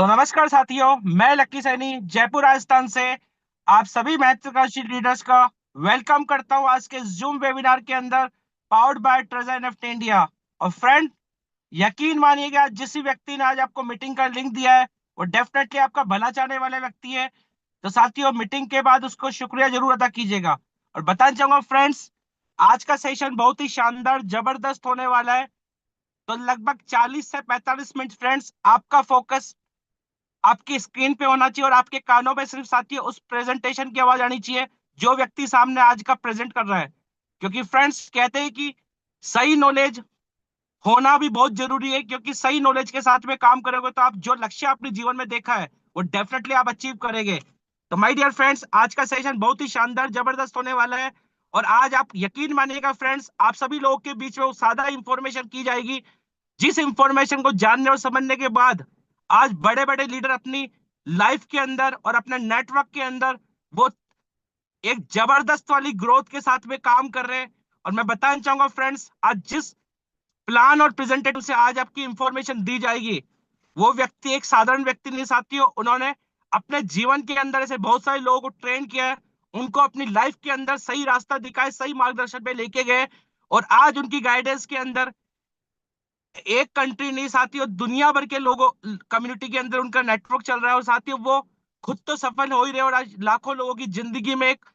तो नमस्कार साथियों, मैं लक्की सैनी जयपुर राजस्थान से आप सभी महत्वाकांक्षी लीडर्स का वेलकम करता हूं आज के जूम वेबिनार के अंदर, powered by treasure NEFT India. और फ्रेंड, यकीन मानिएगा, जिस भी व्यक्ति ने आज आपको मीटिंग का लिंक दिया है वो डेफिनेटली आपका भला चाहने वाला व्यक्ति है। तो साथियों, मीटिंग के बाद उसको शुक्रिया जरूर अदा कीजिएगा। और बताना चाहूंगा फ्रेंड्स, आज का सेशन बहुत ही शानदार जबरदस्त होने वाला है। तो लगभग 40 से 45 मिनट फ्रेंड्स, आपका फोकस आपकी स्क्रीन पे होना चाहिए और आपके कानों पे सिर्फ साथियों उस प्रेजेंटेशन की आवाज आनी चाहिए जो व्यक्ति सामने आज का प्रेजेंट कर रहा है। क्योंकि फ्रेंड्स कहते हैं कि सही नॉलेज होना भी बहुत जरूरी है, क्योंकि सही नॉलेज के साथ में काम करोगे तो आप जो लक्ष्य अपने जीवन में देखा है वो डेफिनेटली आप अचीव करेंगे। तो माय डियर फ्रेंड्स, आज का सेशन बहुत ही शानदार जबरदस्त होने वाला है। और आज आप यकीन मानिएगा फ्रेंड्स, आप सभी लोगों के बीच में वो सादा इंफॉर्मेशन की जाएगी जिस इंफॉर्मेशन को जानने और समझने के बाद आज बड़े बड़े लीडर अपनी लाइफ के अंदर और अपने नेटवर्क के अंदर वो एक जबरदस्त वाली ग्रोथ के साथ में काम कर रहे हैं। और मैं बताना चाहूंगा फ्रेंड्स, आज जिस प्लान और प्रेजेंटेशन से आज आपकी इंफॉर्मेशन दी जाएगी वो व्यक्ति एक साधारण व्यक्ति नहीं साथियों, उन्होंने अपने जीवन के अंदर ऐसे बहुत सारे लोगों को ट्रेन किया है, उनको अपनी लाइफ के अंदर सही रास्ता दिखाए, सही मार्गदर्शन पे लेके गए। और आज उनकी गाइडेंस के अंदर एक कंट्री नहीं साथियों, दुनिया भर के लोगों कम्युनिटी के अंदर उनका नेटवर्क चल रहा है। और साथियों, वो खुद तो सफल हो ही रहे और आज लाखों लोगों की जिंदगी में एक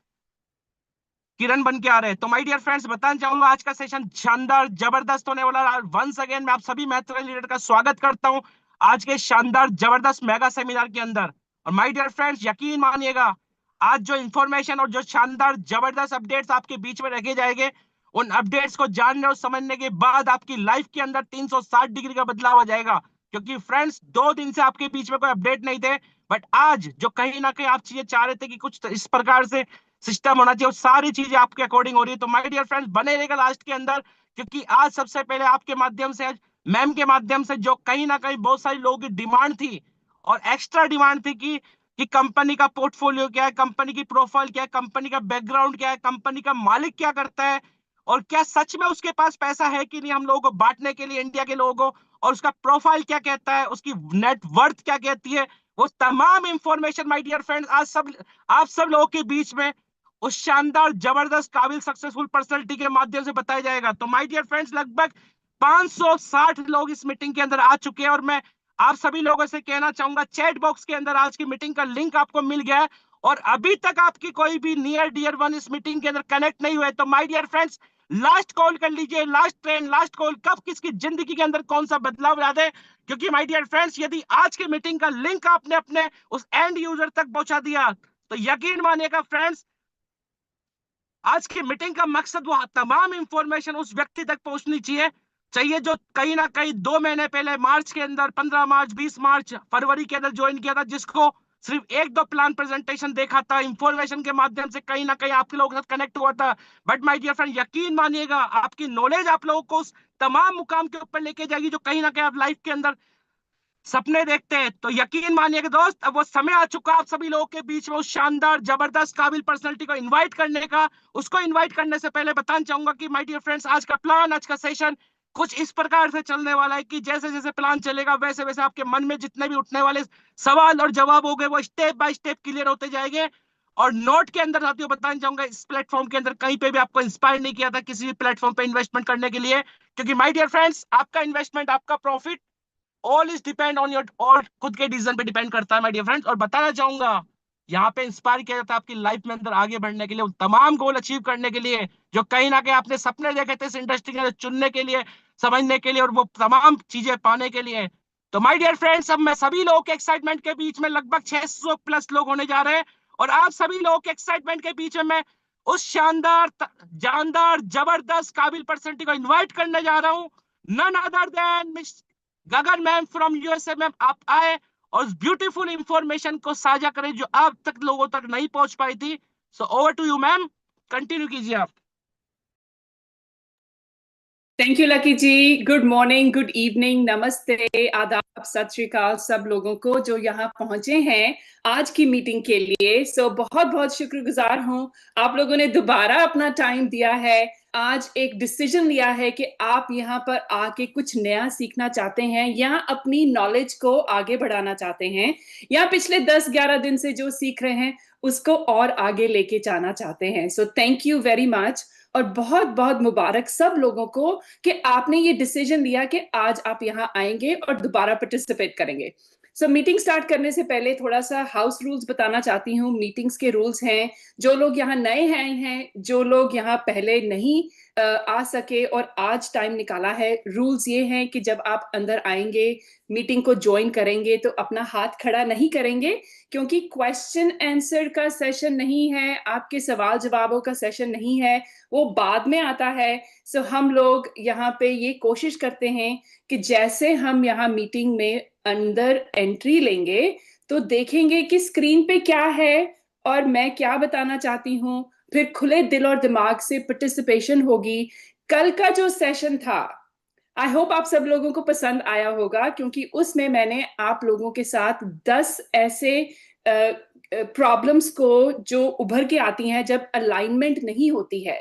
किरण बन के आ रहे हैं। तो माय डियर फ्रेंड्स, बताना चाहूंगा आज का सेशन शानदार जबरदस्त होने वाला है। वंस अगेन मैं आप सभी महत्वपूर्ण लीडर का स्वागत करता हूं आज के शानदार जबरदस्त मेगा सेमिनार के अंदर। और माय डियर फ्रेंड्स, यकीन मानिएगा, आज जो इंफॉर्मेशन और जो शानदार जबरदस्त अपडेट्स आपके बीच में रखे जाएंगे, उन अपडेट्स को जानने और समझने के बाद आपकी लाइफ के अंदर 360 डिग्री का बदलाव आ जाएगा। क्योंकि फ्रेंड्स, 2 दिन से आपके बीच में कोई अपडेट नहीं थे, बट आज जो कहीं ना कहीं आप चीजें चाह रहे थे कि कुछ इस प्रकार से सिस्टम होना चाहिए, सारी चीजें आपके अकॉर्डिंग हो रही है। तो माय डियर फ्रेंड्स, बने रहेगा लास्ट के अंदर, क्योंकि आज सबसे पहले आपके माध्यम से, आज मैम के माध्यम से, जो कहीं ना कहीं बहुत सारे लोगों की डिमांड थी और एक्स्ट्रा डिमांड थी कि कंपनी का पोर्टफोलियो क्या है, कंपनी की प्रोफाइल क्या है, कंपनी का बैकग्राउंड क्या है, कंपनी का मालिक क्या करता है, और क्या सच में उसके पास पैसा है कि नहीं हम लोगों को बांटने के लिए इंडिया के लोगों को, और उसका प्रोफाइल क्या कहता है, उसकी नेट वर्थ क्या कहती है, वो तमाम इंफॉर्मेशन माय डियर फ्रेंड्स आज सब आप सब लोगों के बीच में उस शानदार जबरदस्त काबिल सक्सेसफुल पर्सनैलिटी के माध्यम से बताया जाएगा। तो माय डियर फ्रेंड्स, लगभग 560 लोग इस मीटिंग के अंदर आ चुके हैं और मैं आप सभी लोगों से कहना चाहूंगा, चैट बॉक्स के अंदर आज की मीटिंग का लिंक आपको मिल गया है। और अभी तक आपकी कोई भी नियर डियर वन इस मीटिंग के अंदर कनेक्ट नहीं हुए तो my dear friends, last call कर लीजिए, लास्ट ट्रेन, लास्ट कॉल, कब किसकी जिंदगी के अंदर कौन सा बदलाव ला दे। क्योंकि माय डियर फ्रेंड्स, यदि आज की मीटिंग का लिंक आपने अपने उस एंड यूजर तक पहुंचा दिया तो यकीन मानिएगा फ्रेंड्स, आज की मीटिंग का मकसद वो तमाम इंफॉर्मेशन उस व्यक्ति तक पहुंचनी चाहिए चाहिए जो कहीं ना कहीं 2 महीने पहले, मार्च के अंदर, 15 मार्च, 20 मार्च, फरवरी के अंदर ज्वाइन किया था, जिसको सिर्फ एक दो प्लान प्रेजेंटेशन देखा था, इंफॉर्मेशन के माध्यम से कहीं ना कहीं आपके लोगों के साथ कनेक्ट हुआ था। बट माय डियर फ्रेंड, यकीन मानिएगा, आपकी नॉलेज आप लोगों को उस तमाम मुकाम के ऊपर लेके जाएगी जो कहीं ना कहीं आप लाइफ के अंदर सपने देखते हैं। तो यकीन मानिएगा दोस्त, अब वो समय आ चुका है आप सभी लोगों के बीच में उस शानदार जबरदस्त काबिल पर्सनालिटी को इनवाइट करने का। उसको इनवाइट करने से पहले बताना चाहूंगा कि माय डियर फ्रेंड्स, आज का प्लान, आज का सेशन कुछ इस प्रकार से चलने वाला है कि जैसे जैसे प्लान चलेगा वैसे वैसे आपके मन में जितने भी उठने वाले सवाल और जवाब हो गए वो स्टेप बाय स्टेप क्लियर होते जाएंगे। और नोट के अंदर साथियों बताना चाहूंगा, इस प्लेटफॉर्म के अंदर कहीं पे भी आपको इंस्पायर नहीं किया था किसी भी प्लेटफॉर्म पे इन्वेस्टमेंट करने के लिए। क्योंकि माय डियर फ्रेंड्स, आपका इन्वेस्टमेंट, आपका profit, all is depend on your, और खुद के डिसीजन पे डिपेंड करता है माय डियर फ्रेंड्स। और बताना चाहूंगा, यहाँ पे इंस्पायर किया जाता है आपकी लाइफ में अंदर आगे बढ़ने के लिए, उन तमाम गोल अचीव करने के लिए जो कहीं ना कहीं आपने सपने देखे थे इस इंडस्ट्री के अंदर चुनने के लिए, समझने के लिए, और वो तमाम चीजें पाने के लिए। तो माय डियर फ्रेंड्स, अब मैं सभी लोगों के एक्साइटमेंट के बीच में, लगभग 600 प्लस लोग होने जा रहे हैं, और आप सभी लोगों के एक्साइटमेंट के बीच में मैं उस शानदार, जानदार, जबरदस्त काबिल पर्सनैलिटी को इन्वाइट करने जा रहा हूँ, none other than miss Gagan ma'am from USA. Ma'am, आप आए और उस ब्यूटीफुल इंफॉर्मेशन को साझा करें जो अब तक लोगों तक नहीं पहुंच पाई थी। So over to you ma'am, continue कीजिए आप। Thank you Lucky ji. Good morning, good evening, नमस्ते, आदाब, सत श्री अकाल सब लोगों को जो यहाँ पहुंचे हैं आज की मीटिंग के लिए। बहुत बहुत शुक्रगुजार हूँ, आप लोगों ने दोबारा अपना टाइम दिया है, आज एक डिसीजन लिया है कि आप यहाँ पर आके कुछ नया सीखना चाहते हैं या अपनी नॉलेज को आगे बढ़ाना चाहते हैं, या पिछले 10-11 दिन से जो सीख रहे हैं उसको और आगे लेके जाना चाहते हैं। सो थैंक यू वेरी मच, और बहुत बहुत मुबारक सब लोगों को कि आपने ये डिसीजन लिया कि आज आप यहाँ आएंगे और दोबारा पार्टिसिपेट करेंगे। सो मीटिंग स्टार्ट करने से पहले थोड़ा सा हाउस रूल्स बताना चाहती हूँ। मीटिंग्स के रूल्स हैं, जो लोग यहाँ नए हैं, जो लोग यहाँ पहले नहीं आ सके और आज टाइम निकाला है, रूल्स ये हैं कि जब आप अंदर आएंगे, मीटिंग को ज्वाइन करेंगे, तो अपना हाथ खड़ा नहीं करेंगे, क्योंकि क्वेश्चन आंसर का सेशन नहीं है, आपके सवाल जवाबों का सेशन नहीं है, वो बाद में आता है। सो हम लोग यहाँ पे ये कोशिश करते हैं कि जैसे हम यहाँ मीटिंग में अंदर एंट्री लेंगे तो देखेंगे कि स्क्रीन पे क्या है और मैं क्या बताना चाहती हूँ, फिर खुले दिल और दिमाग से पार्टिसिपेशन होगी। कल का जो सेशन था, आई होप आप सब लोगों को पसंद आया होगा, क्योंकि उसमें मैंने आप लोगों के साथ 10 ऐसे प्रॉब्लम्स को जो उभर के आती हैं जब अलाइनमेंट नहीं होती है,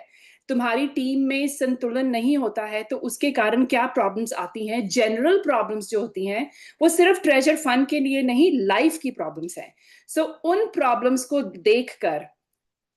तुम्हारी टीम में संतुलन नहीं होता है, तो उसके कारण क्या प्रॉब्लम्स आती हैं। जनरल प्रॉब्लम्स जो होती हैं वो सिर्फ ट्रेजर फंड के लिए नहीं, लाइफ की प्रॉब्लम्स हैं। सो उन प्रॉब्लम्स को देखकर,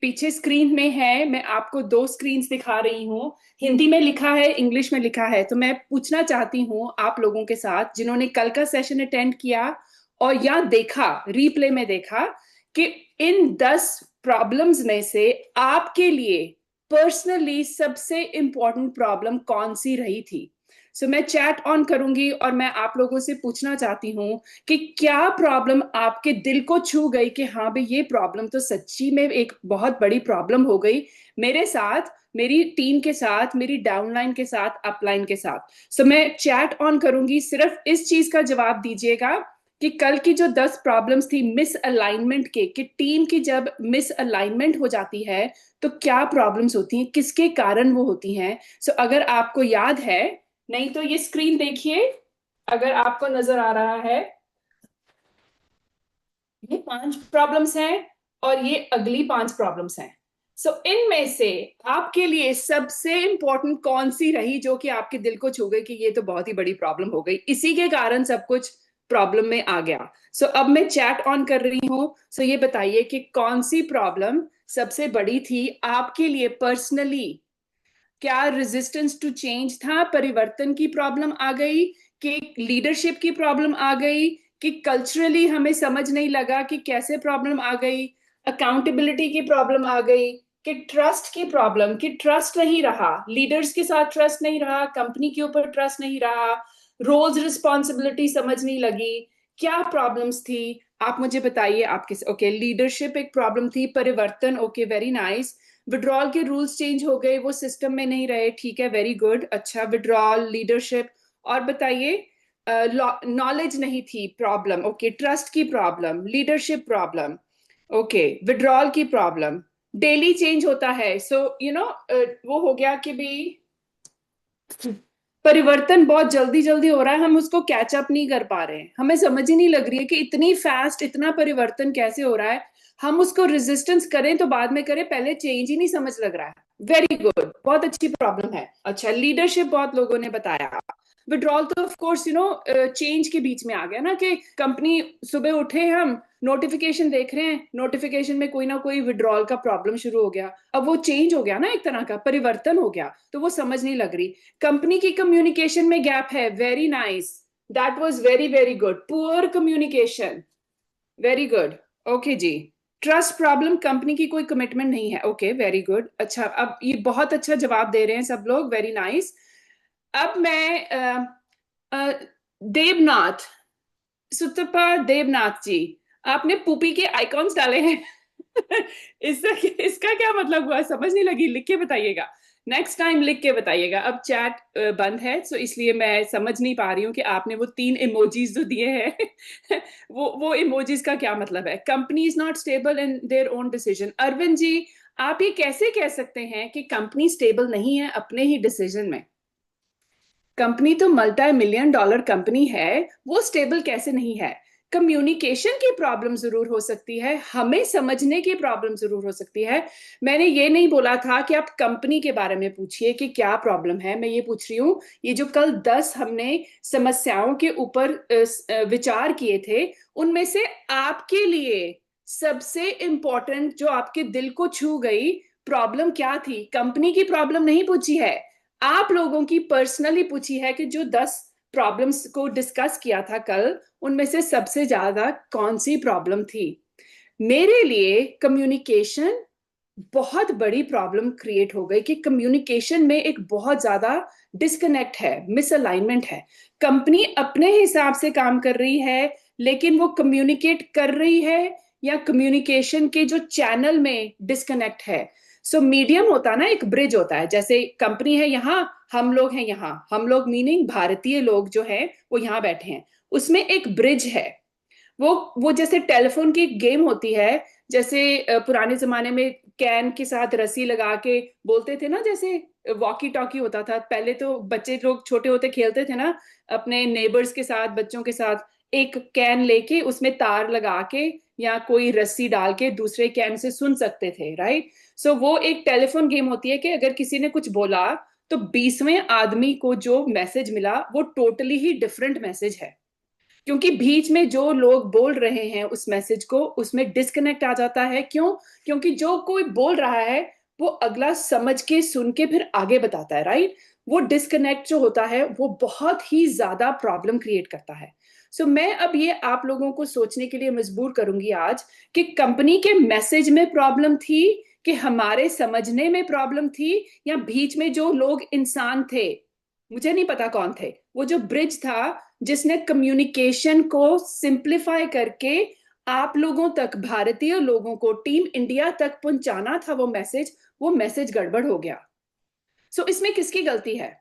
पीछे स्क्रीन में है, मैं आपको 2 स्क्रीन दिखा रही हूँ, हिंदी में लिखा है, इंग्लिश में लिखा है। तो मैं पूछना चाहती हूँ आप लोगों के साथ जिन्होंने कल का सेशन अटेंड किया और या देखा, रिप्ले में देखा, कि इन 10 प्रॉब्लम्स में से आपके लिए पर्सनली सबसे इंपॉर्टेंट प्रॉब्लम कौन सी रही थी। सो मैं चैट ऑन करूंगी और मैं आप लोगों से पूछना चाहती हूँ कि क्या प्रॉब्लम आपके दिल को छू गई कि हाँ भाई ये प्रॉब्लम तो सच्ची में एक बहुत बड़ी प्रॉब्लम हो गई मेरे साथ, मेरी टीम के साथ, मेरी डाउनलाइन के साथ, अपलाइन के साथ। सो मैं चैट ऑन करूंगी, सिर्फ इस चीज का जवाब दीजिएगा कि कल की जो 10 प्रॉब्लम्स थी मिस अलाइनमेंट के, कि टीम की जब मिस अलाइनमेंट हो जाती है तो क्या प्रॉब्लम्स होती हैं, किसके कारण वो होती हैं। सो अगर आपको याद है, नहीं तो ये स्क्रीन देखिए, अगर आपको नजर आ रहा है, ये 5 प्रॉब्लम्स हैं और ये अगली 5 प्रॉब्लम्स हैं। सो इनमें से आपके लिए सबसे इंपॉर्टेंट कौन सी रही जो कि आपके दिल को छू गई कि ये तो बहुत ही बड़ी प्रॉब्लम हो गई, इसी के कारण सब कुछ प्रॉब्लम में आ गया। सो अब मैं चैट ऑन कर रही हूँ। सो ये बताइए कि कौन सी प्रॉब्लम सबसे बड़ी थी आपके लिए पर्सनली। क्या रेजिस्टेंस टू चेंज था, परिवर्तन की प्रॉब्लम आ गई, कि लीडरशिप की प्रॉब्लम आ गई, कि कल्चरली हमें समझ नहीं लगा कि कैसे प्रॉब्लम आ गई, अकाउंटेबिलिटी की प्रॉब्लम आ गई, कि ट्रस्ट की प्रॉब्लम, कि ट्रस्ट नहीं रहा, लीडर्स के साथ ट्रस्ट नहीं रहा, कंपनी के ऊपर ट्रस्ट नहीं रहा, रोल्स रिस्पॉन्सिबिलिटी समझ नहीं लगी, क्या प्रॉब्लम्स थी आप मुझे बताइए। आपके ओके, लीडरशिप एक प्रॉब्लम थी, परिवर्तन, ओके वेरी नाइस, विड्रॉल के रूल्स चेंज हो गए, वो सिस्टम में नहीं रहे, ठीक है वेरी गुड, अच्छा विड्रॉल, लीडरशिप, और बताइए नॉलेज नहीं थी प्रॉब्लम, ओके, ट्रस्ट की problem, leadership problem, okay, withdrawal की प्रॉब्लम, डेली चेंज होता है, सो यू नो वो हो गया कि भी परिवर्तन बहुत जल्दी जल्दी हो रहा है, हम उसको कैचअप नहीं कर पा रहे हैं, हमें समझ ही नहीं लग रही है कि इतनी फास्ट इतना परिवर्तन कैसे हो रहा है, हम उसको रेजिस्टेंस करें तो बाद में करें, पहले चेंज ही नहीं समझ लग रहा है। वेरी गुड, बहुत अच्छी प्रॉब्लम है। अच्छा, लीडरशिप बहुत लोगों ने बताया। विड्रॉल तो ऑफ कोर्स चेंज के बीच में आ गया ना, कि कंपनी सुबह उठे, हम नोटिफिकेशन देख रहे हैं, नोटिफिकेशन में कोई ना कोई विड्रॉल का प्रॉब्लम शुरू हो गया, अब वो चेंज हो गया ना, एक तरह का परिवर्तन हो गया, तो वो समझ नहीं लग रही। कंपनी की कम्युनिकेशन में गैप है, very nice, that was very very good, poor communication, very good, okay जी। ट्रस्ट प्रॉब्लम, कंपनी की कोई कमिटमेंट नहीं है, ओके वेरी गुड, अच्छा, अब ये बहुत अच्छा जवाब दे रहे हैं सब लोग, वेरी नाइस। अब मैं देवनाथ, सुतपा देवनाथ जी, आपने पुपी के आइकॉन्स डाले हैं इसका इसका क्या मतलब हुआ, समझ नहीं लगी, लिख के बताइएगा, नेक्स्ट टाइम लिख के बताइएगा। अब चैट बंद है, सो इसलिए मैं समझ नहीं पा रही हूँ कि आपने वो 3 इमोजीज जो दिए हैं वो इमोजीज का क्या मतलब है। Company is not stable in their own decision, Arvind ji आप ये कैसे कह सकते हैं कि कंपनी स्टेबल नहीं है अपने ही डिसीजन में। कंपनी तो $multi-million कंपनी है, वो स्टेबल कैसे नहीं है। कम्युनिकेशन की प्रॉब्लम जरूर हो सकती है, हमें समझने की प्रॉब्लम जरूर हो सकती है। मैंने ये नहीं बोला था कि आप कंपनी के बारे में पूछिए कि क्या प्रॉब्लम है, मैं ये पूछ रही हूँ ये जो कल 10 हमने समस्याओं के ऊपर विचार किए थे, उनमें से आपके लिए सबसे इंपॉर्टेंट जो आपके दिल को छू गई प्रॉब्लम क्या थी? कंपनी की प्रॉब्लम नहीं पूछी है, आप लोगों की पर्सनली पूछी है कि जो 10 प्रॉब्लम्स को डिस्कस किया था कल, उनमें से सबसे ज्यादा कौन सी प्रॉब्लम थी? मेरे लिए कम्युनिकेशन बहुत बड़ी प्रॉब्लम क्रिएट हो गई कि कम्युनिकेशन में एक बहुत ज्यादा डिस्कनेक्ट है, मिसअलाइनमेंट है। कंपनी अपने हिसाब से काम कर रही है, लेकिन वो कम्युनिकेट कर रही है या कम्युनिकेशन के जो चैनल में डिस्कनेक्ट है। सो मीडियम होता है ना, एक ब्रिज होता है। जैसे कंपनी है यहाँ, हम लोग हैं यहाँ, हम लोग मीनिंग भारतीय लोग जो हैं वो यहाँ बैठे हैं, उसमें एक ब्रिज है। वो जैसे टेलीफोन की गेम होती है, जैसे पुराने जमाने में कैन के साथ रस्सी लगा के बोलते थे ना, जैसे वॉकी टॉकी होता था पहले, तो बच्चे लोग छोटे होते खेलते थे ना अपने नेबर्स के साथ, बच्चों के साथ, एक कैन लेके उसमें तार लगा के या कोई रस्सी डाल के दूसरे कैन से सुन सकते थे, राइट? सो वो एक टेलीफोन गेम होती है कि अगर किसी ने कुछ बोला तो 20वें आदमी को जो मैसेज मिला वो टोटली ही डिफरेंट मैसेज है, क्योंकि बीच में जो लोग बोल रहे हैं उस मैसेज को, उसमें डिस्कनेक्ट आ जाता है। क्यों? क्योंकि जो कोई बोल रहा है वो अगला समझ के सुन के फिर आगे बताता है, राइट? वो डिस्कनेक्ट जो होता है वो बहुत ही ज्यादा प्रॉब्लम क्रिएट करता है। सो मैं अब ये आप लोगों को सोचने के लिए मजबूर करूंगी आज कि कंपनी के मैसेज में प्रॉब्लम थी कि हमारे समझने में प्रॉब्लम थी, या बीच में जो लोग इंसान थे, मुझे नहीं पता कौन थे, वो जो ब्रिज था जिसने कम्युनिकेशन को सिंप्लीफाई करके आप लोगों तक, भारतीय लोगों को, टीम इंडिया तक पहुंचाना था वो मैसेज गड़बड़ हो गया। सो इसमें किसकी गलती है?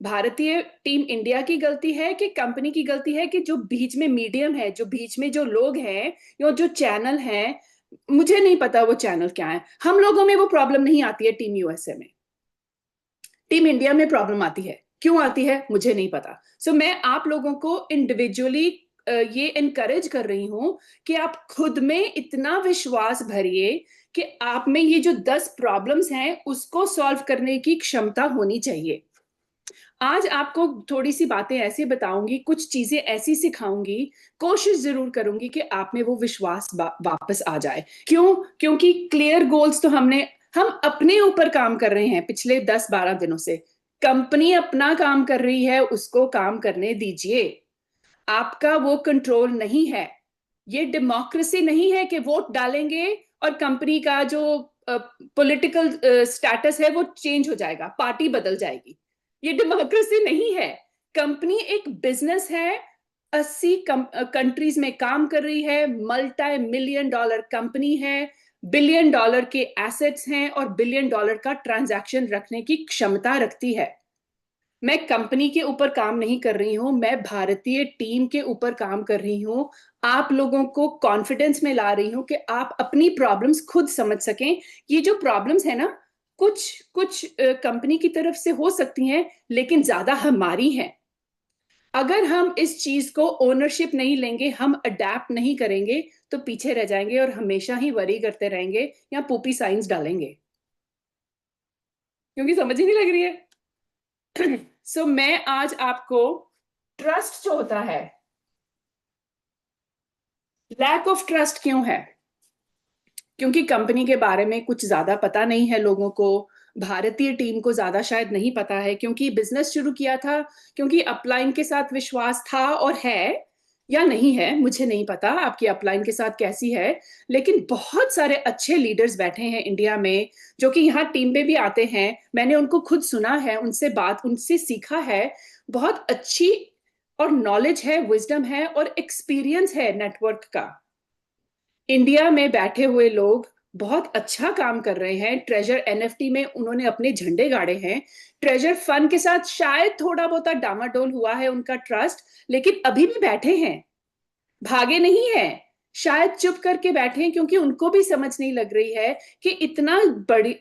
भारतीय टीम इंडिया की गलती है कि कंपनी की गलती है कि जो बीच में मीडियम है, जो बीच में जो लोग हैं या जो चैनल हैं, मुझे नहीं पता वो चैनल क्या है। हम लोगों में वो प्रॉब्लम नहीं आती है, टीम यूएसए में, टीम इंडिया में प्रॉब्लम आती है। क्यों आती है मुझे नहीं पता। सो मैं आप लोगों को इंडिविजुअली ये इनकरेज कर रही हूं कि आप खुद में इतना विश्वास भरिए कि आप में ये जो 10 प्रॉब्लम्स हैं उसको सॉल्व करने की क्षमता होनी चाहिए। आज आपको थोड़ी सी बातें ऐसी बताऊंगी, कुछ चीजें ऐसी सिखाऊंगी, कोशिश जरूर करूंगी कि आप में वो विश्वास वापस आ जाए। क्यों? क्योंकि क्लियर गोल्स तो हम अपने ऊपर काम कर रहे हैं पिछले 10-12 दिनों से। कंपनी अपना काम कर रही है, उसको काम करने दीजिए। आपका वो कंट्रोल नहीं है। ये डेमोक्रेसी नहीं है कि वोट डालेंगे और कंपनी का जो पॉलिटिकल स्टेटस है वो चेंज हो जाएगा, पार्टी बदल जाएगी। ये डेमोक्रेसी नहीं है। कंपनी एक बिजनेस है, 80 कंट्रीज में काम कर रही है, मल्टी मिलियन डॉलर कंपनी है, बिलियन डॉलर के एसेट्स हैं और बिलियन डॉलर का ट्रांजैक्शन रखने की क्षमता रखती है। मैं कंपनी के ऊपर काम नहीं कर रही हूं, मैं भारतीय टीम के ऊपर काम कर रही हूं। आप लोगों को कॉन्फिडेंस में ला रही हूं कि आप अपनी प्रॉब्लम्स खुद समझ सकें। ये जो प्रॉब्लम्स है ना, कुछ कुछ कंपनी की तरफ से हो सकती हैं, लेकिन ज्यादा हमारी हैं। अगर हम इस चीज को ओनरशिप नहीं लेंगे, हम अडेप्ट नहीं करेंगे, तो पीछे रह जाएंगे और हमेशा ही वरी करते रहेंगे या पोपी साइंस डालेंगे, क्योंकि समझ ही नहीं लग रही है। सो मैं आज आपको ट्रस्ट जो होता है, लैक ऑफ ट्रस्ट क्यों है? क्योंकि कंपनी के बारे में कुछ ज्यादा पता नहीं है लोगों को, भारतीय टीम को ज्यादा शायद नहीं पता है, क्योंकि बिजनेस शुरू किया था, क्योंकि अपलाइन के साथ विश्वास था और है या नहीं है मुझे नहीं पता आपकी अपलाइन के साथ कैसी है। लेकिन बहुत सारे अच्छे लीडर्स बैठे हैं इंडिया में जो कि यहाँ टीम पे भी आते हैं, मैंने उनको खुद सुना है, उनसे सीखा है। बहुत अच्छी और नॉलेज है, विजडम है और एक्सपीरियंस है नेटवर्क का। इंडिया में बैठे हुए लोग बहुत अच्छा काम कर रहे हैं। ट्रेजर एनएफटी में उन्होंने अपने झंडे गाड़े हैं। ट्रेजर फंड के साथ शायद थोड़ा बहुत डामाडोल हुआ है उनका ट्रस्ट, लेकिन अभी भी बैठे हैं, भागे नहीं है। शायद चुप करके बैठे हैं क्योंकि उनको भी समझ नहीं लग रही है कि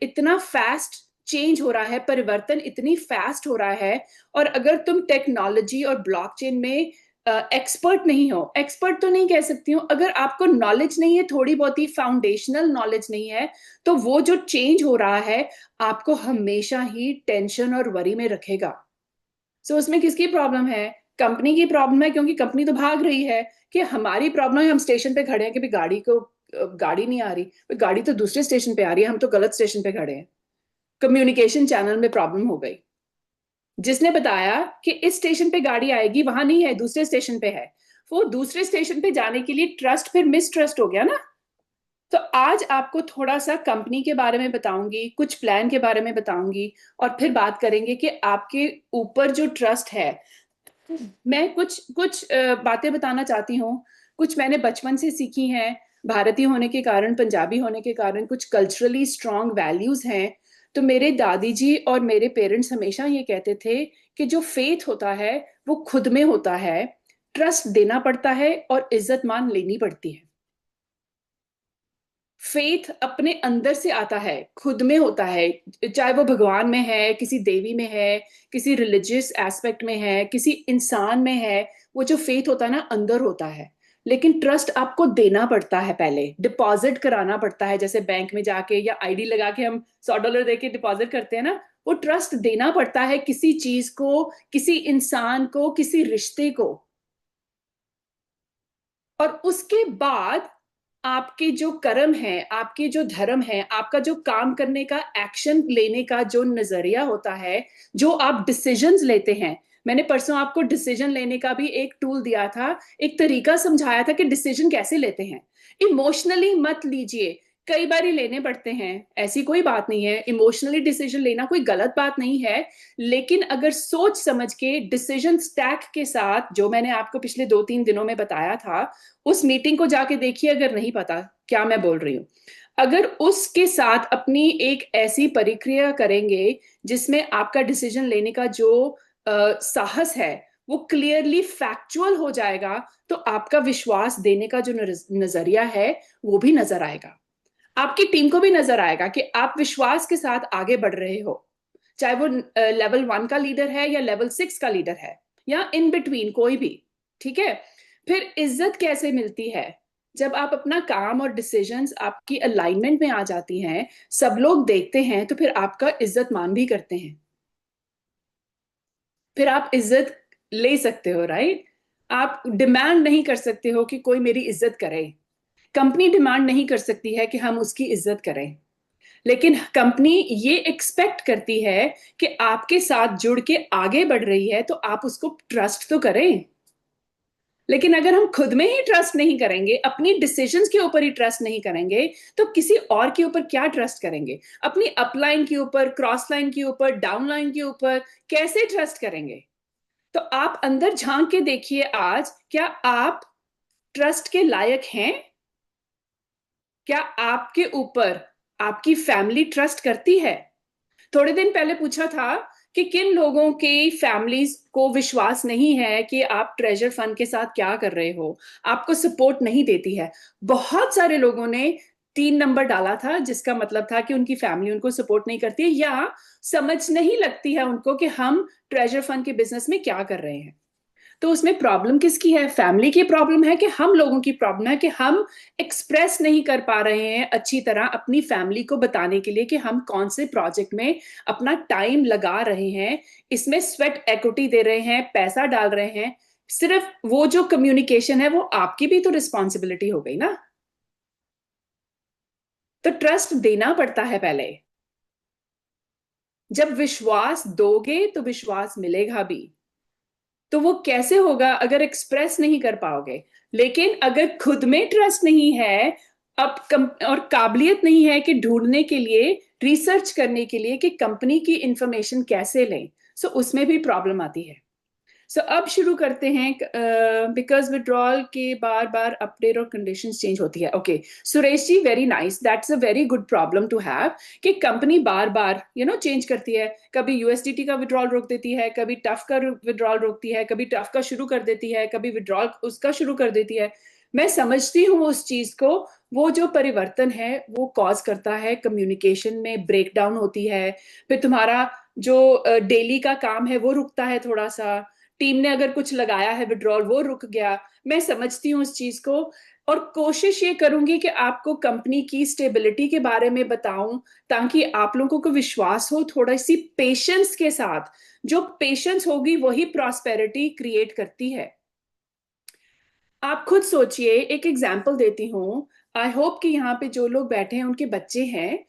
इतना फास्ट चेंज हो रहा है, परिवर्तन इतनी फास्ट हो रहा है। और अगर तुम टेक्नोलॉजी और ब्लॉकचेन में एक्सपर्ट नहीं हो, एक्सपर्ट तो नहीं कह सकती हूँ, अगर आपको नॉलेज नहीं है, थोड़ी बहुत ही फाउंडेशनल नॉलेज नहीं है, तो वो जो चेंज हो रहा है आपको हमेशा ही टेंशन और वरी में रखेगा। सो उसमें किसकी प्रॉब्लम है? कंपनी की प्रॉब्लम है, क्योंकि कंपनी तो भाग रही है। कि हमारी प्रॉब्लम है, हम स्टेशन पे खड़े हैं कि भी गाड़ी नहीं आ रही, गाड़ी तो दूसरे स्टेशन पे आ रही है, हम तो गलत स्टेशन पे खड़े हैं। कम्युनिकेशन चैनल में प्रॉब्लम हो गई। जिसने बताया कि इस स्टेशन पे गाड़ी आएगी, वहां नहीं है, दूसरे स्टेशन पे है, वो दूसरे स्टेशन पे जाने के लिए ट्रस्ट फिर मिसट्रस्ट हो गया ना। तो आज आपको थोड़ा सा कंपनी के बारे में बताऊंगी, कुछ प्लान के बारे में बताऊंगी, और फिर बात करेंगे कि आपके ऊपर जो ट्रस्ट है। मैं कुछ कुछ बातें बताना चाहती हूँ, कुछ मैंने बचपन से सीखी हैं। भारतीय होने के कारण, पंजाबी होने के कारण कुछ कल्चरली स्ट्रॉन्ग वैल्यूज हैं। तो मेरे दादी जी और मेरे पेरेंट्स हमेशा ये कहते थे कि जो फेथ होता है वो खुद में होता है, ट्रस्ट देना पड़ता है और इज्जत मान लेनी पड़ती है। फेथ अपने अंदर से आता है, खुद में होता है, चाहे वो भगवान में है, किसी देवी में है, किसी रिलीजियस एस्पेक्ट में है, किसी इंसान में है। वो जो फेथ होता है ना, अंदर होता है। लेकिन ट्रस्ट आपको देना पड़ता है, पहले डिपॉजिट कराना पड़ता है, जैसे बैंक में जाके या आईडी लगा के हम $100 दे के डिपॉजिट करते हैं ना। वो ट्रस्ट देना पड़ता है किसी चीज को, किसी इंसान को, किसी रिश्ते को। और उसके बाद आपके जो कर्म है, आपके जो धर्म है, आपका जो काम करने का, एक्शन लेने का जो नजरिया होता है, जो आप डिसीजंस लेते हैं। मैंने परसों आपको डिसीजन लेने का भी एक टूल दिया था, एक तरीका समझाया था कि डिसीजन कैसे लेते हैं। इमोशनली मत लीजिए, कई बार ही लेने पड़ते हैं, ऐसी कोई बात नहीं है। इमोशनली डिसीजन लेना कोई गलत बात नहीं है, लेकिन अगर सोच समझ के डिसीजन स्टैक के साथ, जो मैंने आपको पिछले 2-3 दिनों में बताया था, उस मीटिंग को जाके देखिए, अगर नहीं पता क्या मैं बोल रही हूँ। अगर उसके साथ अपनी एक ऐसी प्रक्रिया करेंगे जिसमें आपका डिसीजन लेने का जो साहस है वो क्लियरली फैक्चुअल हो जाएगा, तो आपका विश्वास देने का जो नजरिया है वो भी नजर आएगा। आपकी टीम को भी नजर आएगा कि आप विश्वास के साथ आगे बढ़ रहे हो, चाहे वो लेवल 1 का लीडर है या लेवल 6 का लीडर है, या इन बिटवीन कोई भी। ठीक है। फिर इज्जत कैसे मिलती है? जब आप अपना काम और डिसीजंस आपकी अलाइनमेंट में आ जाती हैं, सब लोग देखते हैं, तो फिर आपका इज्जत मान भी करते हैं। फिर आप इज्जत ले सकते हो, राइट? आप डिमांड नहीं कर सकते हो कि कोई मेरी इज्जत करे। कंपनी डिमांड नहीं कर सकती है कि हम उसकी इज्जत करें, लेकिन कंपनी ये एक्सपेक्ट करती है कि आपके साथ जुड़ के आगे बढ़ रही है, तो आप उसको ट्रस्ट तो करें। लेकिन अगर हम खुद में ही ट्रस्ट नहीं करेंगे, अपनी डिसीजंस के ऊपर ही ट्रस्ट नहीं करेंगे, तो किसी और के ऊपर क्या ट्रस्ट करेंगे? अपनी अपलाइन के ऊपर, क्रॉस लाइन के ऊपर, डाउन लाइन के ऊपर कैसे ट्रस्ट करेंगे? तो आप अंदर झांक के देखिए आज, क्या आप ट्रस्ट के लायक हैं? क्या आपके ऊपर आपकी फैमिली ट्रस्ट करती है? थोड़े दिन पहले पूछा था कि किन लोगों की फैमिलीज को विश्वास नहीं है कि आप ट्रेजर फंड के साथ क्या कर रहे हो, आपको सपोर्ट नहीं देती है। बहुत सारे लोगों ने 3 नंबर डाला था, जिसका मतलब था कि उनकी फैमिली उनको सपोर्ट नहीं करती है, या समझ नहीं लगती है उनको कि हम ट्रेजर फंड के बिजनेस में क्या कर रहे हैं। तो उसमें प्रॉब्लम किसकी है? फैमिली की प्रॉब्लम है कि हम लोगों की प्रॉब्लम है कि हम एक्सप्रेस नहीं कर पा रहे हैं अच्छी तरह अपनी फैमिली को बताने के लिए कि हम कौन से प्रोजेक्ट में अपना टाइम लगा रहे हैं, इसमें स्वेट इक्विटी दे रहे हैं, पैसा डाल रहे हैं। सिर्फ वो जो कम्युनिकेशन है वो आपकी भी तो रिस्पॉन्सिबिलिटी हो गई ना। तो ट्रस्ट देना पड़ता है पहले। जब विश्वास दोगे तो विश्वास मिलेगा भी। तो वो कैसे होगा? अगर एक्सप्रेस नहीं कर पाओगे। लेकिन अगर खुद में ट्रस्ट नहीं है, और काबिलियत नहीं है कि ढूंढने के लिए, रिसर्च करने के लिए कि कंपनी की इंफॉर्मेशन कैसे लें, सो उसमें भी प्रॉब्लम आती है। सो अब शुरू करते हैं। बिकॉज विड्रॉल के बार बार अपडेट और कंडीशंस चेंज होती है। Okay Suresh ji, very nice, that's a very good problem to have कि कंपनी बार बार चेंज करती है। कभी यूएसडीटी का विड्रॉल रोक देती है, कभी टफ का विड्रॉल रोकती है, कभी टफ का शुरू कर देती है, कभी विड्रॉल उसका शुरू कर देती है। मैं समझती हूँ उस चीज को। वो जो परिवर्तन है वो कॉज करता है कम्युनिकेशन में ब्रेकडाउन होती है। फिर तुम्हारा जो डेली का काम है वो रुकता है थोड़ा सा। टीम ने अगर कुछ लगाया है विड्रॉल, वो रुक गया, मैं समझती हूँ उस चीज को। और कोशिश ये करूंगी कि आपको कंपनी की स्टेबिलिटी के बारे में बताऊं, ताकि आप लोगों को विश्वास हो, थोड़ा सी पेशेंस के साथ। जो पेशेंस होगी वही प्रॉस्पेरिटी क्रिएट करती है। आप खुद सोचिए, एक एग्जाम्पल देती हूँ। आई होप कि यहाँ पे जो लोग बैठे हैं उनके बच्चे हैं,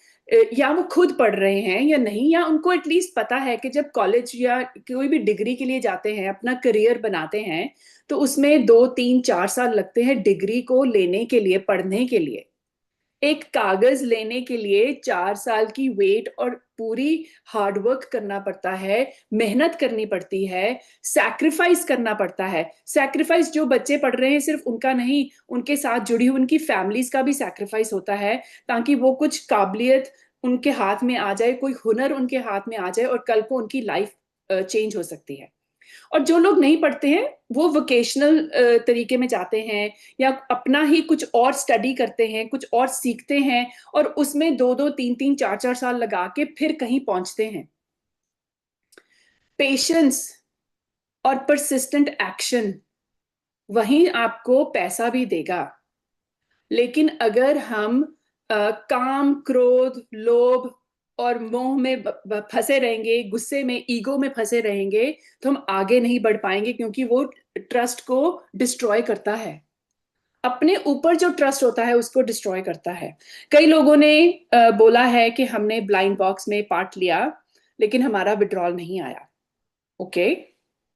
या वो खुद पढ़ रहे हैं या नहीं, या उनको एटलीस्ट पता है कि जब कॉलेज या कोई भी डिग्री के लिए जाते हैं, अपना करियर बनाते हैं, तो उसमें 2 3 4 साल लगते हैं डिग्री को लेने के लिए, पढ़ने के लिए। एक कागज लेने के लिए 4 साल की वेट और पूरी हार्डवर्क करना पड़ता है, मेहनत करनी पड़ती है, सैक्रिफाइस करना पड़ता है। सैक्रिफाइस जो बच्चे पढ़ रहे हैं सिर्फ उनका नहीं, उनके साथ जुड़ी हुई उनकी फैमिलीज का भी सैक्रिफाइस होता है, ताकि वो कुछ काबिलियत उनके हाथ में आ जाए, कोई हुनर उनके हाथ में आ जाए और कल को उनकी लाइफ चेंज हो सकती है। और जो लोग नहीं पढ़ते हैं वो वोकेशनल तरीके में जाते हैं, या अपना ही कुछ और स्टडी करते हैं, कुछ और सीखते हैं, और उसमें 2 2 3 3 4 4 साल लगा के फिर कहीं पहुंचते हैं। पेशेंस और परसिस्टेंट एक्शन वही आपको पैसा भी देगा। लेकिन अगर हम काम, क्रोध, लोभ और मोह में फंसे रहेंगे, गुस्से में, ईगो में फंसे रहेंगे, तो हम आगे नहीं बढ़ पाएंगे, क्योंकि वो ट्रस्ट को डिस्ट्रॉय करता है। अपने ऊपर जो ट्रस्ट होता है उसको डिस्ट्रॉय करता है। कई लोगों ने बोला है कि हमने ब्लाइंड बॉक्स में पार्ट लिया लेकिन हमारा विड्रॉल नहीं आया। ओके,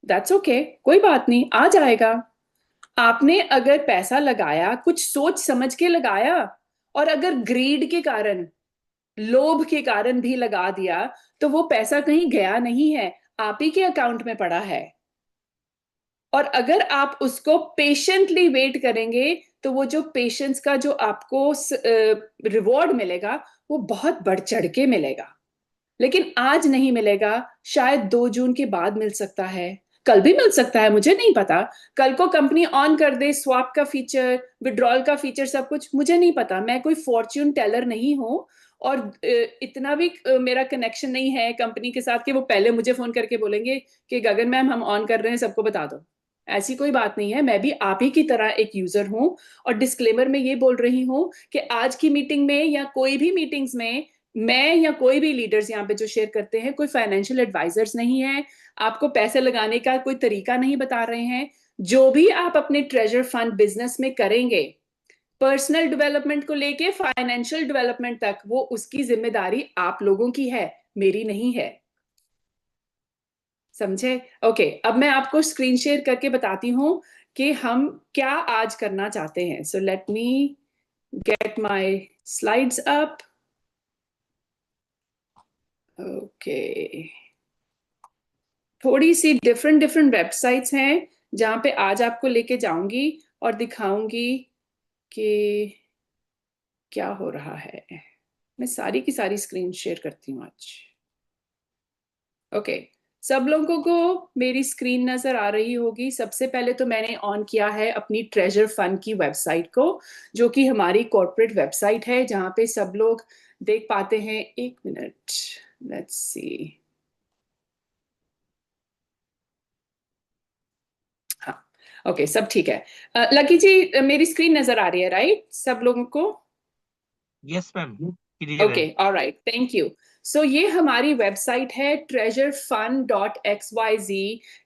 दैट्स ओके, कोई बात नहीं, आ जाएगा। आपने अगर पैसा लगाया, कुछ सोच समझ के लगाया, और अगर ग्रीड के कारण, लोभ के कारण भी लगा दिया, तो वो पैसा कहीं गया नहीं है, आप ही के अकाउंट में पड़ा है। और अगर आप उसको पेशेंटली वेट करेंगे, तो वो जो पेशेंस का जो आपको रिवॉर्ड मिलेगा, वो बहुत बढ़ चढ़ के मिलेगा। लेकिन आज नहीं मिलेगा, शायद 2 जून के बाद मिल सकता है, कल भी मिल सकता है, मुझे नहीं पता। कल को कंपनी ऑन कर दे स्वैप का फीचर, विड्रॉल का फीचर, सब कुछ, मुझे नहीं पता। मैं कोई फॉर्च्यून टेलर नहीं हूँ, और इतना भी मेरा कनेक्शन नहीं है कंपनी के साथ कि वो पहले मुझे फोन करके बोलेंगे कि गगन मैम हम ऑन कर रहे हैं, सबको बता दो। ऐसी कोई बात नहीं है, मैं भी आप ही की तरह एक यूजर हूं। और डिस्क्लेमर में ये बोल रही हूँ कि आज की मीटिंग में या कोई भी मीटिंग्स में मैं या कोई भी लीडर्स यहाँ पे जो शेयर करते हैं, कोई फाइनेंशियल एडवाइजर्स नहीं है, आपको पैसे लगाने का कोई तरीका नहीं बता रहे हैं। जो भी आप अपने ट्रेजर फंड बिजनेस में करेंगे, पर्सनल डेवलपमेंट को लेके फाइनेंशियल डेवलपमेंट तक, वो उसकी जिम्मेदारी आप लोगों की है, मेरी नहीं है। समझे? ओके, अब मैं आपको स्क्रीन शेयर करके बताती हूँ कि हम क्या आज करना चाहते हैं। So let me gate my slides up. Okay, थोड़ी सी डिफरेंट डिफरेंट वेबसाइट्स हैं जहां पे आज आपको लेके जाऊंगी और दिखाऊंगी कि क्या हो रहा है। मैं सारी की सारी स्क्रीन शेयर करती हूँ आज। ओके, सब लोगों को मेरी स्क्रीन नजर आ रही होगी। सबसे पहले तो मैंने ऑन किया है अपनी ट्रेजर फंड की वेबसाइट को, जो कि हमारी कॉर्पोरेट वेबसाइट है, जहां पे सब लोग देख पाते हैं। एक मिनट, लेट्स सी। हाँ, ओके, सब ठीक है। लकी जी, मेरी स्क्रीन नजर आ रही है राइट सब लोगों को? यस मैम, क्लियर है। Okay, alright, thank you. So ये हमारी वेबसाइट है treasurefund.xyz।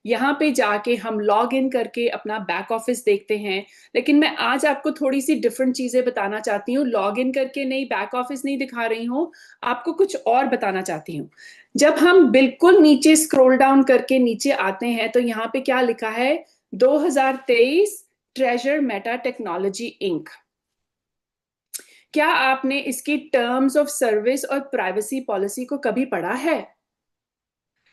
यहाँ पे जाके हम लॉग इन करके अपना बैक ऑफिस देखते हैं। लेकिन मैं आज आपको थोड़ी सी डिफरेंट चीजें बताना चाहती हूँ। लॉग इन करके नहीं, बैक ऑफिस नहीं दिखा रही हूँ, आपको कुछ और बताना चाहती हूँ। जब हम बिल्कुल नीचे स्क्रॉल डाउन करके नीचे आते हैं, तो यहाँ पे क्या लिखा है? 2023 ट्रेजर मेटा टेक्नोलॉजी इंक। क्या आपने इसकी टर्म्स ऑफ सर्विस और प्राइवेसी पॉलिसी को कभी पढ़ा है,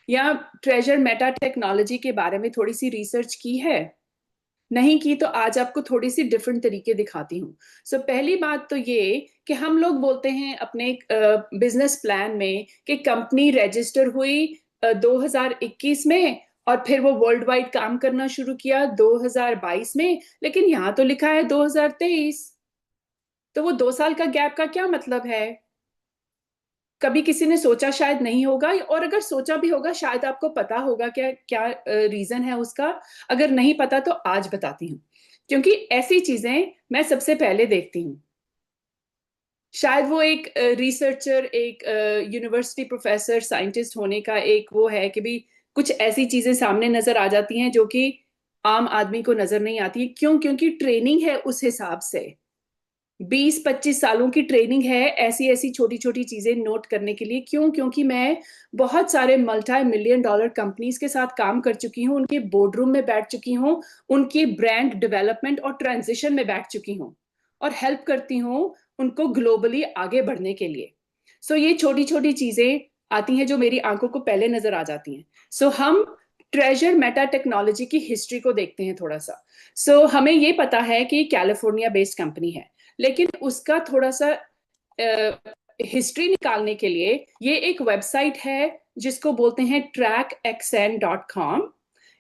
या ट्रेजर मेटा टेक्नोलॉजी के बारे में थोड़ी सी रिसर्च की है? नहीं की तो आज आपको थोड़ी सी डिफरेंट तरीके दिखाती हूँ। सो पहली बात तो ये कि हम लोग बोलते हैं अपने बिजनेस प्लान में कि कंपनी रजिस्टर हुई 2021 में, और फिर वो वर्ल्ड वाइड काम करना शुरू किया 2022 में, लेकिन यहाँ तो लिखा है 2023। तो वो 2 साल का गैप का क्या मतलब है? कभी किसी ने सोचा शायद नहीं होगा, और अगर सोचा भी होगा शायद आपको पता होगा क्या क्या रीजन है उसका। अगर नहीं पता तो आज बताती हूँ, क्योंकि ऐसी चीजें मैं सबसे पहले देखती हूँ। शायद वो एक रिसर्चर, एक यूनिवर्सिटी प्रोफेसर, साइंटिस्ट होने का एक वो है कि भी कुछ ऐसी चीजें सामने नजर आ जाती हैं जो कि आम आदमी को नजर नहीं आती। क्यों? क्योंकि ट्रेनिंग है उस हिसाब से। 20-25 सालों की ट्रेनिंग है ऐसी ऐसी छोटी छोटी चीजें नोट करने के लिए। क्यों? क्योंकि मैं बहुत सारे मल्टी मिलियन डॉलर कंपनीज के साथ काम कर चुकी हूँ, उनके बोर्ड रूम में बैठ चुकी हूँ, उनके ब्रांड डेवलपमेंट और ट्रांजिशन में बैठ चुकी हूँ, और हेल्प करती हूँ उनको ग्लोबली आगे बढ़ने के लिए। सो ये छोटी छोटी चीजें आती हैं जो मेरी आंखों को पहले नजर आ जाती हैं। सो हम ट्रेजर मेटा टेक्नोलॉजी की हिस्ट्री को देखते हैं थोड़ा सा। हमें ये पता है कि कैलिफोर्निया बेस्ड कंपनी है, लेकिन उसका थोड़ा सा हिस्ट्री निकालने के लिए ये एक वेबसाइट है जिसको बोलते हैं trackxn.com।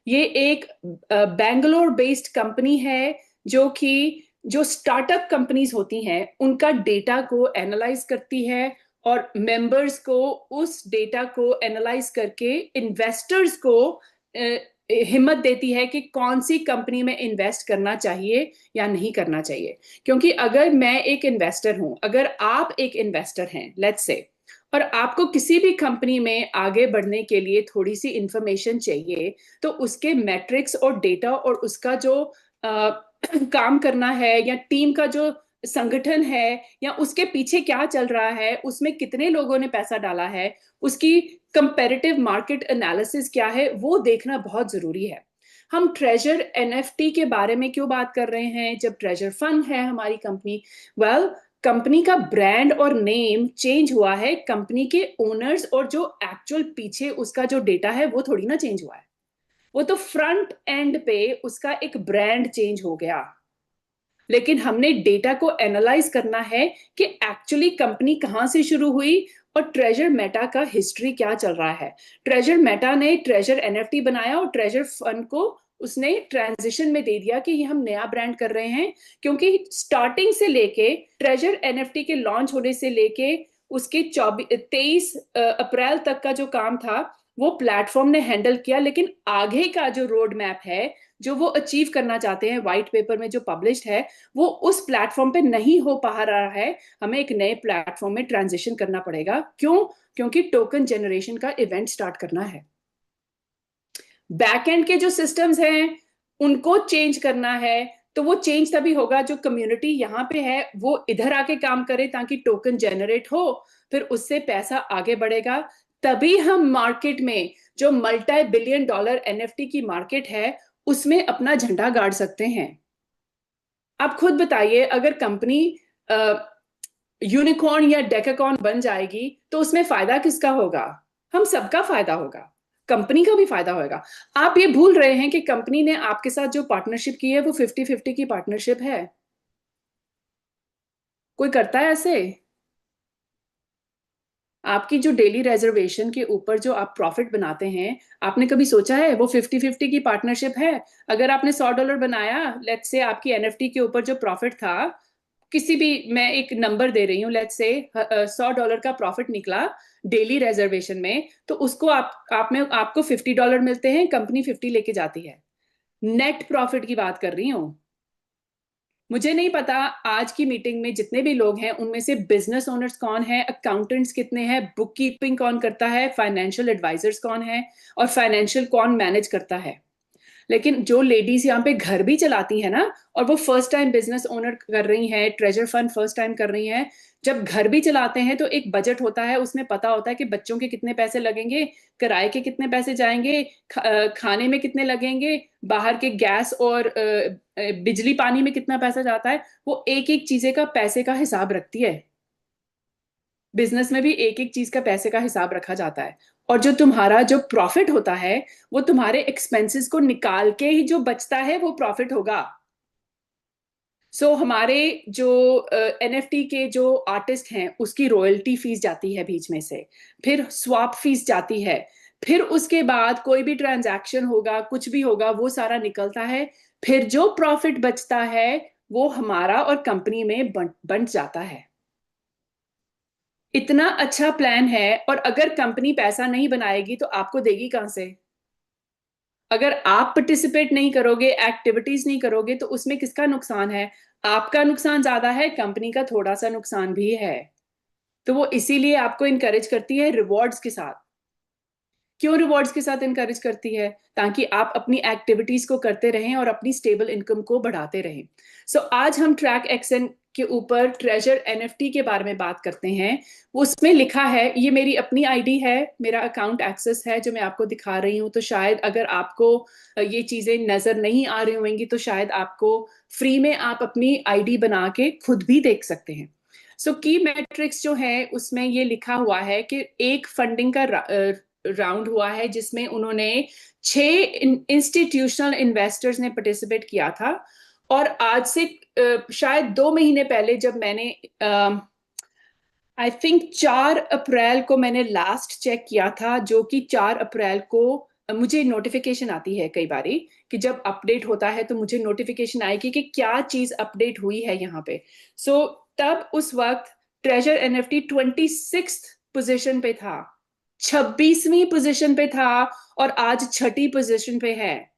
ये एक बेंगलोर बेस्ड कंपनी है जो कि जो स्टार्टअप कंपनीज होती हैं उनका डेटा को एनालाइज करती है, और मेंबर्स को उस डेटा को एनालाइज करके इन्वेस्टर्स को हिम्मत देती है कि कौन सी कंपनी में इन्वेस्ट करना चाहिए या नहीं करना चाहिए। क्योंकि अगर मैं एक इन्वेस्टर हूं, अगर आप एक इन्वेस्टर हैं लेट्स से, और आपको किसी भी कंपनी में आगे बढ़ने के लिए थोड़ी सी इंफॉर्मेशन चाहिए, तो उसके मैट्रिक्स और डेटा और उसका जो काम करना है, या टीम का जो संगठन है, या उसके पीछे क्या चल रहा है, उसमें कितने लोगों ने पैसा डाला है, उसकी कंपैरेटिव मार्केट एनालिसिस क्या है, वो देखना बहुत जरूरी है। हम ट्रेजर एनएफटी के बारे में क्यों बात कर रहे हैं जब ट्रेजर फंड है हमारी कंपनी? वेल, कंपनी का ब्रांड और नेम चेंज हुआ है, कंपनी के ओनर्स और जो एक्चुअल पीछे उसका जो डेटा है वो थोड़ी ना चेंज हुआ है। वो तो फ्रंट एंड पे उसका एक ब्रांड चेंज हो गया, लेकिन हमने डेटा को एनालाइज करना है कि एक्चुअली कंपनी कहां से शुरू हुई और ट्रेजर मेटा का हिस्ट्री क्या चल रहा है। ट्रेजर मेटा ने ट्रेजर एनएफटी बनाया और ट्रेजर फंड को उसने ट्रांजिशन में दे दिया कि ये हम नया ब्रांड कर रहे हैं। क्योंकि स्टार्टिंग से लेके ट्रेजर एनएफटी के लॉन्च होने से लेके उसके 23 अप्रैल तक का जो काम था वो प्लेटफॉर्म ने हैंडल किया, लेकिन आगे का जो रोड मैप है, जो वो अचीव करना चाहते हैं व्हाइट पेपर में जो पब्लिश्ड है, वो उस प्लेटफॉर्म पे नहीं हो पा रहा है। हमें एक नए प्लेटफॉर्म में ट्रांजिशन करना पड़ेगा। क्यों? क्योंकि टोकन जनरेशन का इवेंट स्टार्ट करना है। बैकएंड के जो सिस्टम्स हैं उनको चेंज करना है, तो वो चेंज तभी होगा जो कम्युनिटी यहाँ पे है वो इधर आके काम करे ताकि टोकन जनरेट हो, फिर उससे पैसा आगे बढ़ेगा। तभी हम मार्केट में जो मल्टी बिलियन डॉलर एनएफटी की मार्केट है उसमें अपना झंडा गाड़ सकते हैं। आप खुद बताइए, अगर कंपनी यूनिकॉर्न या डेकाकॉर्न बन जाएगी तो उसमें फायदा किसका होगा? हम सबका फायदा होगा, कंपनी का भी फायदा होगा। आप ये भूल रहे हैं कि कंपनी ने आपके साथ जो पार्टनरशिप की है वो 50-50 की पार्टनरशिप है। कोई करता है ऐसे? आपकी जो डेली रिजर्वेशन के ऊपर जो आप प्रॉफिट बनाते हैं, आपने कभी सोचा है वो 50-50 की पार्टनरशिप है? अगर आपने $100 बनाया, लेट्स से आपकी एनएफटी के ऊपर जो प्रॉफिट था, किसी भी, मैं एक नंबर दे रही हूँ, लेट्स से $100 का प्रॉफिट निकला डेली रिजर्वेशन में, तो उसको आप में आपको $50 मिलते हैं, कंपनी 50 लेके जाती है। नेट प्रॉफिट की बात कर रही हूँ। मुझे नहीं पता आज की मीटिंग में जितने भी लोग हैं उनमें से बिजनेस ओनर्स कौन है, अकाउंटेंट्स कितने हैं, बुक कीपिंग कौन करता है, फाइनेंशियल एडवाइजर्स कौन है, और फाइनेंशियल कौन मैनेज करता है। लेकिन जो लेडीज यहाँ पे घर भी चलाती है ना, और वो फर्स्ट टाइम बिजनेस ओनर कर रही हैं, ट्रेजर फंड फर्स्ट टाइम कर रही हैं, जब घर भी चलाते हैं तो एक बजट होता है, उसमें पता होता है कि बच्चों के कितने पैसे लगेंगे, किराए के कितने पैसे जाएंगे, खाने में कितने लगेंगे, बाहर के गैस और बिजली पानी में कितना पैसा जाता है। वो एक एक चीजें का पैसे का हिसाब रखती है। बिजनेस में भी एक एक चीज का पैसे का हिसाब रखा जाता है, और जो तुम्हारा जो प्रॉफिट होता है वो तुम्हारे एक्सपेंसेस को निकाल के ही जो बचता है वो प्रॉफिट होगा। हमारे जो एनएफटी के जो आर्टिस्ट हैं उसकी रॉयल्टी फीस जाती है बीच में से, फिर स्वैप फीस जाती है, फिर उसके बाद कोई भी ट्रांजैक्शन होगा, कुछ भी होगा, वो सारा निकलता है, फिर जो प्रॉफिट बचता है वो हमारा और कंपनी में बंट जाता है। इतना अच्छा प्लान है, और अगर कंपनी पैसा नहीं बनाएगी तो आपको देगी कहां से? अगर आप पार्टिसिपेट नहीं करोगे, एक्टिविटीज नहीं करोगे, तो उसमें किसका नुकसान है? आपका नुकसान ज्यादा है, कंपनी का थोड़ा सा नुकसान भी है। तो वो इसीलिए आपको इनकरेज करती है रिवॉर्ड्स के साथ। क्यों रिवॉर्ड्स के साथ इनकरेज करती है? ताकि आप अपनी एक्टिविटीज को करते रहें और अपनी स्टेबल इनकम को बढ़ाते रहें। सो आज हम ट्रैक एक्शन के ऊपर ट्रेजर एनएफटी के बारे में बात करते हैं। उसमें लिखा है, ये मेरी अपनी आईडी है, मेरा अकाउंट एक्सेस है जो मैं आपको दिखा रही हूँ। तो शायद अगर आपको ये चीजें नजर नहीं आ रही होंगी तो शायद आपको फ्री में आप अपनी आईडी बना के खुद भी देख सकते हैं। सो की मैट्रिक्स जो है उसमें ये लिखा हुआ है कि एक फंडिंग का राउंड हुआ है जिसमें उन्होंने 6 इंस्टीट्यूशनल इन्वेस्टर्स ने पार्टिसिपेट किया था। और आज से शायद 2 महीने पहले जब मैंने आई थिंक 4 अप्रैल को मैंने लास्ट चेक किया था, जो कि 4 अप्रैल को मुझे नोटिफिकेशन आती है कई बारी कि जब अपडेट होता है तो मुझे नोटिफिकेशन आएगी कि क्या चीज अपडेट हुई है यहाँ पे। सो तब उस वक्त ट्रेजर एनएफटी 26th पोजीशन पे था, 26वीं पोजीशन पे था, और आज छठी पोजीशन पे है।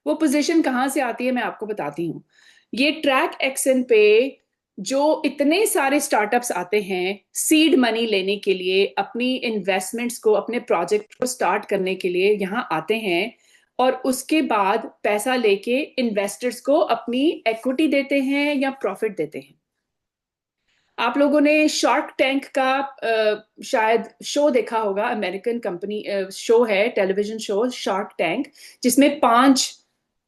वो पोजीशन कहाँ से आती है मैं आपको बताती हूँ। ये ट्रैक एक्शन पे जो इतने सारे स्टार्टअप्स आते हैं सीड मनी लेने के लिए, अपनी इन्वेस्टमेंट्स को, अपने प्रोजेक्ट को स्टार्ट करने के लिए यहाँ आते हैं, और उसके बाद पैसा लेके इन्वेस्टर्स को अपनी इक्विटी देते हैं या प्रॉफिट देते हैं। आप लोगों ने शार्क टैंक का शायद शो देखा होगा, अमेरिकन कंपनी शो है, टेलीविजन शो शार्क टैंक, जिसमें 5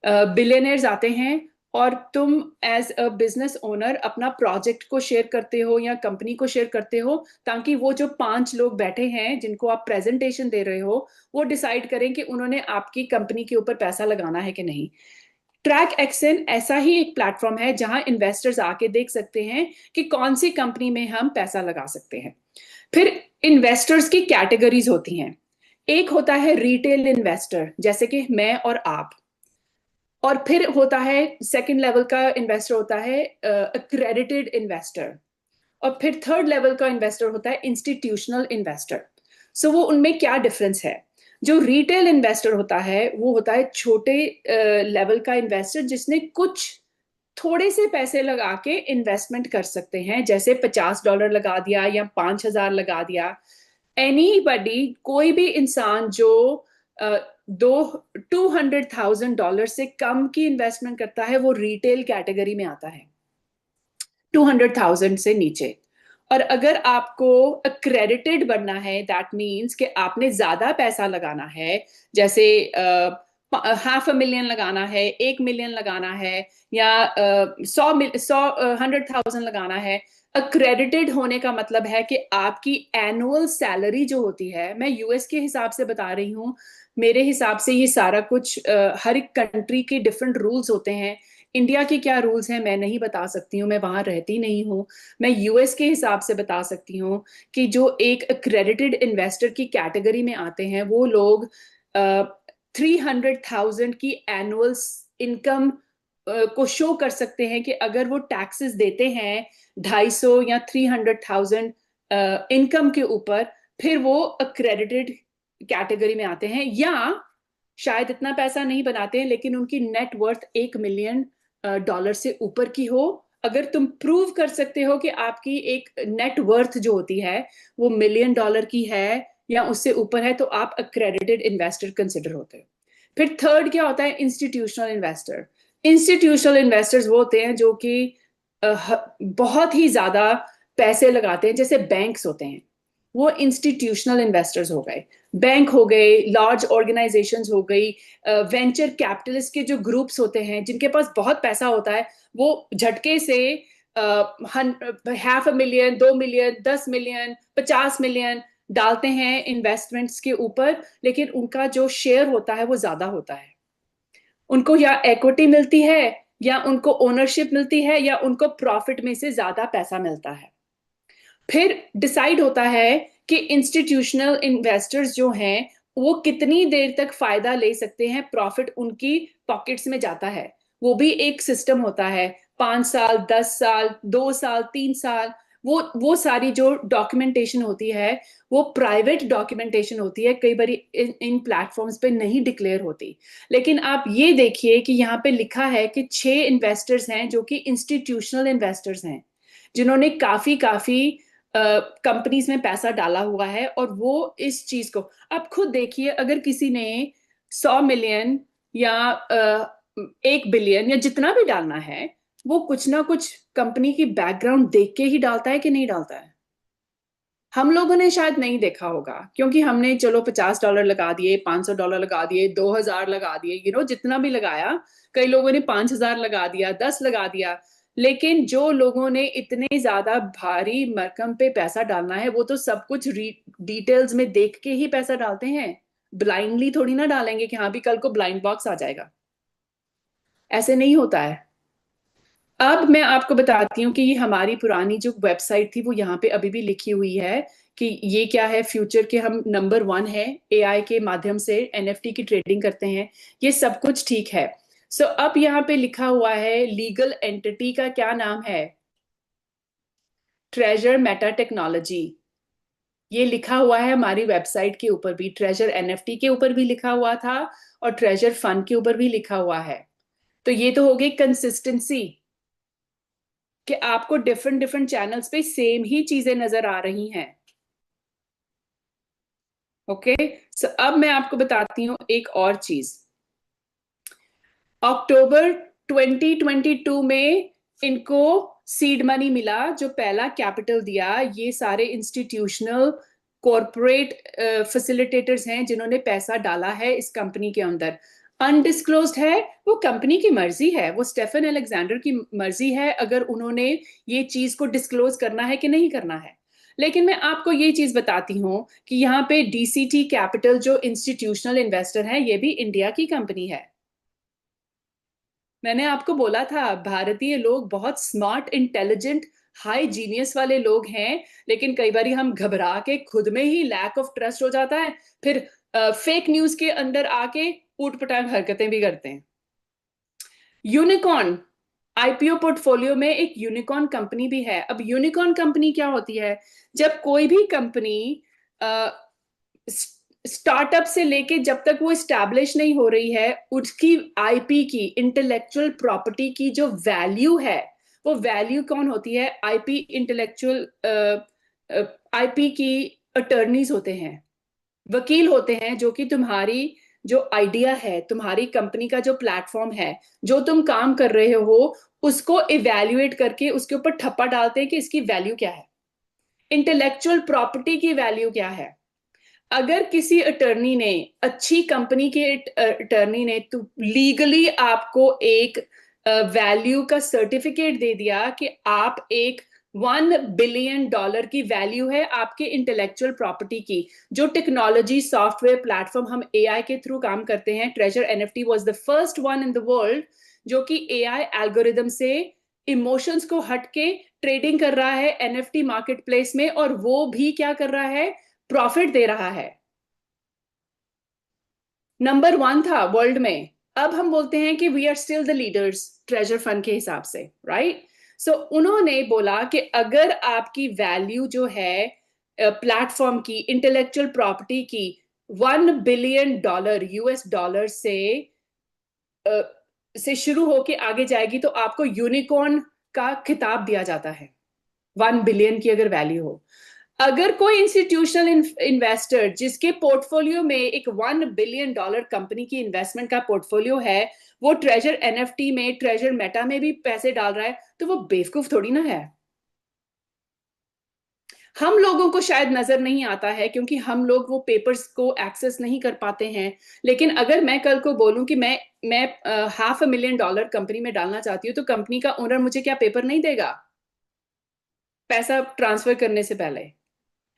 बिलियनर्स आते हैं और तुम एज अ बिजनेस ओनर अपना प्रोजेक्ट को शेयर करते हो या कंपनी को शेयर करते हो, ताकि वो जो 5 लोग बैठे हैं जिनको आप प्रेजेंटेशन दे रहे हो वो डिसाइड करें कि उन्होंने आपकी कंपनी के ऊपर पैसा लगाना है कि नहीं। ट्रैक एक्शन ऐसा ही एक प्लेटफॉर्म है जहां इन्वेस्टर्स आके देख सकते हैं कि कौन सी कंपनी में हम पैसा लगा सकते हैं। फिर इन्वेस्टर्स की कैटेगरीज होती हैं। एक होता है रिटेल इन्वेस्टर, जैसे कि मैं और आप। और फिर होता है सेकंड लेवल का इन्वेस्टर होता है अक्रेडिटेड इन्वेस्टर। और फिर थर्ड लेवल का इन्वेस्टर होता है इंस्टीट्यूशनल इन्वेस्टर। सो वो उनमें क्या डिफरेंस है? जो रिटेल इन्वेस्टर होता है वो होता है छोटे लेवल का इन्वेस्टर, जिसने कुछ थोड़े से पैसे लगा के इन्वेस्टमेंट कर सकते हैं, जैसे $50 लगा दिया या 5,000 लगा दिया। एनीबडी, कोई भी इंसान जो दो $200,000 से कम की इन्वेस्टमेंट करता है वो रिटेल कैटेगरी में आता है, 200,000 से नीचे। और अगर आपको अक्रेडिटेड बनना है, दैट मीन्स कि आपने ज्यादा पैसा लगाना है, जैसे $500,000 लगाना है, 1 मिलियन लगाना है, या 100,000 लगाना है। अक्रेडिटेड होने का मतलब है कि आपकी एनुअल सैलरी जो होती है, मैं यूएस के हिसाब से बता रही हूँ, मेरे हिसाब से ये सारा कुछ हर एक कंट्री के डिफरेंट रूल्स होते हैं। इंडिया के क्या रूल्स हैं मैं नहीं बता सकती हूँ, मैं वहां रहती नहीं हूँ। मैं यूएस के हिसाब से बता सकती हूँ कि जो एक अक्रेडिटेड इन्वेस्टर की कैटेगरी में आते हैं वो लोग 300,000 की एनुअल इनकम को शो कर सकते हैं कि अगर वो टैक्सेस देते हैं 250 या 300,000 इनकम के ऊपर, फिर वो अक्रेडिटेड कैटेगरी में आते हैं। या शायद इतना पैसा नहीं बनाते हैं लेकिन उनकी नेट वर्थ $1 मिलियन से ऊपर की हो। अगर तुम प्रूव कर सकते हो कि आपकी एक नेट वर्थ जो होती है वो $1 मिलियन की है या उससे ऊपर है, तो आप अक्रेडिटेड इन्वेस्टर कंसिडर होते हो। फिर थर्ड क्या होता है? Institutional investor. इंस्टीट्यूशनल इन्वेस्टर्स वो होते हैं जो कि बहुत ही ज्यादा पैसे लगाते हैं, जैसे बैंक्स होते हैं, वो इंस्टीट्यूशनल इन्वेस्टर्स हो गए। बैंक हो गए, लार्ज ऑर्गेनाइजेशंस हो गई, वेंचर कैपिटलिस्ट के जो ग्रुप्स होते हैं जिनके पास बहुत पैसा होता है, वो झटके से $500,000, 2 मिलियन, 10 मिलियन, 50 मिलियन डालते हैं इन्वेस्टमेंट्स के ऊपर, लेकिन उनका जो शेयर होता है वो ज्यादा होता है। उनको या इक्विटी मिलती है, या उनको ओनरशिप मिलती है, या उनको प्रॉफिट में से ज्यादा पैसा मिलता है। फिर डिसाइड होता है कि इंस्टीट्यूशनल इन्वेस्टर्स जो हैं वो कितनी देर तक फायदा ले सकते हैं, प्रॉफिट उनकी पॉकेट्स में जाता है। वो भी एक सिस्टम होता है, 5 साल, 10 साल, 2 साल, 3 साल। वो सारी जो डॉक्यूमेंटेशन होती है वो प्राइवेट डॉक्यूमेंटेशन होती है, कई बार इन प्लेटफॉर्म्स पे नहीं डिक्लेयर होती। लेकिन आप ये देखिए कि यहाँ पे लिखा है कि 6 इन्वेस्टर्स हैं जो कि इंस्टीट्यूशनल इन्वेस्टर्स हैं, जिन्होंने काफी काफी कंपनीज में पैसा डाला हुआ है। और वो इस चीज को आप खुद देखिए, अगर किसी ने 100 मिलियन या 1 बिलियन या जितना भी डालना है, वो कुछ ना कुछ कंपनी की बैकग्राउंड देख के ही डालता है कि नहीं डालता है। हम लोगों ने शायद नहीं देखा होगा, क्योंकि हमने चलो $50 लगा दिए, $500 लगा दिए, 2000 लगा दिए, जितना भी लगाया। कई लोगों ने 5000 लगा दिया, 10 लगा दिया। लेकिन जो लोगों ने इतने ज्यादा भारी रकम पे पैसा डालना है, वो तो सब कुछ डिटेल्स में देख के ही पैसा डालते हैं। ब्लाइंडली थोड़ी ना डालेंगे कि हाँ भी कल को ब्लाइंड बॉक्स आ जाएगा। ऐसे नहीं होता है। अब मैं आपको बताती हूँ कि ये हमारी पुरानी जो वेबसाइट थी वो यहाँ पे अभी भी लिखी हुई है कि ये क्या है। फ्यूचर के हम नंबर 1 है, एआई के माध्यम से एनएफटी की ट्रेडिंग करते हैं, ये सब कुछ ठीक है। सो अब यहाँ पे लिखा हुआ है लीगल एंटिटी का क्या नाम है, ट्रेजर मेटा टेक्नोलॉजी। ये लिखा हुआ है हमारी वेबसाइट के ऊपर भी, ट्रेजर एनएफटी के ऊपर भी लिखा हुआ था और ट्रेजर फंड के ऊपर भी लिखा हुआ है। तो ये तो हो गई कंसिस्टेंसी कि आपको डिफरेंट डिफरेंट चैनल्स पे सेम ही चीजें नजर आ रही हैं। ओके, सो अब मैं आपको बताती हूँ एक और चीज। अक्टूबर 2022 में इनको सीड मनी मिला, जो पहला कैपिटल दिया। ये सारे इंस्टीट्यूशनल कॉरपोरेट फैसिलिटेटर्स हैं जिन्होंने पैसा डाला है इस कंपनी के अंदर। अनडिस्क्लोज्ड है, वो कंपनी की मर्जी है, वो स्टेफन अलेक्जेंडर की मर्जी है अगर उन्होंने ये चीज को डिस्क्लोज करना है कि नहीं करना है। लेकिन मैं आपको ये चीज बताती हूँ कि यहाँ पे डीसीटी कैपिटल जो इंस्टीट्यूशनल इन्वेस्टर है, ये भी इंडिया की कंपनी है। मैंने आपको बोला था भारतीय लोग बहुत स्मार्ट, इंटेलिजेंट, हाई जीनियस वाले लोग हैं। लेकिन कई बार हम घबरा के खुद में ही लैक ऑफ ट्रस्ट हो जाता है, फिर फेक न्यूज के अंदर आके ऊटपटांग हरकतें भी करते हैं। यूनिकॉर्न आईपीओ पोर्टफोलियो में एक यूनिकॉर्न कंपनी भी है। अब यूनिकॉर्न कंपनी क्या होती है, जब कोई भी कंपनी स्टार्टअप से लेके जब तक वो स्टैब्लिश नहीं हो रही है, उसकी आईपी की, इंटेलेक्चुअल प्रॉपर्टी की जो वैल्यू है, वो वैल्यू कौन होती है, आईपी इंटेलेक्चुअल आईपी की अटर्नीज होते हैं, वकील होते हैं, जो कि तुम्हारी जो आइडिया है, तुम्हारी कंपनी का जो प्लेटफॉर्म है, जो तुम काम कर रहे हो, उसको इवेल्युएट करके उसके ऊपर ठप्पा डालते हैं कि इसकी वैल्यू क्या है, इंटेलेक्चुअल प्रॉपर्टी की वैल्यू क्या है। अगर किसी अटर्नी ने, अच्छी कंपनी के अटर्नी ने तो लीगली आपको एक वैल्यू का सर्टिफिकेट दे दिया कि आप एक $1 बिलियन की वैल्यू है आपके इंटेलेक्चुअल प्रॉपर्टी की, जो टेक्नोलॉजी सॉफ्टवेयर प्लेटफॉर्म हम एआई के थ्रू काम करते हैं। Treasure NFT was the first one in the world जो कि एआई एल्गोरिदम से इमोशंस को हट के ट्रेडिंग कर रहा है एनएफटी मार्केट प्लेस में, और वो भी क्या कर रहा है, प्रॉफिट दे रहा है। नंबर 1 था वर्ल्ड में। अब हम बोलते हैं कि we are still the leaders treasure fund के हिसाब से, राइट। सो उन्होंने बोला कि अगर आपकी वैल्यू जो है प्लेटफॉर्म की, इंटेलेक्चुअल प्रॉपर्टी की, $1 बिलियन यूएस डॉलर से शुरू होके आगे जाएगी, तो आपको यूनिकॉर्न का खिताब दिया जाता है। 1 बिलियन की अगर वैल्यू हो, अगर कोई इंस्टीट्यूशनल इन्वेस्टर जिसके पोर्टफोलियो में एक $1 बिलियन कंपनी की इन्वेस्टमेंट का पोर्टफोलियो है, वो ट्रेजर एनएफटी में, ट्रेजर मेटा में भी पैसे डाल रहा है, तो वो बेवकूफ थोड़ी ना है। हम लोगों को शायद नजर नहीं आता है क्योंकि हम लोग वो पेपर्स को एक्सेस नहीं कर पाते हैं। लेकिन अगर मैं कल को बोलूं कि मैं $500,000 कंपनी में डालना चाहती हूँ, तो कंपनी का ओनर मुझे क्या पेपर नहीं देगा पैसा ट्रांसफर करने से पहले?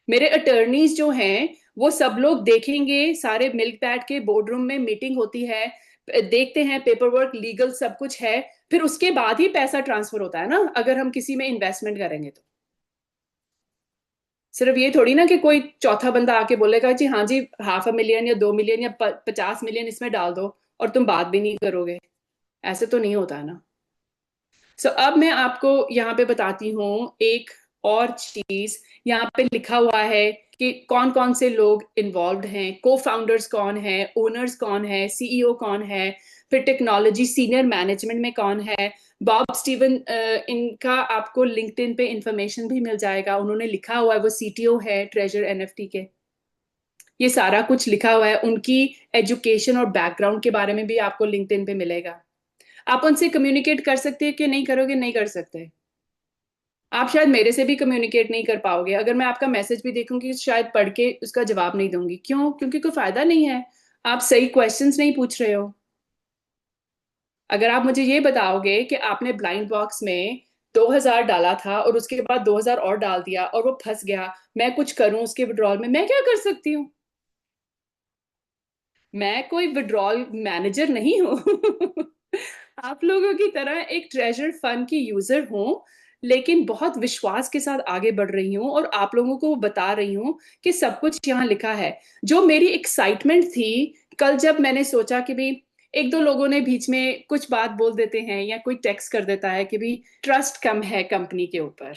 मेरे अटर्नीज जो हैं वो सब लोग देखेंगे, सारे मिल बैठ के बोर्ड रूम में मीटिंग होती है, देखते हैं पेपर वर्क, लीगल सब कुछ है, फिर उसके बाद ही पैसा ट्रांसफर होता है ना, अगर हम किसी में इन्वेस्टमेंट करेंगे तो। सिर्फ ये थोड़ी ना कि कोई चौथा बंदा आके बोलेगा जी हाँ जी $500,000 या 2 मिलियन या 50 मिलियन इसमें डाल दो, और तुम बात भी नहीं करोगे। ऐसे तो नहीं होता ना। सो अब मैं आपको यहाँ पे बताती हूँ एक और चीज यहाँ पे लिखा हुआ है कि कौन कौन से लोग इन्वॉल्व हैं, को फाउंडर्स कौन है, ओनर्स कौन है, सीईओ कौन है, फिर टेक्नोलॉजी सीनियर मैनेजमेंट में कौन है। बॉब स्टीवन, इनका आपको लिंक्डइन पे इंफॉर्मेशन भी मिल जाएगा, उन्होंने लिखा हुआ है, वो सीटीओ है ट्रेजर एनएफटी के। ये सारा कुछ लिखा हुआ है, उनकी एजुकेशन और बैकग्राउंड के बारे में भी आपको लिंक्डइन पे मिलेगा। आप उनसे कम्युनिकेट कर सकते हैं कि नहीं करोगे? नहीं कर सकते। आप शायद मेरे से भी कम्युनिकेट नहीं कर पाओगे। अगर मैं आपका मैसेज भी देखूंगी शायद पढ़ के उसका जवाब नहीं दूंगी। क्यों? क्योंकि कोई फायदा नहीं है, आप सही क्वेश्चंस नहीं पूछ रहे हो। अगर आप मुझे ये बताओगे कि आपने ब्लाइंड बॉक्स में 2000 डाला था और उसके बाद 2000 और डाल दिया और वो फंस गया, मैं कुछ करूं उसके विड्रॉल में, मैं क्या कर सकती हूँ? मैं कोई विड्रॉल मैनेजर नहीं हूँ। आप लोगों की तरह एक ट्रेजर फंड की यूजर हूँ, लेकिन बहुत विश्वास के साथ आगे बढ़ रही हूँ और आप लोगों को बता रही हूँ कि सब कुछ यहाँ लिखा है। जो मेरी एक्साइटमेंट थी कल जब मैंने सोचा कि भी एक दो लोगों ने बीच में कुछ बात बोल देते हैं या कोई टेक्स्ट कर देता है कि भी ट्रस्ट कम है कंपनी के ऊपर।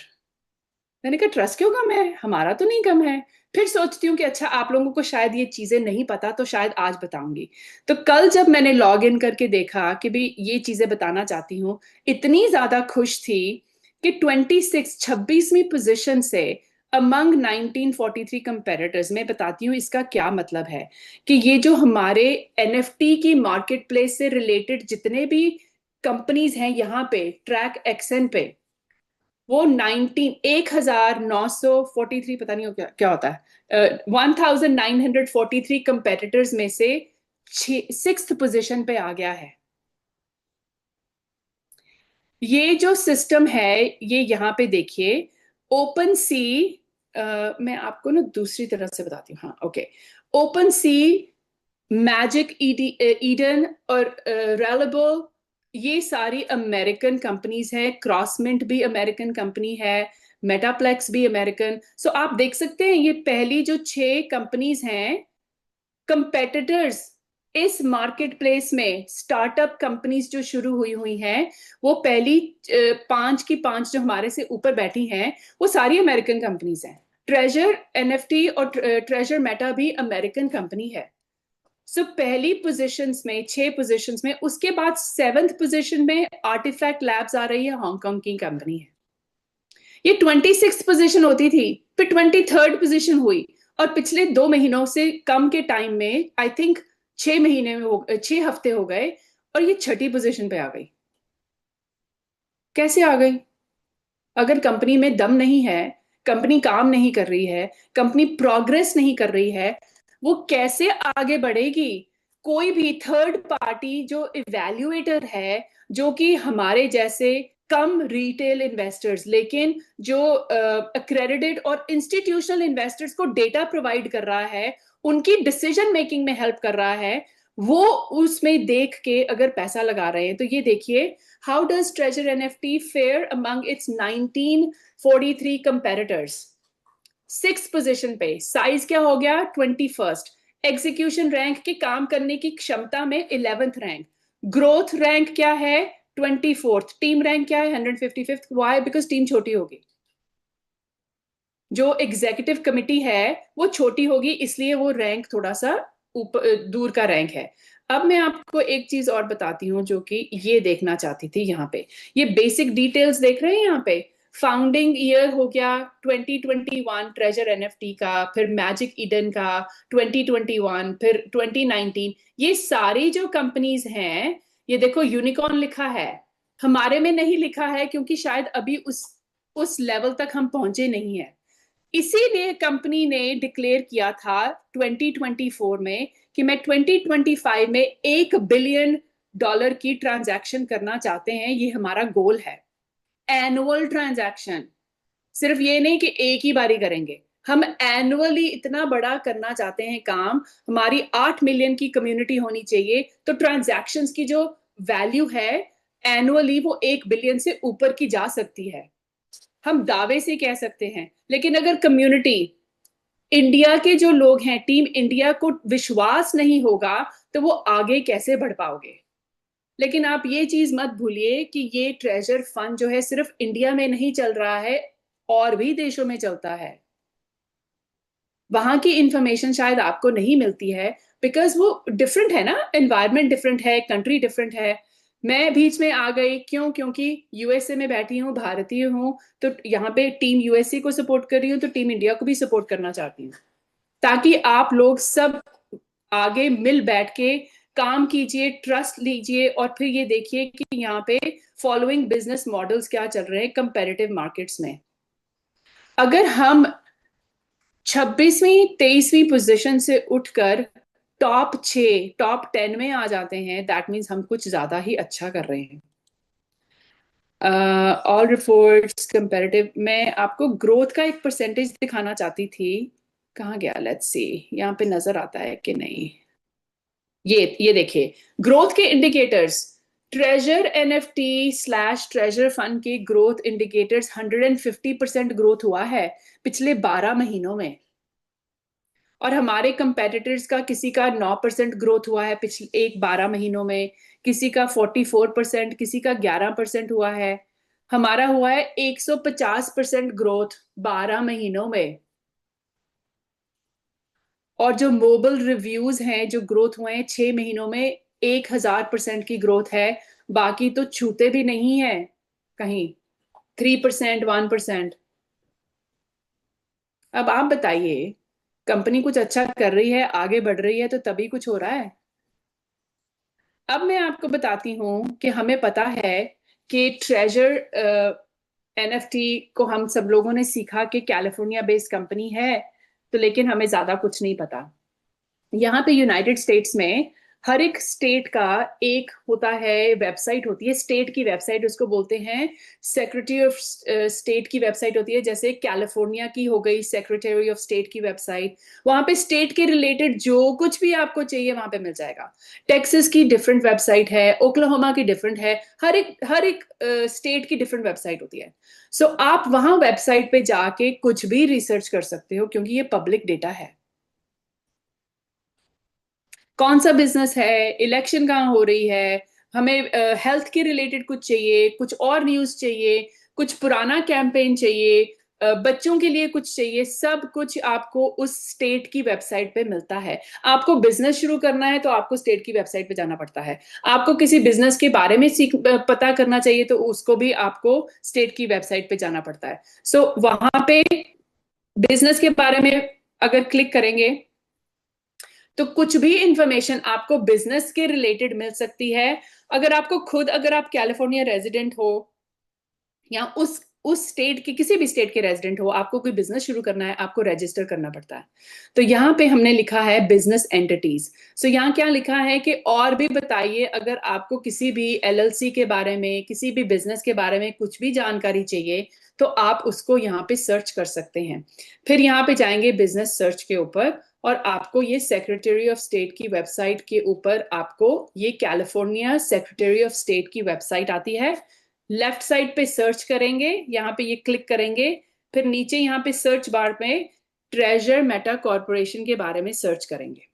मैंने कहा ट्रस्ट क्यों कम है, हमारा तो नहीं कम है। फिर सोचती हूँ कि अच्छा आप लोगों को शायद ये चीजें नहीं पता, तो शायद आज बताऊंगी। तो कल जब मैंने लॉग इन करके देखा कि भी ये चीजें बताना चाहती हूँ, इतनी ज्यादा खुश थी कि 26वीं पोजीशन से अमंग 1943 कंपेरेटर्स में बताती हूँ इसका क्या मतलब है। कि ये जो हमारे एनएफटी की मार्केट प्लेस से रिलेटेड जितने भी कंपनीज हैं यहाँ पे ट्रैक एक्सन पे, वो 1943, पता नहीं हो क्या क्या होता है, 1943 कंपेटिटर्स में से 6th पोजीशन पे आ गया है। ये जो सिस्टम है ये यहाँ पे देखिए, ओपन सी, मैं आपको ना दूसरी तरह से बताती हूँ। हाँ ओके, ओपन सी, मैजिक ईडन और रेलेबल, ये सारी अमेरिकन कंपनीज है। क्रॉसमिंट भी अमेरिकन कंपनी है, मेटाप्लेक्स भी अमेरिकन। सो आप देख सकते हैं ये पहली जो 6 कंपनीज हैं कंपेटिटर्स इस मार्केट प्लेस में, स्टार्टअप कंपनीज जो शुरू हुई हुई हैं, वो पहली 5 की 5 जो हमारे से ऊपर बैठी हैं वो सारी अमेरिकन कंपनीज हैं। ट्रेजर एनएफटी और ट्रेजर मेटा भी अमेरिकन कंपनी है। सो पहली पोजीशंस में 6 पोजीशंस में, उसके बाद 7th पोजीशन में आर्टिफैक्ट लैब्स आ रही है, हांगकांग की कंपनी है। ये 26th पोजीशन होती थी, फिर 23rd पोजीशन हुई, और पिछले 2 महीनों से कम के टाइम में आई थिंक 6 हफ्ते हो गए और ये 6ठी पोजीशन पे आ गई। कैसे आ गई? अगर कंपनी में दम नहीं है, कंपनी काम नहीं कर रही है, कंपनी प्रोग्रेस नहीं कर रही है, वो कैसे आगे बढ़ेगी? कोई भी थर्ड पार्टी जो इवैल्यूएटर है, जो कि हमारे जैसे कम रिटेल इन्वेस्टर्स लेकिन जो अक्रेडिटेड और इंस्टीट्यूशनल इन्वेस्टर्स को डेटा प्रोवाइड कर रहा है, उनकी डिसीजन मेकिंग में हेल्प कर रहा है, वो उसमें देख के अगर पैसा लगा रहे हैं। तो ये देखिए, how does treasure NFT fair among it's 1943 competitors? 6th position पे। साइज क्या हो गया? 21st। एग्जीक्यूशन रैंक के काम करने की क्षमता में 11th रैंक। ग्रोथ रैंक क्या है? 24th। टीम रैंक क्या है? 155th। वाई? बिकॉज टीम छोटी होगी, जो एग्जीक्यूटिव कमिटी है वो छोटी होगी, इसलिए वो रैंक थोड़ा सा ऊपर दूर का रैंक है। अब मैं आपको एक चीज और बताती हूँ जो कि ये देखना चाहती थी। यहाँ पे ये बेसिक डिटेल्स देख रहे हैं, यहाँ पे फाउंडिंग ईयर हो गया 2021 ट्रेजर एनएफटी का, फिर मैजिक ईडन का 2021, फिर 2019। ये सारी जो कंपनीज हैं, ये देखो यूनिकॉर्न लिखा है, हमारे में नहीं लिखा है क्योंकि शायद अभी उस लेवल तक हम पहुंचे नहीं है। इसीलिए कंपनी ने डिक्लेयर किया था 2024 में कि मैं 2025 में $1 बिलियन की ट्रांजैक्शन करना चाहते हैं, ये हमारा गोल है। एनुअल ट्रांजैक्शन, सिर्फ ये नहीं कि एक ही बारी करेंगे, हम एनुअली इतना बड़ा करना चाहते हैं काम। हमारी 8 मिलियन की कम्युनिटी होनी चाहिए, तो ट्रांजैक्शंस की जो वैल्यू है एनुअली वो 1 बिलियन से ऊपर की जा सकती है, हम दावे से कह सकते हैं। लेकिन अगर कम्युनिटी, इंडिया के जो लोग हैं, टीम इंडिया को विश्वास नहीं होगा तो वो आगे कैसे बढ़ पाओगे? लेकिन आप ये चीज मत भूलिए कि ये ट्रेजर फंड जो है सिर्फ इंडिया में नहीं चल रहा है, और भी देशों में चलता है। वहां की इंफॉर्मेशन शायद आपको नहीं मिलती है, बिकॉज वो डिफरेंट है ना, एनवायरमेंट डिफरेंट है, कंट्री डिफरेंट है। मैं बीच में आ गई क्यों? क्योंकि यूएसए में बैठी हूँ, भारतीय हूँ, तो यहाँ पे टीम यूएसए को सपोर्ट कर रही हूँ, तो टीम इंडिया को भी सपोर्ट करना चाहती हूँ, ताकि आप लोग सब आगे मिल बैठ के काम कीजिए, ट्रस्ट लीजिए, और फिर ये देखिए कि यहाँ पे फॉलोइंग बिजनेस मॉडल्स क्या चल रहे हैं कंपेरेटिव मार्केट्स में। अगर हम 26वीं 23वीं पोजीशन से उठकर टॉप 10 में आ जाते हैं, दैट मीन्स हम कुछ ज्यादा ही अच्छा कर रहे हैं। ऑल रिपोर्ट्स कंपैरेटिव, मैं आपको ग्रोथ का एक परसेंटेज दिखाना चाहती थी, कहाँ गया? लेट्स सी, यहाँ पे नजर आता है कि नहीं? ये देखिए ग्रोथ के indicators, treasure NFT slash treasure fund के ग्रोथ इंडिकेटर्स 150% ग्रोथ हुआ है पिछले 12 महीनों में। और हमारे कंपेटिटर्स का किसी का 9% ग्रोथ हुआ है पिछले 12 महीनों में, किसी का 44%, किसी का 11% हुआ है। हमारा हुआ है 150% ग्रोथ 12 महीनों में। और जो मोबाइल रिव्यूज हैं जो ग्रोथ हुए हैं 6 महीनों में, 1000% की ग्रोथ है। बाकी तो छूते भी नहीं है कहीं, 3%, 1%। अब आप बताइए, कंपनी कुछ अच्छा कर रही है, आगे बढ़ रही है, तो तभी कुछ हो रहा है। अब मैं आपको बताती हूँ कि हमें पता है कि ट्रेजर एनएफटी को हम सब लोगों ने सीखा कि कैलिफोर्निया बेस्ड कंपनी है, तो लेकिन हमें ज्यादा कुछ नहीं पता। यहाँ पे यूनाइटेड स्टेट्स में हर एक स्टेट का एक होता है, वेबसाइट होती है, स्टेट की वेबसाइट उसको बोलते हैं। सेक्रेटरी ऑफ स्टेट की वेबसाइट होती है, जैसे कैलिफोर्निया की हो गई सेक्रेटरी ऑफ स्टेट की वेबसाइट। वहां पे स्टेट के रिलेटेड जो कुछ भी आपको चाहिए वहां पे मिल जाएगा। टेक्सास की डिफरेंट वेबसाइट है, ओक्लाहोमा की डिफरेंट है, हर एक स्टेट की डिफरेंट वेबसाइट होती है। सो आप वहां वेबसाइट पे जाके कुछ भी रिसर्च कर सकते हो, क्योंकि ये पब्लिक डेटा है। कौन सा बिजनेस है, इलेक्शन कहाँ हो रही है, हमें हेल्थ के रिलेटेड कुछ चाहिए, कुछ और न्यूज चाहिए, कुछ पुराना कैंपेन चाहिए, बच्चों के लिए कुछ चाहिए, सब कुछ आपको उस स्टेट की वेबसाइट पे मिलता है। आपको बिजनेस शुरू करना है तो आपको स्टेट की वेबसाइट पे जाना पड़ता है। आपको किसी बिजनेस के बारे में पता करना चाहिए तो उसको भी आपको स्टेट की वेबसाइट पे जाना पड़ता है। सो वहां पे बिजनेस के बारे में अगर क्लिक करेंगे तो कुछ भी इंफॉर्मेशन आपको बिजनेस के रिलेटेड मिल सकती है। अगर आप कैलिफोर्निया रेजिडेंट हो या उस स्टेट के किसी भी स्टेट के रेजिडेंट हो, आपको कोई बिजनेस शुरू करना है, आपको रजिस्टर करना पड़ता है। तो यहाँ पे हमने लिखा है बिजनेस एंटिटीज। सो यहाँ क्या लिखा है कि और भी बताइए, अगर आपको किसी भी एलएलसी के बारे में, किसी भी बिजनेस के बारे में कुछ भी जानकारी चाहिए, तो आप उसको यहाँ पे सर्च कर सकते हैं। फिर यहाँ पे जाएंगे बिजनेस सर्च के ऊपर, और आपको ये सेक्रेटरी ऑफ स्टेट की वेबसाइट के ऊपर आपको ये कैलिफोर्निया सेक्रेटरी ऑफ स्टेट की वेबसाइट आती है। लेफ्ट साइड पे सर्च करेंगे, यहाँ पे ये क्लिक करेंगे, फिर नीचे यहाँ पे सर्च बार में ट्रेजर मेटा कॉरपोरेशन के बारे में सर्च करेंगे।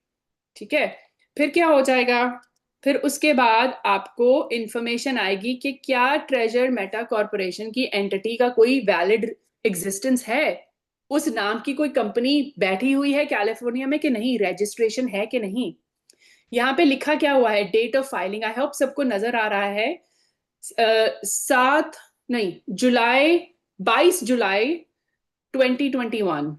ठीक है, फिर क्या हो जाएगा? फिर उसके बाद आपको इंफॉर्मेशन आएगी कि क्या ट्रेजर मेटा कॉरपोरेशन की एंटिटी का कोई वैलिड एग्जिस्टेंस है, उस नाम की कोई कंपनी बैठी हुई है कैलिफोर्निया में कि नहीं, रजिस्ट्रेशन है कि नहीं। यहाँ पे लिखा क्या हुआ है, date of filing, I hope सबको नजर आ रहा है। 22 जुलाई 2021,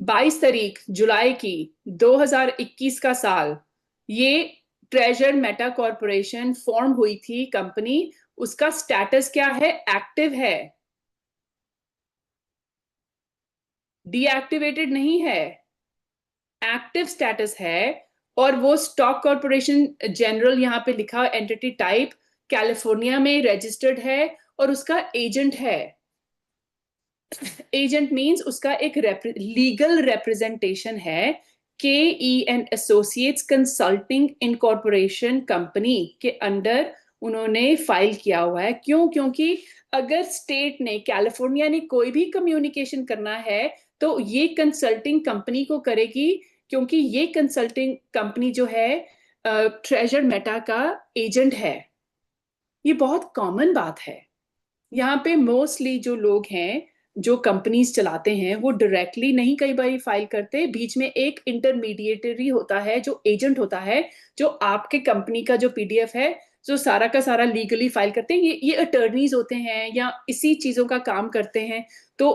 22 तारीख जुलाई की 2021 का साल, ये ट्रेजर मेटा कॉरपोरेशन फॉर्म हुई थी कंपनी। उसका स्टेटस क्या है? एक्टिव है, डीएक्टिवेटेड नहीं है, एक्टिव स्टेटस है। और वो स्टॉक कॉरपोरेशन जनरल, यहाँ पे लिखा एंटिटी टाइप कैलिफोर्निया में रजिस्टर्ड है, और उसका एजेंट है। एजेंट मींस उसका एक लीगल रिप्रेजेंटेशन है, के E and associates consulting incorporation company के अंडर उन्होंने फाइल किया हुआ है। क्यों? क्योंकि अगर स्टेट ने, कैलिफोर्निया ने कोई भी कम्युनिकेशन करना है तो ये कंसल्टिंग कंपनी को करेगी, क्योंकि ये कंसल्टिंग कंपनी जो है ट्रेजर मेटा का एजेंट है। ये बहुत कॉमन बात है। यहाँ पे मोस्टली जो लोग हैं, जो कंपनीज चलाते हैं, वो डायरेक्टली नहीं कई बार फाइल करते, बीच में एक इंटरमीडिएटरी होता है, जो एजेंट होता है, जो आपके कंपनी का जो पीडीएफ है, जो सारा का सारा लीगली फाइल करते हैं। ये अटर्नीज होते हैं या इसी चीजों का काम करते हैं। तो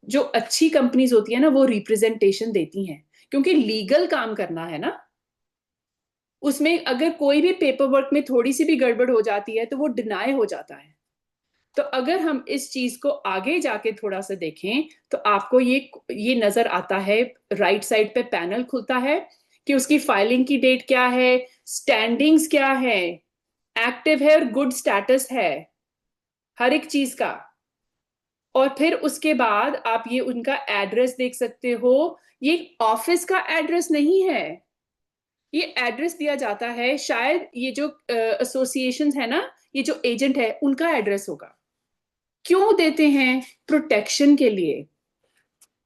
जो अच्छी कंपनीज होती है ना, वो रिप्रेजेंटेशन देती हैं, क्योंकि लीगल काम करना है ना। उसमें अगर कोई भी पेपर वर्क में थोड़ी सी भी गड़बड़ हो जाती है तो वो डिनाई हो जाता है। तो अगर हम इस चीज को आगे जाके थोड़ा सा देखें तो आपको ये नजर आता है, राइट साइड पे पैनल खुलता है कि उसकी फाइलिंग की डेट क्या है, स्टैंडिंग्स क्या है, एक्टिव है और गुड स्टेटस है, हर एक चीज का। और फिर उसके बाद आप ये उनका एड्रेस देख सकते हो। ये ऑफिस का एड्रेस नहीं है, ये एड्रेस दिया जाता है, शायद ये जो एसोसिएशन है ना, ये जो एजेंट है उनका एड्रेस होगा। क्यों देते हैं? प्रोटेक्शन के लिए,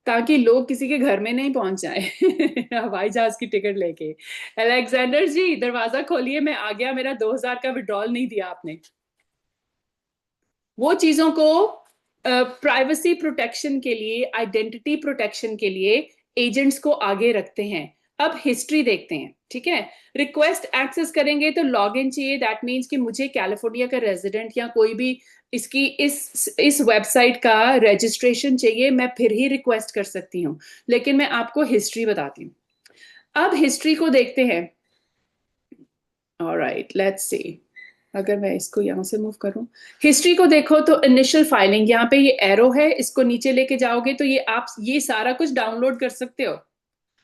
ताकि लोग किसी के घर में नहीं पहुंच जाए हवाई जहाज की टिकट लेके। अलेक्जेंडर जी दरवाजा खोलिए, मैं आ गया, मेरा 2000 का विड्रॉल नहीं दिया आपने। वो चीजों को प्राइवेसी प्रोटेक्शन के लिए, आइडेंटिटी प्रोटेक्शन के लिए एजेंट्स को आगे रखते हैं। अब हिस्ट्री देखते हैं, ठीक है। रिक्वेस्ट एक्सेस करेंगे तो लॉग इन चाहिए, दैट मीन्स कि मुझे कैलिफोर्निया का रेजिडेंट या कोई भी इसकी इस वेबसाइट का रजिस्ट्रेशन चाहिए, मैं फिर ही रिक्वेस्ट कर सकती हूँ। लेकिन मैं आपको हिस्ट्री बताती हूँ। अब हिस्ट्री को देखते हैं। Alright, let's see. अगर मैं इसको यहां से मूव करूं, हिस्ट्री को देखो तो इनिशियल फाइलिंग, यहाँ पे ये एरो है, इसको नीचे लेके जाओगे तो ये आप ये सारा कुछ डाउनलोड कर सकते हो,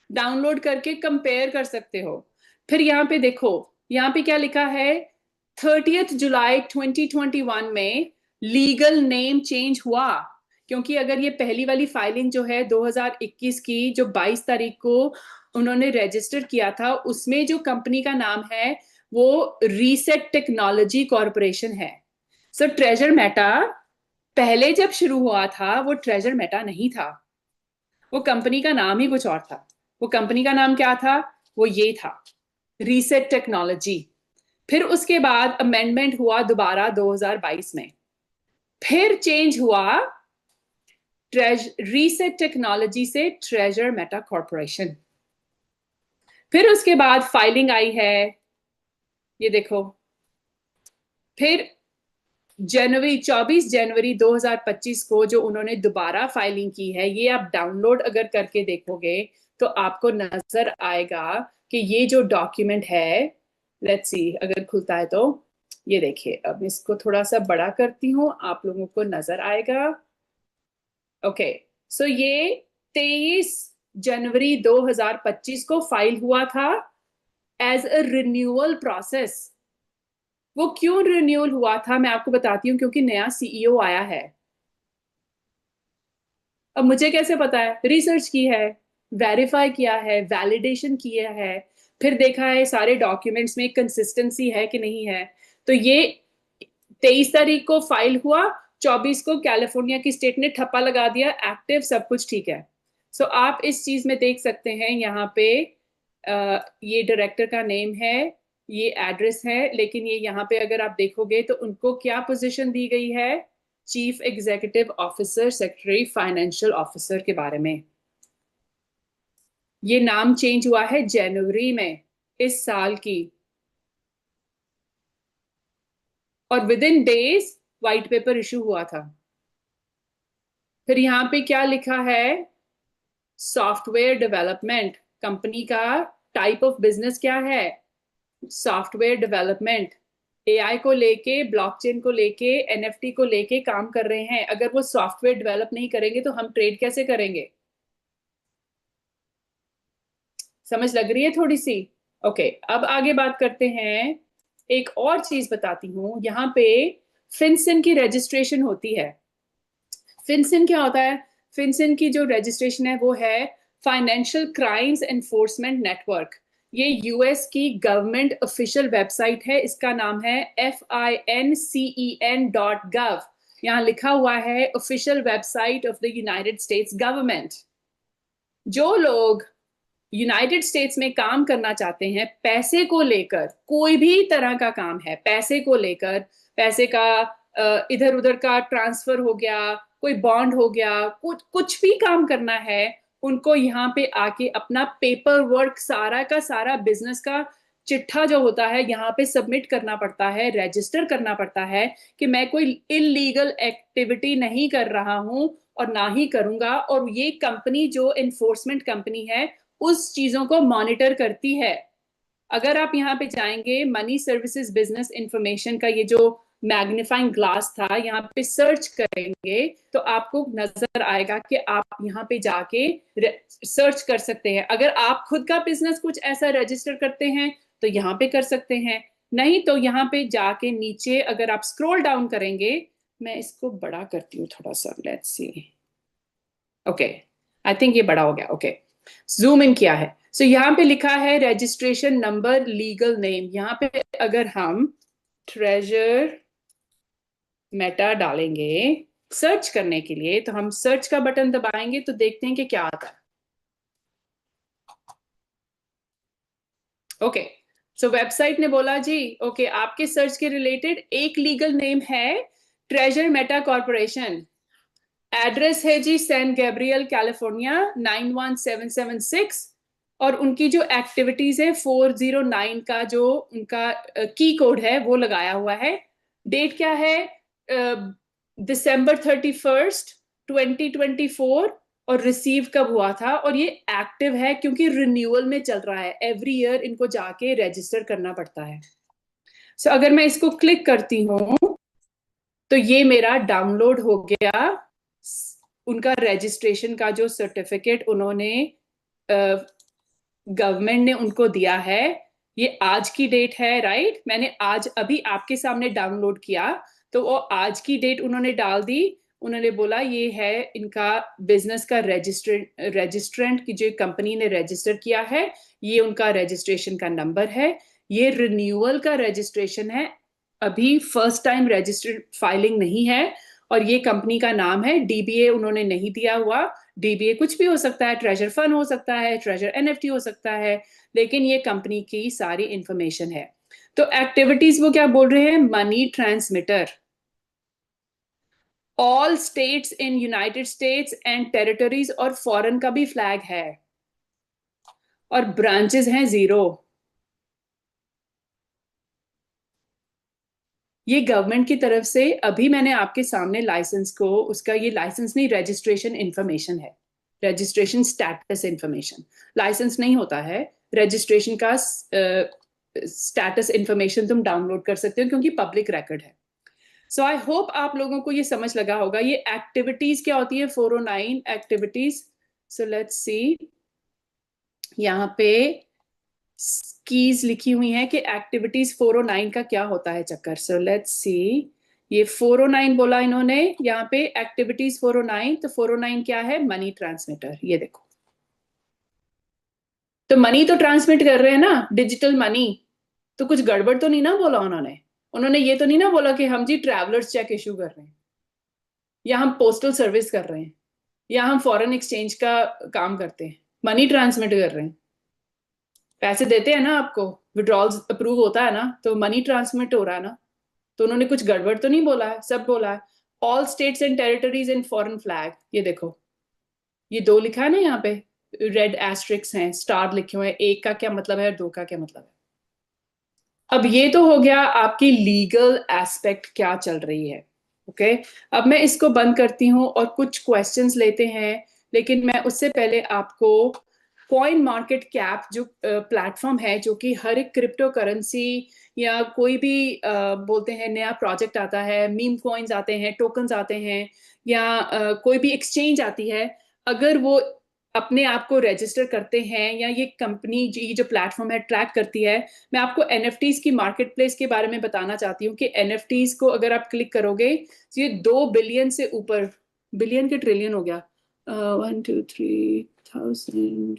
डाउनलोड करके कंपेयर कर सकते हो। फिर यहाँ पे देखो, यहाँ पे क्या लिखा है, 30 जुलाई 2021 में लीगल नेम चेंज हुआ। क्योंकि अगर ये पहली वाली फाइलिंग जो है 2021 की, जो 22 तारीख को उन्होंने रजिस्टर किया था, उसमें जो कंपनी का नाम है वो रीसेट टेक्नोलॉजी कॉरपोरेशन है। सो ट्रेजर मेटा पहले जब शुरू हुआ था वो ट्रेजर मेटा नहीं था, वो कंपनी का नाम ही कुछ और था। वो कंपनी का नाम क्या था? वो ये था, रीसेट टेक्नोलॉजी। फिर उसके बाद अमेंडमेंट हुआ दोबारा 2022 में, फिर चेंज हुआ रीसेट टेक्नोलॉजी से ट्रेजर मेटा कॉरपोरेशन। फिर उसके बाद फाइलिंग आई है, ये देखो। फिर 24 जनवरी 2025 को जो उन्होंने दोबारा फाइलिंग की है, ये आप डाउनलोड अगर करके देखोगे तो आपको नजर आएगा कि ये जो डॉक्यूमेंट है, लेट्स सी अगर खुलता है तो ये देखिए। अब इसको थोड़ा सा बड़ा करती हूँ, आप लोगों को नजर आएगा। ओके, सो ये 23 जनवरी 2025 को फाइल हुआ था एज अ रिन्यूअल प्रोसेस। वो क्यों रिन्यूअल हुआ था मैं आपको बताती हूँ, क्योंकि नया सीईओ आया है। अब मुझे कैसे पता है? रिसर्च की है, वेरीफाई किया है, वैलिडेशन किया है, फिर देखा है सारे डॉक्यूमेंट्स में कंसिस्टेंसी है कि नहीं है। तो ये 23 तारीख को फाइल हुआ, 24 को कैलिफोर्निया की स्टेट ने ठप्पा लगा दिया, एक्टिव, सब कुछ ठीक है। सो आप इस चीज में देख सकते हैं, यहाँ पे ये डायरेक्टर का नेम है, ये एड्रेस है, लेकिन ये यहाँ पे अगर आप देखोगे तो उनको क्या पोजीशन दी गई है? Chief executive officer, secretary, financial officer के बारे में। ये नाम चेंज हुआ है जनवरी में इस साल की, और with in days white paper issue हुआ था। फिर यहाँ पे क्या लिखा है? सॉफ्टवेयर डेवलपमेंट, कंपनी का टाइप ऑफ बिजनेस क्या है? Software development. एआई को लेके, ब्लॉकचेन को लेके, एनएफटी को लेके काम कर रहे हैं। अगर वो सॉफ्टवेयर डेवलप नहीं करेंगे तो हम ट्रेड कैसे करेंगे? समझ लग रही है थोड़ी सी? ओके, अब आगे बात करते हैं। एक और चीज बताती हूँ, यहाँ पे फिनसिन की रजिस्ट्रेशन होती है। फिनसिन क्या होता है? फिनसिन की जो रजिस्ट्रेशन है वो है फाइनेंशियल क्राइम्स एनफोर्समेंट नेटवर्क। ये यूएस की गवर्नमेंट ऑफिशियल वेबसाइट है, इसका नाम है FINCEN.gov। यहाँ लिखा हुआ है official website of the United states government. जो लोग यूनाइटेड स्टेट्स में काम करना चाहते हैं, पैसे को लेकर, कोई भी तरह का काम है पैसे को लेकर, पैसे का इधर उधर का ट्रांसफर हो गया, कोई बॉन्ड हो गया, कुछ भी काम करना है, उनको यहाँ पे आके अपना पेपर वर्क सारा का सारा बिजनेस का चिट्ठा जो होता है यहाँ पे सबमिट करना पड़ता है, रजिस्टर करना पड़ता है कि मैं कोई इलीगल एक्टिविटी नहीं कर रहा हूं और ना ही करूंगा। और ये कंपनी जो इन्फोर्समेंट कंपनी है उस चीजों को मॉनिटर करती है। अगर आप यहाँ पे जाएंगे, मनी सर्विसेज बिजनेस इंफॉर्मेशन का ये जो मैग्नीफाइंग ग्लास था, यहाँ पे सर्च करेंगे तो आपको नजर आएगा कि आप यहाँ पे जाके सर्च कर सकते हैं। अगर आप खुद का बिजनेस कुछ ऐसा रजिस्टर करते हैं तो यहाँ पे कर सकते हैं, नहीं तो यहाँ पे जाके नीचे अगर आप स्क्रॉल डाउन करेंगे, मैं इसको बड़ा करती हूँ थोड़ा सा, let's see. Okay, I think ये बड़ा हो गया। ओके, जूम इन किया है। सो यहाँ पे लिखा है रजिस्ट्रेशन नंबर, लीगल नेम। यहाँ पे अगर हम ट्रेजर मेटा डालेंगे सर्च करने के लिए, तो हम सर्च का बटन दबाएंगे तो देखते हैं कि क्या आता है। ओके, सो वेबसाइट ने बोला जी ओके, आपके सर्च के रिलेटेड एक लीगल नेम है ट्रेजर मेटा कॉर्पोरेशन। एड्रेस है जी सैन गैब्रियल कैलिफोर्निया 91776। और उनकी जो एक्टिविटीज है 409 का जो उनका की कोड है वो लगाया हुआ है। डेट क्या है? December 31st 2024। और रिसीव कब हुआ था? और ये एक्टिव है क्योंकि रिन्यूअल में चल रहा है, एवरी ईयर इनको जाके रजिस्टर करना पड़ता है। सो अगर मैं इसको क्लिक करती हूँ तो ये मेरा डाउनलोड हो गया, उनका रजिस्ट्रेशन का जो सर्टिफिकेट उन्होंने गवर्नमेंट ने उनको दिया है। ये आज की डेट है, राइट? मैंने आज अभी आपके सामने डाउनलोड किया तो वो आज की डेट उन्होंने डाल दी। उन्होंने बोला ये है इनका बिजनेस का रजिस्ट्रेंट की जो कंपनी ने रजिस्टर किया है, ये उनका रजिस्ट्रेशन का नंबर है। ये रिन्यूअल का रजिस्ट्रेशन है, अभी फर्स्ट टाइम रजिस्टर्ड फाइलिंग नहीं है। और ये कंपनी का नाम है, डीबीए उन्होंने नहीं दिया हुआ। डीबीए कुछ भी हो सकता है, ट्रेजर फंड हो सकता है, ट्रेजर एनएफटी हो सकता है, लेकिन ये कंपनी की सारी इंफॉर्मेशन है। तो एक्टिविटीज वो क्या बोल रहे हैं? Money transmitter, all states in United states and territories, और फॉरेन का भी फ्लैग है, और ब्रांचेस हैं 0। ये गवर्नमेंट की तरफ से अभी मैंने आपके सामने लाइसेंस को, उसका ये लाइसेंस नहीं, रजिस्ट्रेशन इंफॉर्मेशन है, रजिस्ट्रेशन स्टेटस इंफॉर्मेशन। लाइसेंस नहीं होता है, रजिस्ट्रेशन का स्टेटस इंफॉर्मेशन तुम डाउनलोड कर सकते हो क्योंकि पब्लिक रिकॉर्ड है। सो आई होप आप लोगों को ये समझ लगा होगा। ये एक्टिविटीज क्या होती है? 409 एक्टिविटीज। सो लेट्स सी, यहाँ पे कीज लिखी हुई है कि एक्टिविटीज 409 का क्या होता है चक्कर। सो लेट्स सी, ये 409 बोला इन्होंने यहाँ पे, एक्टिविटीज 409। तो 409 क्या है? Money transmitter. ये देखो, तो मनी तो ट्रांसमिट कर रहे हैं ना, डिजिटल मनी। तो कुछ गड़बड़ तो नहीं ना बोला उन्होंने? उन्होंने ये तो नहीं ना बोला कि हम जी ट्रैवलर्स चेक इशू कर रहे हैं, या हम पोस्टल सर्विस कर रहे हैं, या हम फॉरेन एक्सचेंज का काम करते हैं? मनी ट्रांसमिट कर रहे हैं, पैसे देते हैं ना आपको, विड्रॉल्स अप्रूव होता है ना, तो मनी ट्रांसमिट हो रहा है ना। तो उन्होंने कुछ गड़बड़ तो नहीं बोला है, सब बोला है। All states and territories in foreign flag, ये देखो, ये 2 लिखा है ना यहाँ पे, रेड एस्ट्रिक्स हैं, स्टार लिखे हुए हैं, 1 का क्या मतलब है और 2 का क्या मतलब है। अब ये तो हो गया आपकी लीगल एस्पेक्ट क्या चल रही है। ओके, अब मैं इसको बंद करती हूँ और कुछ क्वेश्चंस लेते हैं, लेकिन मैं उससे पहले आपको कॉइन मार्केट कैप जो प्लेटफॉर्म है, जो कि हर एक क्रिप्टो करेंसी या कोई भी बोलते हैं नया प्रोजेक्ट आता है, मीम कॉइन्स आते हैं, टोकन्स आते हैं, या कोई भी एक्सचेंज आती है, अगर वो अपने आप को रजिस्टर करते हैं या ये कंपनी ये जो प्लेटफॉर्म है ट्रैक करती है। मैं आपको एनएफटीज की मार्केट प्लेस के बारे में बताना चाहती हूँ कि एनएफटीज को अगर आप क्लिक करोगे तो ये 2 बिलियन से ऊपर, बिलियन के ट्रिलियन हो गया, 1 2 3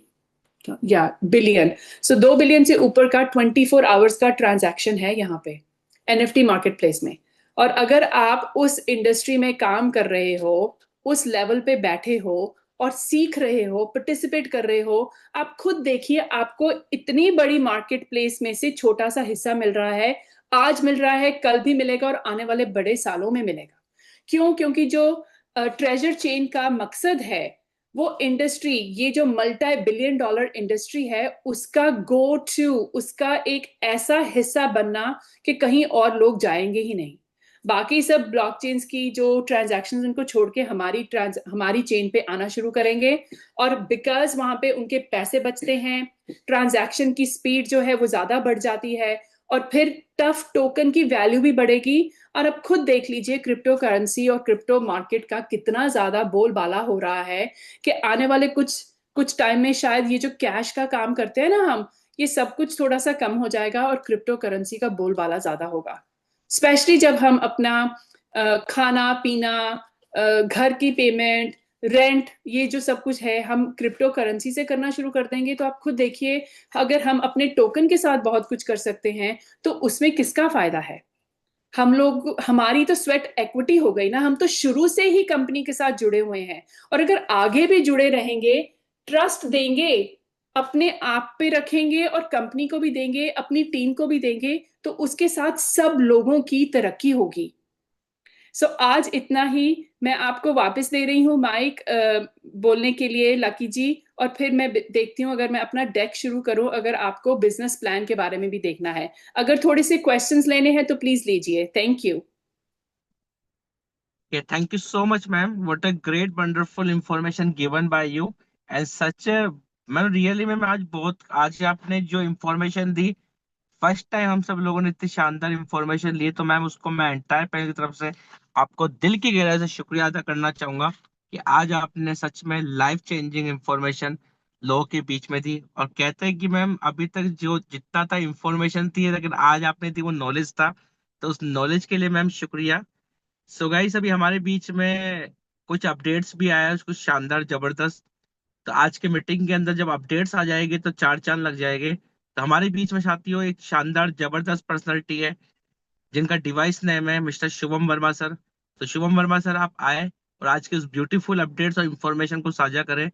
या बिलियन। सो 2 बिलियन से ऊपर का 24 आवर्स का ट्रांजैक्शन है यहाँ पे एनएफटी मार्केट प्लेस में। और अगर आप उस इंडस्ट्री में काम कर रहे हो, उस लेवल पे बैठे हो और सीख रहे हो, पार्टिसिपेट कर रहे हो, आप खुद देखिए, आपको इतनी बड़ी मार्केट प्लेस में से छोटा सा हिस्सा मिल रहा है, आज मिल रहा है, कल भी मिलेगा और आने वाले बड़े सालों में मिलेगा। क्यों? क्योंकि जो ट्रेजर चेन का मकसद है, वो इंडस्ट्री, ये जो मल्टी बिलियन डॉलर इंडस्ट्री है, उसका गो टू, उसका एक ऐसा हिस्सा बनना कि कहीं और लोग जाएंगे ही नहीं। बाकी सब ब्लॉकचेन्स की जो ट्रांजैक्शंस, उनको छोड़ के हमारी चेन पे आना शुरू करेंगे। और बिकॉज वहां पे उनके पैसे बचते हैं, ट्रांजैक्शन की स्पीड जो है वो ज्यादा बढ़ जाती है, और फिर टफ टोकन की वैल्यू भी बढ़ेगी। और अब खुद देख लीजिए क्रिप्टो करेंसी और क्रिप्टो मार्केट का कितना ज्यादा बोलबाला हो रहा है कि आने वाले कुछ कुछ टाइम में शायद ये जो कैश का काम करते हैं ना हम, ये सब कुछ थोड़ा सा कम हो जाएगा और क्रिप्टो करेंसी का बोलबाला ज्यादा होगा। स्पेशली जब हम अपना खाना पीना, घर की पेमेंट, रेंट, ये जो सब कुछ है हम क्रिप्टो करेंसी से करना शुरू कर देंगे, तो आप खुद देखिए, अगर हम अपने टोकन के साथ बहुत कुछ कर सकते हैं तो उसमें किसका फायदा है? हम लोग, हमारी तो स्वेट इक्विटी हो गई ना, हम तो शुरू से ही कंपनी के साथ जुड़े हुए हैं। और अगर आगे भी जुड़े रहेंगे, ट्रस्ट देंगे, अपने आप पे रखेंगे और कंपनी को भी देंगे, अपनी टीम को भी देंगे, तो उसके साथ सब लोगों की तरक्की होगी। आज इतना ही। मैं आपको वापस दे रही हूँ माइक बोलने के लिए, लकी जी। और फिर मैं देखती हूँ अगर मैं अपना डेक शुरू करूँ, अगर आपको बिजनेस प्लान के बारे में भी देखना है। अगर थोड़े से क्वेश्चंस लेने हैं तो प्लीज लीजिए। Thank you. Okay, thank you so much, ma'am. What a great, wonderful information given by you. And such a, ma'am really ma'am आज आपने जो इंफॉर्मेशन दी, फर्स्ट टाइम हम सब लोगों ने इतनी शानदार इंफॉर्मेशन ली, तो मैम उसको मैं एंटायर पैनल की तरफ से आपको दिल की गहराई से शुक्रिया अदा करना चाहूंगा कि आज आपने सच में लाइफ चेंजिंग इंफॉर्मेशन लोगों के बीच में दी। और कहते हैं कि मैम अभी तक जो जितना था इंफॉर्मेशन थी, लेकिन आज आपने दी वो नॉलेज था, तो उस नॉलेज के लिए मैम शुक्रिया। सो गाइस, अभी हमारे बीच में कुछ अपडेट्स भी आया है, कुछ शानदार जबरदस्त। तो आज के मीटिंग के अंदर जब अपडेट्स आ जाएंगे तो चार चांद लग जाएंगे। तो हमारे बीच में साथियों एक शानदार जबरदस्त पर्सनालिटी है, जिनका डिवाइस नेम है मिस्टर शुभम वर्मा सर। तो शुभम वर्मा सर, आप आए और आज के उस ब्यूटीफुल अपडेट्स और इन्फॉर्मेशन को साझा करें,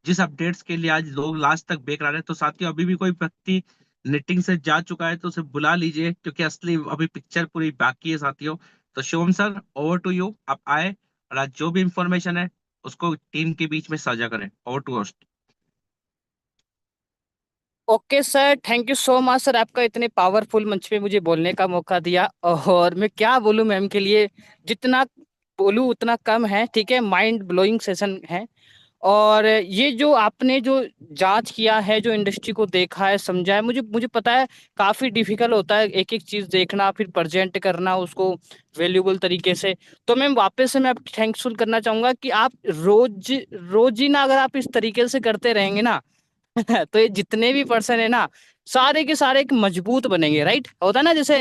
जिस अपडेट्स के लिए आज लोग लास्ट तक बेक रहे हैं। तो साथियों, अभी भी कोई व्यक्ति मीटिंग से जा चुका है तो उसे बुला लीजिए, क्योंकि असली अभी पिक्चर पूरी बाकी है साथियों। तो Shubham sir, over to you, आप आए और आज जो भी इंफॉर्मेशन है उसको टीम के बीच में साझा करें। Over to host. Okay sir, thank you so much sir, आपका इतने पावरफुल मंच पे मुझे बोलने का मौका दिया। और मैं क्या बोलूं मैम के लिए, जितना बोलूं उतना कम है। ठीक है, माइंड ब्लोइंग सेशन है। और ये जो आपने जो जांच किया है, जो इंडस्ट्री को देखा है, समझा है, मुझे मुझे पता है काफ़ी डिफिकल्ट होता है एक एक चीज़ देखना, फिर प्रेजेंट करना उसको वैल्यूबल तरीके से। तो मैम वापस से मैं आपको थैंक्सफुल करना चाहूँगा कि आप रोजीना अगर आप इस तरीके से करते रहेंगे ना तो ये जितने भी पर्सन है ना, सारे के सारे एक मजबूत बनेंगे। राइट, होता है ना जैसे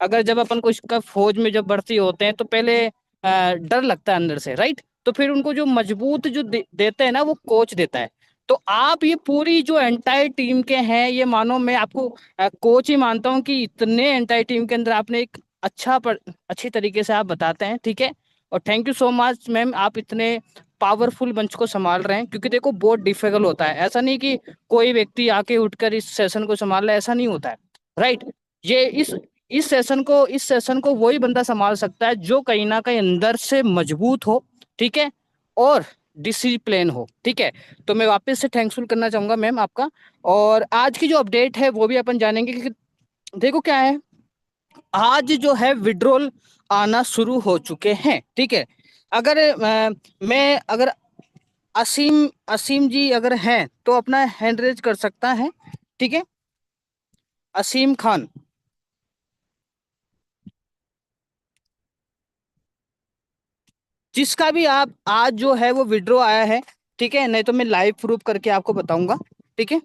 अगर जब अपन कुछ का फौज में जब भर्ती होते हैं तो पहले डर लगता है अंदर से। राइट, तो फिर उनको जो मजबूत जो देते हैं ना, वो कोच देता है। तो आप ये पूरी जो एंटायर टीम के हैं, ये मानो मैं आपको कोच ही मानता हूँ कि इतने एंटायर टीम के अंदर आपने एक अच्छी तरीके से आप बताते हैं। ठीक है, और thank you so much ma'am, आप इतने पावरफुल मंच को संभाल रहे हैं, क्योंकि देखो बहुत डिफिकल्ट होता है। ऐसा नहीं कि कोई व्यक्ति आके उठकर इस सेशन को संभाल रहा है, ऐसा नहीं होता है। राइट, ये इस सेशन को वही बंदा संभाल सकता है जो कहीं ना कहीं अंदर से मजबूत हो। ठीक है, और डिसिप्लिन हो। ठीक है, तो मैं वापस से थैंक्सफुल करना चाहूंगा मैम आपका। और आज की जो अपडेट है वो भी अपन जानेंगे, क्योंकि देखो क्या है, आज जो है विड्रॉल आना शुरू हो चुके हैं। ठीक है, अगर मैं अगर असीम असीम जी अगर हैं तो अपना हैंड रेज कर सकता है। ठीक है, असीम खान, जिसका भी आप आज जो है वो विड्रॉ आया है। ठीक है, नहीं तो मैं लाइव प्रूफ करके आपको बताऊंगा। ठीक है,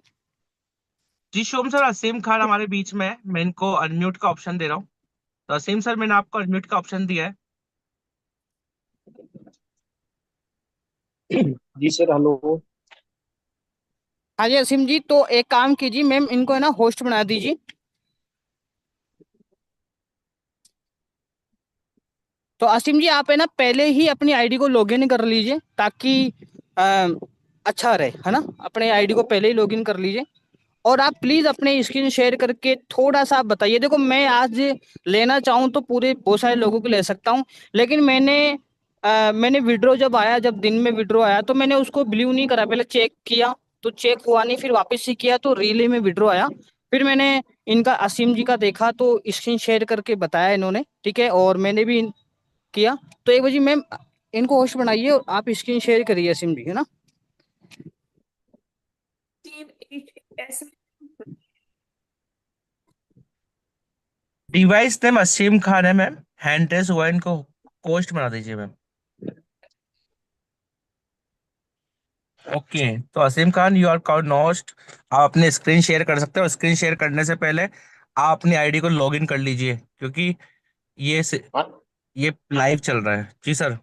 जी शुभम सर, असीम खान हमारे बीच में है, मैं इनको अनम्यूट का ऑप्शन दे रहा हूँ। तो असीम सर, मैंने आपको अनम्यूट का ऑप्शन दिया है। जी सर, हेलो। हाँ जी असीम जी, तो एक काम कीजिए मैम, इनको है ना होस्ट बना दीजिए। तो असीम जी आप है ना पहले ही अपनी आईडी को लॉगिन कर लीजिए, ताकि अ, अच्छा रहे, है ना। अपने आईडी को पहले ही लॉगिन कर लीजिए। और आप प्लीज अपने स्क्रीन शेयर करके थोड़ा सा आप बताइए। देखो मैं आज लेना चाहूँ तो पूरे बहुत सारे लोगों को ले सकता हूँ, लेकिन मैंने विड्रॉ जब आया, जब दिन में विड्रॉ आया तो मैंने उसको बिलीव नहीं करा, पहले चेक किया तो चेक हुआ नहीं, फिर वापस से किया तो रियली में विड्रॉ आया। फिर मैंने इनका असीम जी का देखा तो स्क्रीन शेयर करके बताया इन्होंने, ठीक है, और मैंने भी किया। तो एक बजे मैम इनको होस्ट बनाइए और आप स्क्रीन शेयर करिए असीम जी, है ना। ऐसा डिवाइस नेम असीम खान है मैम, हैंड ट्रेस हुआ है, इनको होस्ट बना दीजिए मैम। ओके, तो असीम खान यू आर काउंट नोस्ट। आप अपने स्क्रीन शेयर कर सकते हो। स्क्रीन शेयर करने से पहले आप अपनी आईडी को लॉग इन कर लीजिए, क्योंकि ये हाँ ये लाइव चल रहा है जी सर।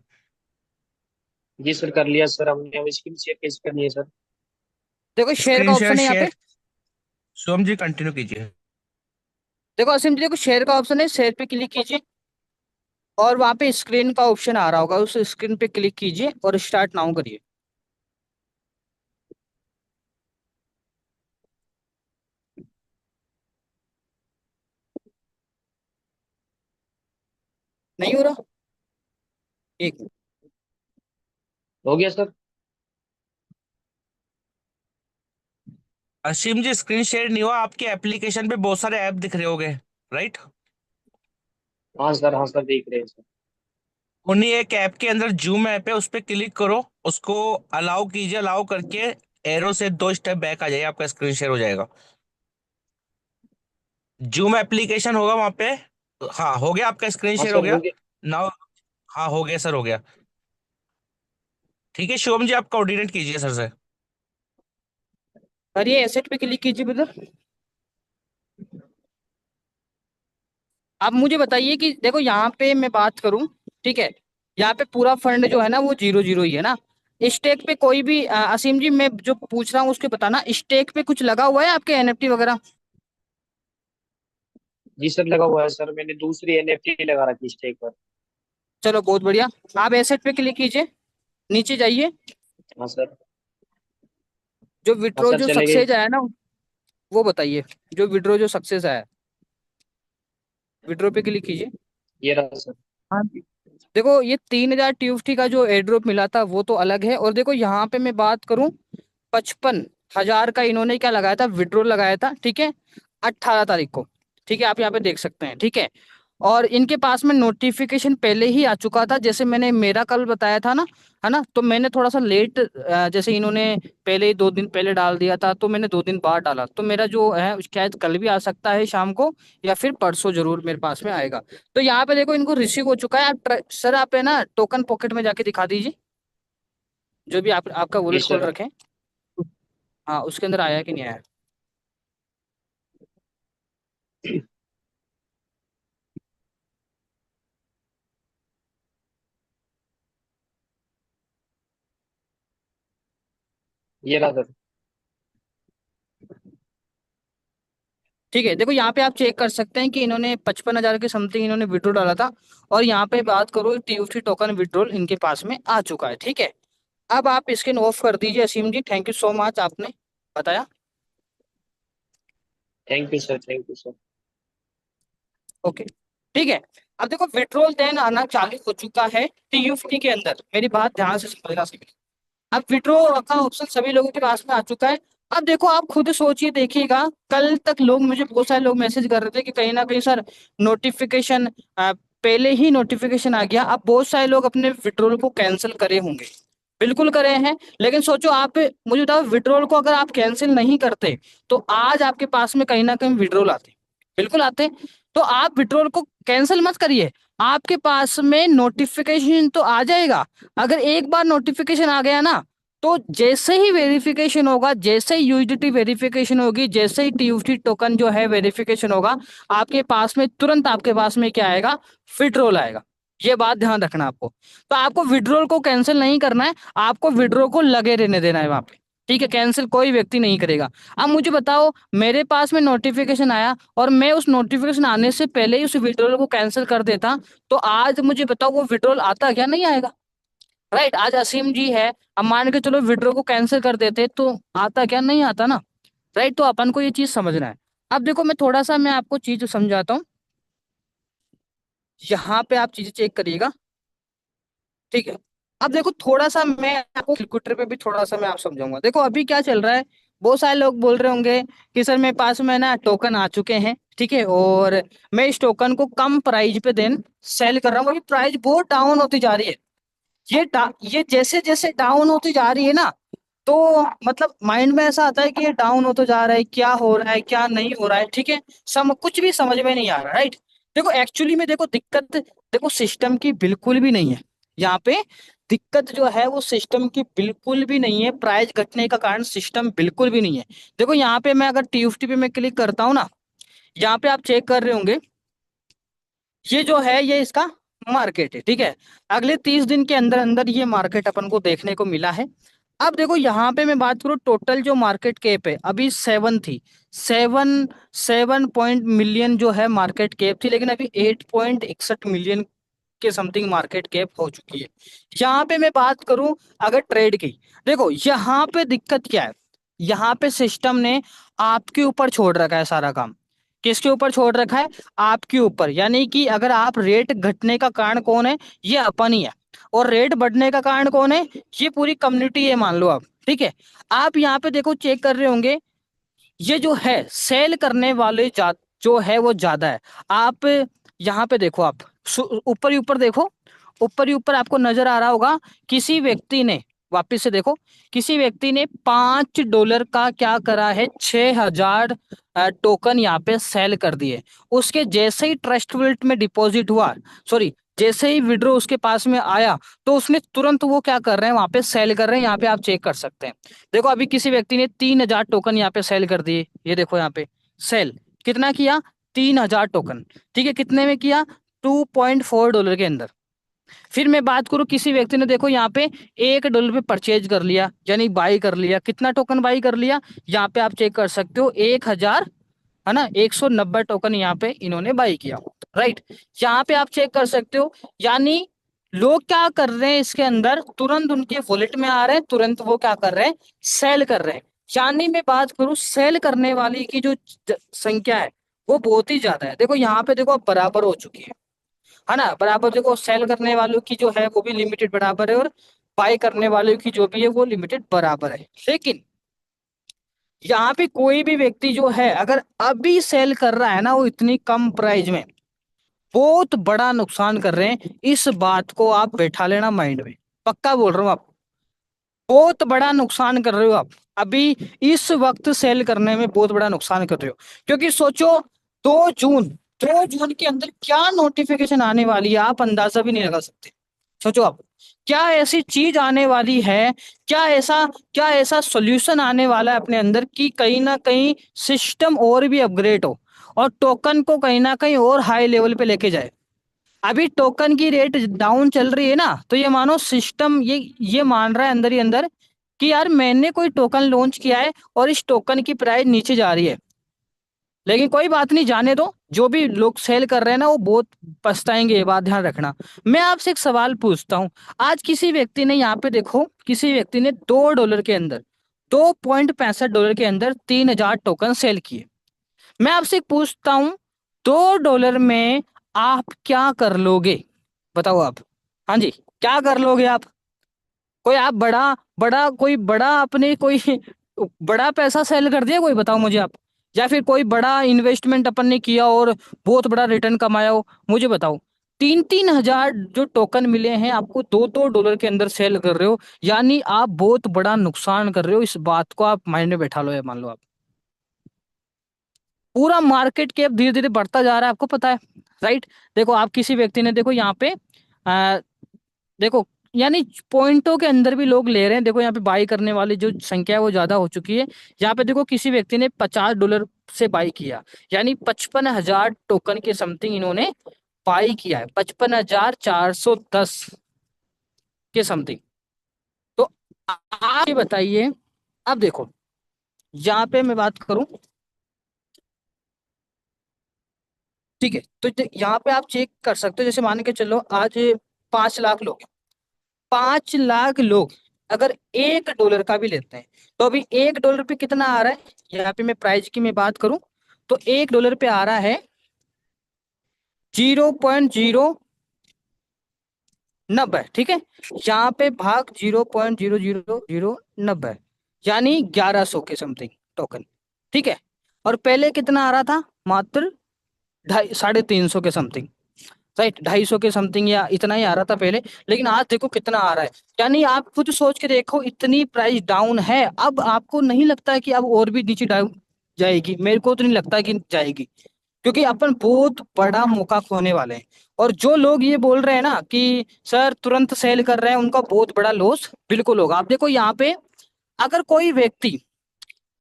जी सर, कर लिया सर हमने। अब स्क्रीन शेयर कैसे करनी है सर? देखो शेयर का स्क्रीन शेयर ऑप्शन है यहाँ पे। शेयर सोम जी कंटिन्यू कीजिए। देखो असीम जी, देखो शेयर का ऑप्शन है, शेयर पे क्लिक कीजिए और वहां पे स्क्रीन का ऑप्शन आ रहा होगा, उस स्क्रीन पे क्लिक कीजिए और स्टार्ट नाउ करिए। नहीं हो रहा, एक मिनट। हो गया सर। असीम जी स्क्रीन शेयर नहीं हुआ, आपके एप्लीकेशन पे बहुत सारे ऐप दिख रहे होंगे, राइट? हाँ सर, देख रहे हैं सर। उन्हीं एक ऐप के अंदर जूम ऐप है, उस पर क्लिक करो, उसको अलाउ कीजिए। अलाउ करके एरो से 2 स्टेप बैक आ जाइए, आपका स्क्रीन शेयर हो जाएगा। जूम एप्लीकेशन होगा वहां पे। हाँ हो गया, आपका स्क्रीन हाँ शेयर हो सर, हो गया। गया। नाउ हाँ हो गया सर, हो गया। ठीक है शिवम जी, आप कोऑर्डिनेट कीजिए सर से। और ये एसेट पे क्लिक कीजिए ब्रदर। आप मुझे बताइए कि देखो यहाँ पे मैं बात करूं, ठीक है, यहाँ पे पूरा फंड जो है ना वो 0-0 ही है ना। स्टेक पे कोई भी असीम जी मैं जो पूछ रहा हूँ उसके बताना, स्टेक पे कुछ लगा हुआ है आपके एनएफटी वगैरह। जी सर, लगा हुआ है सर। मैंने दूसरी एनएफटी लगा रखी स्टेक पर। चलो बहुत बढ़िया। आप एसेट पे क्लिक कीजिए, नीचे जाइए, हाँ सर। जो हाँ विड्रॉ सर, जो चले गए। सक्सेस आया ना वो बताइए, जो विड्रॉ जो सक्सेस आया, विड्रॉ पे क्लिक कीजिए। ये रहा सर। हाँ जी। देखो ये 3,000 ट्यूफ्टी का जो एयर ड्रॉप मिला था वो तो अलग है, और देखो यहाँ पे मैं बात करूं 55,000 का इन्होंने क्या लगाया था, विड्रॉ लगाया था, ठीक है, 18 तारीख को, ठीक है, आप यहाँ पे देख सकते हैं, ठीक है। और इनके पास में नोटिफिकेशन पहले ही आ चुका था, जैसे मैंने मेरा कल बताया था ना, है ना, तो मैंने थोड़ा सा लेट, जैसे इन्होंने पहले ही 2 दिन पहले डाल दिया था तो मैंने 2 दिन बाद डाला, तो मेरा जो है शायद कल भी आ सकता है शाम को, या फिर परसों जरूर मेरे पास में आएगा। तो यहाँ पे देखो इनको रिसीव हो चुका है। सर आप है ना टोकन पॉकेट में जाके दिखा दीजिए, जो भी आप आपका जी वॉलेट खोल सर। रखें। हाँ उसके अंदर आया कि नहीं आया। ये रहा सर। ठीक है, देखो यहाँ पे आप चेक कर सकते हैं कि इन्होंने 55,000 के समथिंग इन्होंने विड्रॉ डाला था, और यहाँ पे बात करो टीयूटी टोकन विड्रॉल इनके पास में आ चुका है, ठीक है। अब आप स्क्रीन ऑफ कर दीजिए असीम जी, थैंक यू सो मच, आपने बताया। Thank you sir, thank you sir. Okay, ठीक है। अब देखो विड्रॉल देन आना चालू हो चुका है टीयूटी के अंदर, मेरी बात ध्यान से समझना। अब विड्रॉ का ऑप्शन सभी लोगों के पास में आ चुका है। अब देखो आप खुद सोचिए, देखिएगा कल तक लोग, मुझे बहुत सारे लोग मैसेज कर रहे थे कि कहीं ना कहीं सर नोटिफिकेशन पहले ही नोटिफिकेशन आ गया। अब बहुत सारे लोग अपने विड्रॉल को कैंसिल करे होंगे, बिल्कुल करे हैं, लेकिन सोचो आप, मुझे बताओ विड्रॉल को अगर आप कैंसिल नहीं करते तो आज आपके पास में कहीं ना कहीं विड्रॉल आते, बिल्कुल आते। तो आप विड्रॉल को कैंसिल मत करिए, आपके पास में नोटिफिकेशन तो आ जाएगा। अगर एक बार नोटिफिकेशन आ गया ना, तो जैसे ही वेरिफिकेशन होगा, जैसे ही यूजिटी वेरिफिकेशन होगी, जैसे ही टीयूटी टोकन जो है वेरिफिकेशन होगा, आपके पास में तुरंत आपके पास में क्या आएगा, विड्रॉल आएगा। ये बात ध्यान रखना आपको। तो आपको विड्रॉल को कैंसिल नहीं करना है, आपको विड्रॉ को लगे रहने देना है वहां पे, ठीक है, कैंसिल कोई व्यक्ति नहीं करेगा। अब मुझे बताओ, मेरे पास में नोटिफिकेशन आया और मैं उस नोटिफिकेशन आने से पहले ही उस विड्रॉल को कैंसिल कर देता, तो आज मुझे बताओ वो विड्रॉल आता क्या, नहीं आएगा, आज असीम जी है, अब मान के चलो विड्रॉ को कैंसिल कर देते तो आता क्या, नहीं आता ना। राइट। तो अपन को ये चीज समझना है। अब देखो मैं थोड़ा सा मैं आपको चीज समझाता हूँ, यहाँ पे आप चीजें चेक करिएगा, ठीक है। अब देखो थोड़ा सा मैं आपको कैलकुलेटर पे भी थोड़ा सा मैं आप समझाऊंगा। देखो अभी क्या चल रहा है, बहुत सारे लोग बोल रहे होंगे कि सर मेरे पास में ना टोकन आ चुके हैं, ठीक है, और मैं इस टोकन को कम प्राइस पे देन सेल कर रहा हूँ, अभी प्राइस बहुत डाउन होती जा रही है। ये जैसे जैसे डाउन होती जा रही है ना, तो मतलब माइंड में ऐसा आता है कि ये डाउन होता जा रहा है, क्या हो रहा है क्या नहीं हो रहा है, ठीक है, कुछ भी समझ में नहीं आ रहा, राइट। देखो एक्चुअली में देखो दिक्कत देखो सिस्टम की बिल्कुल भी नहीं है यहाँ पे। दिक्कत जो है वो सिस्टम की बिल्कुल भी नहीं है, प्राइस घटने का कारण सिस्टम बिल्कुल भी नहीं है। देखो यहाँ पे मैं अगर टीएफटी पे मैं क्लिक करता हूँ ना, यहाँ पे आप चेक कर रहे होंगे, ये जो है ये इसका मार्केट है, ठीक है। अगले 30 दिन के अंदर अंदर ये मार्केट अपन को देखने को मिला है। अब देखो यहाँ पे मैं बात करूँ, टोटल जो मार्केट कैप है अभी 7 थी, 7 मिलियन जो है मार्केट कैप थी, लेकिन अभी 8.61 मिलियन के समथिंग मार्केट कैप हो चुकी है। यहाँ पे मैं बात करूं अगर ट्रेड की, देखो यहाँ पे दिक्कत क्या है, यहाँ पे सिस्टम ने आपके ऊपर छोड़ रखा है सारा काम। किसके ऊपर छोड़ रखा है? आपके ऊपर। यानी कि अगर आप रेट घटने का कारण कौन है? ये अपन ही है। और रेट बढ़ने का कारण कौन है? ये पूरी कम्युनिटी है, मान लो आप, ठीक है। आप यहाँ पे देखो चेक कर रहे होंगे, ये जो है सेल करने वाले जो है वो ज्यादा है। आप यहाँ पे देखो, आप ऊपर ही ऊपर देखो, ऊपर ही ऊपर आपको नजर आ रहा होगा, किसी व्यक्ति ने, वापस से देखो, किसी व्यक्ति ने $5 का क्या करा है, 6,000 टोकन यहाँ पे सेल कर दिए। उसके जैसे ही ट्रस्ट वॉलेट में डिपॉजिट हुआ, सॉरी, जैसे ही विड्रॉ उसके पास में आया, तो उसने तुरंत वो क्या कर रहे हैं, वहां पे सेल कर रहे हैं। यहाँ पे आप चेक कर सकते हैं। देखो अभी किसी व्यक्ति ने 3,000 टोकन यहाँ पे सेल कर दिए, ये देखो यहाँ पे सेल कितना किया, 3,000 टोकन, ठीक है। कितने में किया? $2.4 के अंदर। फिर मैं बात करूं, किसी व्यक्ति ने देखो यहाँ पे $1 पे परचेज कर लिया, यानी बाई कर लिया। कितना टोकन बाई कर लिया? यहाँ पे आप चेक कर सकते हो, 1,000, है ना, 190 टोकन यहाँ पे इन्होंने बाई किया, राइट। यहाँ पे आप चेक कर सकते हो। यानी लोग क्या कर रहे हैं, इसके अंदर तुरंत उनके वॉलेट में आ रहे हैं, तुरंत वो क्या कर रहे हैं, सेल कर रहे हैं। यानी मैं बात करूं, सेल करने वाली की जो संख्या है वो बहुत ही ज्यादा है। देखो यहाँ पे देखो अब बराबर हो चुकी है ना, बराबर। देखो सेल करने वालों की जो है वो भी लिमिटेड बराबर है, और बाय करने वालों की जो भी है वो लिमिटेड बराबर है। लेकिन यहाँ पे कोई भी व्यक्ति जो है अगर अभी सेल कर रहा है ना, वो इतनी कम प्राइस में बहुत बड़ा नुकसान कर रहे हैं। इस बात को आप बैठा लेना माइंड में, पक्का बोल रहा हूँ आप, बहुत बड़ा नुकसान कर रहे हो आप अभी इस वक्त सेल करने में, बहुत बड़ा नुकसान कर रहे हो। क्योंकि सोचो, 2 जून 2 जून के अंदर क्या नोटिफिकेशन आने वाली है, आप अंदाजा भी नहीं लगा सकते। सोचो आप, क्या ऐसी चीज आने वाली है, क्या ऐसा सॉल्यूशन आने वाला है अपने अंदर कि कहीं ना कहीं सिस्टम और भी अपग्रेड हो और टोकन को कहीं ना कहीं और हाई लेवल पे लेके जाए। अभी टोकन की रेट डाउन चल रही है ना, तो ये मानो सिस्टम ये मान रहा है अंदर ही अंदर कि यार मैंने कोई टोकन लॉन्च किया है और इस टोकन की प्राइस नीचे जा रही है। लेकिन कोई बात नहीं, जाने दो, जो भी लोग सेल कर रहे हैं ना वो बहुत पछताएंगे, ये बात ध्यान रखना। मैं आपसे एक सवाल पूछता हूं, आज किसी व्यक्ति ने यहाँ पे देखो, किसी व्यक्ति ने $2 के अंदर, $2.65 के अंदर 3,000 टोकन सेल किए। मैं आपसे एक पूछता हूं, $2 में आप क्या कर लोगे? बताओ आप। हाँ जी, क्या कर लोगे आप? कोई आप बड़ा बड़ा कोई बड़ा अपने कोई बड़ा पैसा सेल कर दिया कोई? बताओ मुझे आप। या फिर कोई बड़ा इन्वेस्टमेंट अपन ने किया और बहुत बड़ा रिटर्न कमाया हो, मुझे बताओ। 3-3 हजार जो टोकन मिले हैं आपको, $2-2 के अंदर सेल कर रहे हो, यानी आप बहुत बड़ा नुकसान कर रहे हो। इस बात को आप माइंड में बैठा लो, या मान लो आप। पूरा मार्केट कैप धीरे धीरे बढ़ता जा रहा है, आपको पता है, राइट। देखो आप किसी व्यक्ति ने देखो यहाँ पे देखो, यानी पॉइंटों के अंदर भी लोग ले रहे हैं। देखो यहाँ पे बाई करने वाली जो संख्या है वो ज्यादा हो चुकी है। यहाँ पे देखो किसी व्यक्ति ने $50 से बाई किया, यानी 55,000 टोकन के समथिंग इन्होंने बाई किया है, 55,410 के समथिंग। तो आप ये बताइए, अब देखो यहाँ पे मैं बात करूं, ठीक है, तो यहाँ पे आप चेक कर सकते हो, जैसे मान के चलो आज 5 लाख लोग, 5 लाख लोग अगर $1 का भी लेते हैं तो अभी $1 पे कितना आ रहा है, यहाँ पे मैं प्राइस की मैं बात करूं तो $1 पे आ रहा है 0.090, ठीक है। यहाँ पे भाग 0.00090, यानी 1100 के समथिंग टोकन, ठीक है। और पहले कितना आ रहा था, मात्र 350 के समथिंग, राइट, 250 के समथिंग या इतना ही आ रहा था पहले। लेकिन आज देखो कितना आ रहा है, यानी आप खुद सोच के देखो, इतनी प्राइस डाउन है। अब आपको नहीं लगता है कि अब और भी नीचे डाउन जाएगी? मेरे को तो नहीं लगता कि जाएगी, क्योंकि अपन बहुत बड़ा मौका खोने वाले हैं। और जो लोग ये बोल रहे हैं ना कि सर तुरंत सेल कर रहे हैं, उनका बहुत बड़ा लॉस बिल्कुल होगा। आप देखो यहाँ पे, अगर कोई व्यक्ति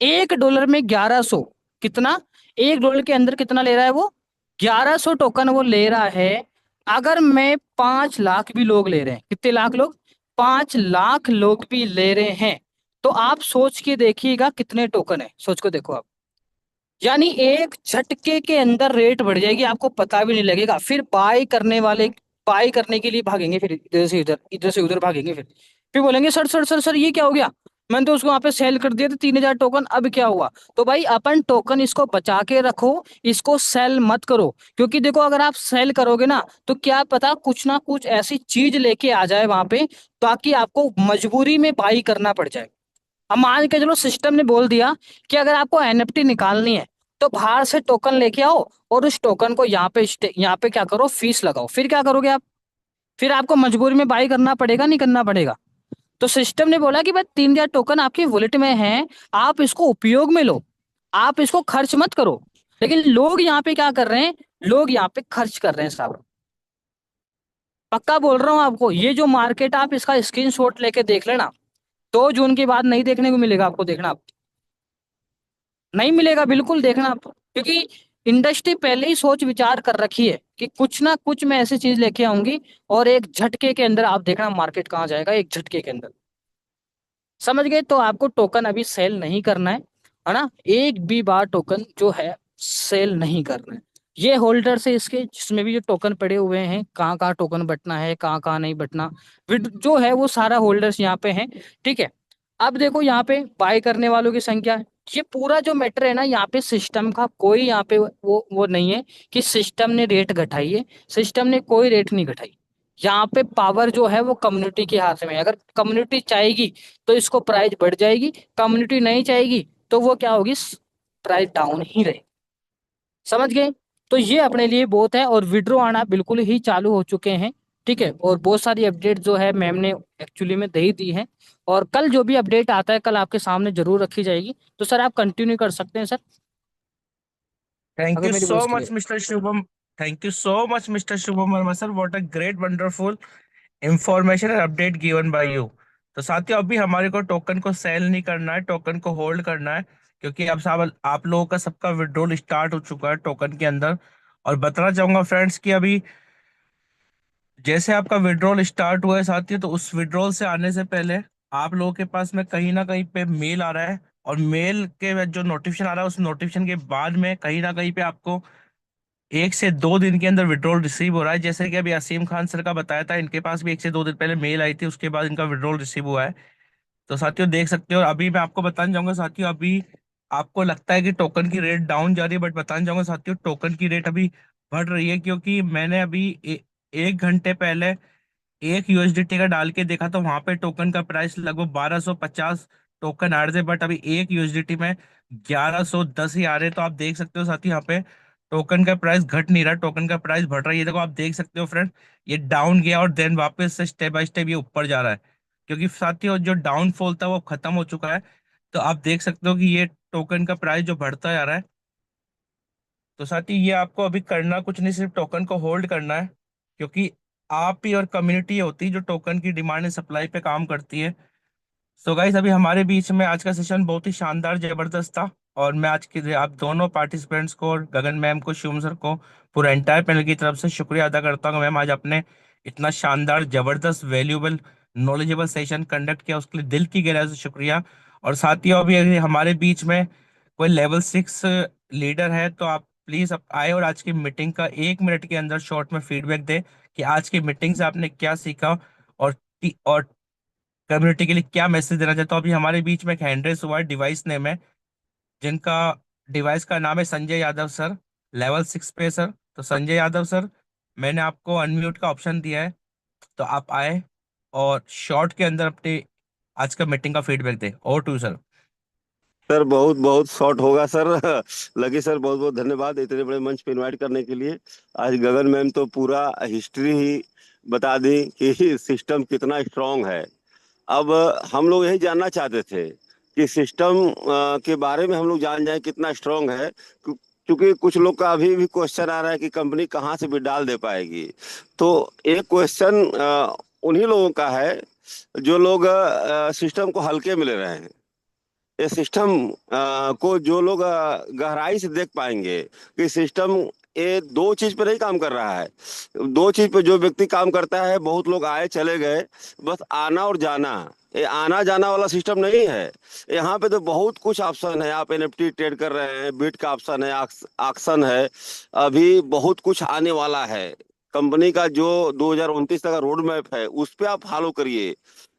$1 में 1100, कितना, $1 के अंदर कितना ले रहा है वो, 1100 टोकन वो ले रहा है। अगर मैं 5 लाख भी लोग ले रहे हैं, कितने लाख लोग, 5 लाख लोग भी ले रहे हैं, तो आप सोच के देखिएगा कितने टोकन है, सोच को देखो आप। यानी एक झटके के अंदर रेट बढ़ जाएगी, आपको पता भी नहीं लगेगा। फिर बाय करने वाले बाय करने के लिए भागेंगे, फिर इधर से इधर, इधर से उधर भागेंगे। फिर बोलेंगे सर सर सर सर ये क्या हो गया, मैंने तो उसको वहां पे सेल कर दिया था 3,000 टोकन, अब क्या हुआ? तो भाई अपन टोकन इसको बचा के रखो, इसको सेल मत करो। क्योंकि देखो अगर आप सेल करोगे ना, तो क्या पता कुछ ना कुछ ऐसी चीज लेके आ जाए वहां पे, ताकि आपको मजबूरी में बाई करना पड़ जाए। अब मान के चलो सिस्टम ने बोल दिया कि अगर आपको एनएफटी निकालनी है तो बाहर से टोकन लेके आओ, और उस टोकन को यहाँ पे क्या करो, फीस लगाओ। फिर क्या करोगे आप? फिर आपको मजबूरी में बाई करना पड़ेगा, नहीं करना पड़ेगा? तो सिस्टम ने बोला कि भाई 3,000 टोकन आपकी वॉलेट में है, आप इसको उपयोग में लो, आप इसको खर्च मत करो। लेकिन लोग यहाँ पे क्या कर रहे हैं, लोग यहाँ पे खर्च कर रहे हैं साहब। पक्का बोल रहा हूँ आपको, ये जो मार्केट, आप इसका स्क्रीनशॉट लेके देख लेना, 2 जून के बाद नहीं देखने को मिलेगा आपको, देखना आप, नहीं मिलेगा, बिल्कुल देखना आप। क्योंकि इंडस्ट्री पहले ही सोच विचार कर रखी है कि कुछ ना कुछ मैं ऐसी चीज लेके आऊंगी, और एक झटके के अंदर आप देखना मार्केट कहाँ जाएगा, एक झटके के अंदर। समझ गए? तो आपको टोकन अभी सेल नहीं करना है ना, एक भी बार टोकन जो है सेल नहीं करना है। ये होल्डर से इसके जिसमें भी जो टोकन पड़े हुए हैं, कहाँ कहाँ टोकन बटना है, कहाँ कहाँ नहीं बटना, जो है वो सारा होल्डर्स यहाँ पे हैं, ठीक है। अब देखो यहाँ पे बाय करने वालों की संख्या, ये पूरा जो मैटर है ना, यहाँ पे सिस्टम का कोई यहाँ पे वो नहीं है कि सिस्टम ने रेट घटाई है। सिस्टम ने कोई रेट नहीं घटाई। यहाँ पे पावर जो है वो कम्युनिटी के हाथ में है। अगर कम्युनिटी चाहेगी तो इसको प्राइस बढ़ जाएगी, कम्युनिटी नहीं चाहेगी तो वो क्या होगी, प्राइस डाउन ही रहेगी। समझ गए? तो ये अपने लिए बहुत है। और विड्रॉ आना बिल्कुल ही चालू हो चुके हैं, ठीक है। और बहुत सारी अपडेट जो है मैम ने एक्चुअली में दे ही दी है, और कल जो भी अपडेट आता है कल आपके सामने जरूर रखी जाएगी। तो सर आप कंटिन्यू कर सकते हैं सर, Thank अगर you मेरी so voice much, clear. Mr. Shubham. Thank you so much, Mr. Shubham Verma sir. What a great, wonderful information and update given by you. तो साथियों, अभी हमारे को टोकन को सेल नहीं करना है, टोकन को होल्ड करना है, क्योंकि अब साहब आप लोगों का सबका विड्रॉल स्टार्ट हो चुका है टोकन के अंदर। और बताना चाहूंगा फ्रेंड्स कि अभी जैसे आपका विड्रॉल स्टार्ट हुआ है साथियों, तो उस विड्रॉल से आने से पहले आप लोगों के पास में कहीं ना कहीं पे मेल आ रहा है, और मेल के जो नोटिफिकेशन आ रहा है, उस नोटिफिकेशन के बाद में कहीं ना कहीं पे आपको 1 से 2 दिन के अंदर विड्रॉल रिसीव हो रहा है। जैसे कि अभी असीम खान सर का बताया था, इनके पास भी 1 से 2 दिन पहले मेल आई थी, उसके बाद इनका विड्रॉल रिसीव हुआ है। तो साथियों देख सकते हो। और अभी मैं आपको बताना चाहूंगा साथियों, अभी आपको लगता है कि टोकन की रेट डाउन जा रही है, बट बताना चाहूंगा साथियों, टोकन की रेट अभी बढ़ रही है। क्योंकि मैंने अभी 1 घंटे पहले 1 USDT का डाल के देखा, तो वहां पे टोकन का प्राइस लगभग 1250 टोकन आ रहे थे, बट अभी 1 USDT में 1110 ही आ रहे। तो आप देख सकते हो साथी, यहाँ पे टोकन का प्राइस घट नहीं रहा, टोकन का प्राइस बढ़ रहा है। ये देखो आप देख सकते हो फ्रेंड, ये डाउन गया और देन वापस से स्टेप बाय स्टेप ये ऊपर जा रहा है। क्योंकि साथियों जो डाउनफॉल था वो खत्म हो चुका है। तो आप देख सकते हो कि ये टोकन का प्राइस जो बढ़ता जा रहा है। तो साथी ये आपको अभी करना कुछ नहीं, सिर्फ टोकन को होल्ड करना है, क्योंकि आप ही और कम्युनिटी होती है जो टोकन की डिमांड एंड सप्लाई पे काम करती है। सो गाइस, अभी हमारे बीच में आज का सेशन बहुत ही शानदार जबरदस्त था, और मैं आज के आप दोनों पार्टिसिपेंट्स को, और गगन मैम को, शिवम सर को, पूरा एंटायर पैनल की तरफ से शुक्रिया अदा करता हूँ। मैम आज आपने इतना शानदार जबरदस्त वैल्यूएबल नॉलेजेबल सेशन कंडक्ट किया, उसके लिए दिल की गहराई से शुक्रिया। और साथियों, अभी अभी हमारे बीच में कोई लेवल 6 लीडर है, तो आप प्लीज आप आए और आज की मीटिंग का 1 मिनट के अंदर शॉर्ट में फीडबैक दें कि आज की मीटिंग से आपने क्या सीखा। और कम्युनिटी के लिए क्या मैसेज देना चाहते हो? अभी हमारे बीच में एक हैंड रेस हुआ है, डिवाइस नेम है जिनका, डिवाइस का नाम है संजय यादव सर, लेवल 6 पे सर। तो संजय यादव सर, मैंने आपको अनम्यूट का ऑप्शन दिया है, तो आप आए और शॉर्ट के अंदर अपनी आज का मीटिंग का फीडबैक दे। Over to sir. सर बहुत बहुत शॉर्ट होगा सर। लकी सर, बहुत बहुत धन्यवाद इतने बड़े मंच पे इनवाइट करने के लिए। आज गगन मैम तो पूरा हिस्ट्री ही बता दी कि सिस्टम कितना स्ट्रांग है। अब हम लोग यही जानना चाहते थे कि सिस्टम के बारे में हम लोग जान जाए कितना स्ट्रांग है, क्योंकि कुछ लोग का अभी भी क्वेश्चन आ रहा है कि कंपनी कहाँ से भी डाल दे पाएगी। तो एक क्वेश्चन उन्हीं लोगों का है जो लोग सिस्टम को हल्के में ले रहे हैं। ये सिस्टम को जो लोग गहराई से देख पाएंगे कि सिस्टम ये दो चीज पे नहीं काम कर रहा है। दो चीज पे जो व्यक्ति काम करता है, बहुत लोग आए चले गए, बस आना और जाना। ये आना जाना वाला सिस्टम नहीं है। यहाँ पे तो बहुत कुछ ऑप्शन है। आप एनएफटी ट्रेड कर रहे हैं, बिट का ऑप्शन है, ऑक्शन है, अभी बहुत कुछ आने वाला है। कंपनी का जो 2029 तक का रोड मैप है उस पे आप फॉलो करिए।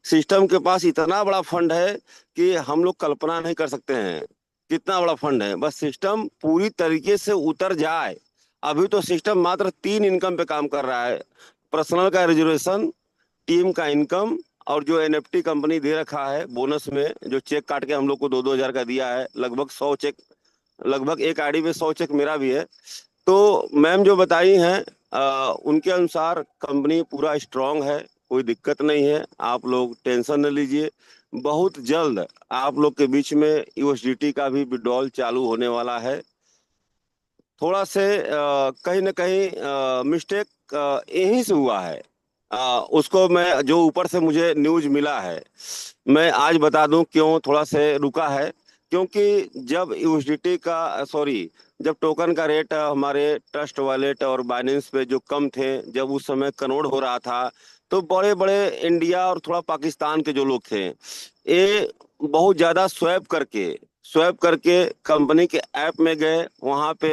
सिस्टम के पास इतना बड़ा फंड है कि हम लोग कल्पना नहीं कर सकते हैं कितना बड़ा फंड है। बस सिस्टम पूरी तरीके से उतर जाए। अभी तो सिस्टम मात्र 3 इनकम पे काम कर रहा है: पर्सनल का रिजर्वेशन, टीम का इनकम, और जो एनएफटी कंपनी दे रखा है बोनस में, जो चेक काट के हम लोग को 2-2 हजार का दिया है। लगभग 100 चेक, लगभग एक आईडी में 100 चेक मेरा भी है। तो मैम जो बताई हैं उनके अनुसार कंपनी पूरा स्ट्रांग है, कोई दिक्कत नहीं है। आप लोग टेंशन न लीजिए। बहुत जल्द आप लोग के बीच में यूएसडीटी का भी विड्रॉल चालू होने वाला है। थोड़ा से कहीं ना कहीं मिस्टेक यहीं से हुआ है। उसको मैं, जो ऊपर से मुझे न्यूज मिला है, मैं आज बता दूं क्यों थोड़ा से रुका है। क्योंकि जब यूएसडीटी का, सॉरी, जब टोकन का रेट हमारे ट्रस्ट वॉलेट और बाइनेंस पे जो कम थे, जब उस समय कन्वर्ट हो रहा था, तो बड़े बड़े इंडिया और थोड़ा पाकिस्तान के जो लोग थे, ये बहुत ज्यादा स्वैप करके कंपनी के ऐप में गए, वहां पे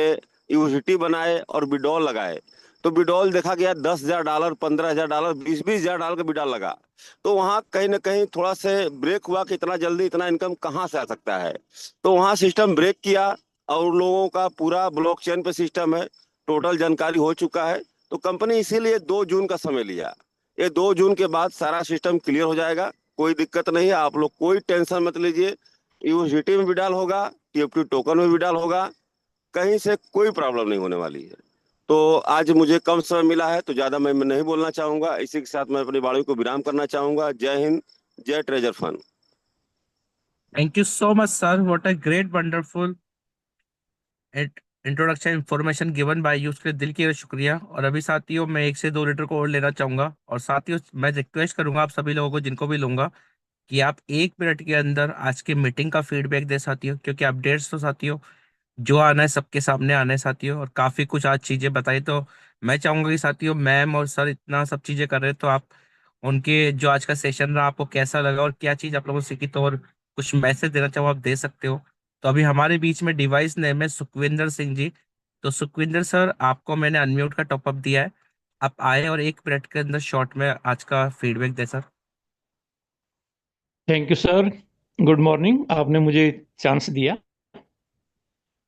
यूएसडीटी बनाए और विड्रॉल लगाए। तो विड्रॉल देखा गया $10,000, $15,000, $20,000 का विड्रॉल लगा। तो वहां कहीं ना कहीं थोड़ा से ब्रेक हुआ कि इतना जल्दी इतना इनकम कहाँ से आ सकता है। तो वहां सिस्टम ब्रेक किया और लोगों का पूरा ब्लॉकचेन पे सिस्टम है, टोटल जानकारी हो चुका है। तो कंपनी इसीलिए 2 जून का समय लिया। ये 2 जून के बाद सारा सिस्टम क्लियर हो जाएगा, कोई दिक्कत नहीं है। आप लोग कोई टेंशन मत लीजिए। यूएसडीटी में भी डाल होगा, टीएफटी टोकन में भी डाल होगा, कहीं से कोई प्रॉब्लम नहीं होने वाली है। तो आज मुझे कम समय मिला है तो ज्यादा मैं नहीं बोलना चाहूंगा। इसी के साथ मैं अपनी वाणी को विराम करना चाहूंगा। जय हिंद, जय treasure fund. Thank you so much sir, what a great wonderful introduction information given by you, उसके लिए दिल की शुक्रिया। और अभी साथियों, मैं 1 से 2 लीटर को और लेना चाहूंगा। और साथियों, मैं रिक्वेस्ट करूंगा आप सभी लोगों को, जिनको भी लूंगा, कि आप 1 मिनट के अंदर आज की मीटिंग का फीडबैक दे साथियों, क्योंकि अपडेट्स तो साथियों जो आना है सबके सामने आना है साथियों। और काफी कुछ आज चीजें बताई, तो मैं चाहूंगा कि साथियों, मैम और सर इतना सब चीजें कर रहे हैं, तो आप उनके जो आज का सेशन रहा आपको कैसा लगा और क्या चीज आप लोगों को सीखी, तो और कुछ मैसेज देना चाहो आप दे सकते हो। तो अभी हमारे बीच में डिवाइस नेम है सुखविंदर सिंह जी। तो सुखविंदर सर, आपको मैंने अनम्यूट का टॉपअप दिया है, आप आए और 1 मिनट के अंदर शॉर्ट में आज का feedback they sir. Thank you sir. Good morning. आपने मुझे चांस दिया।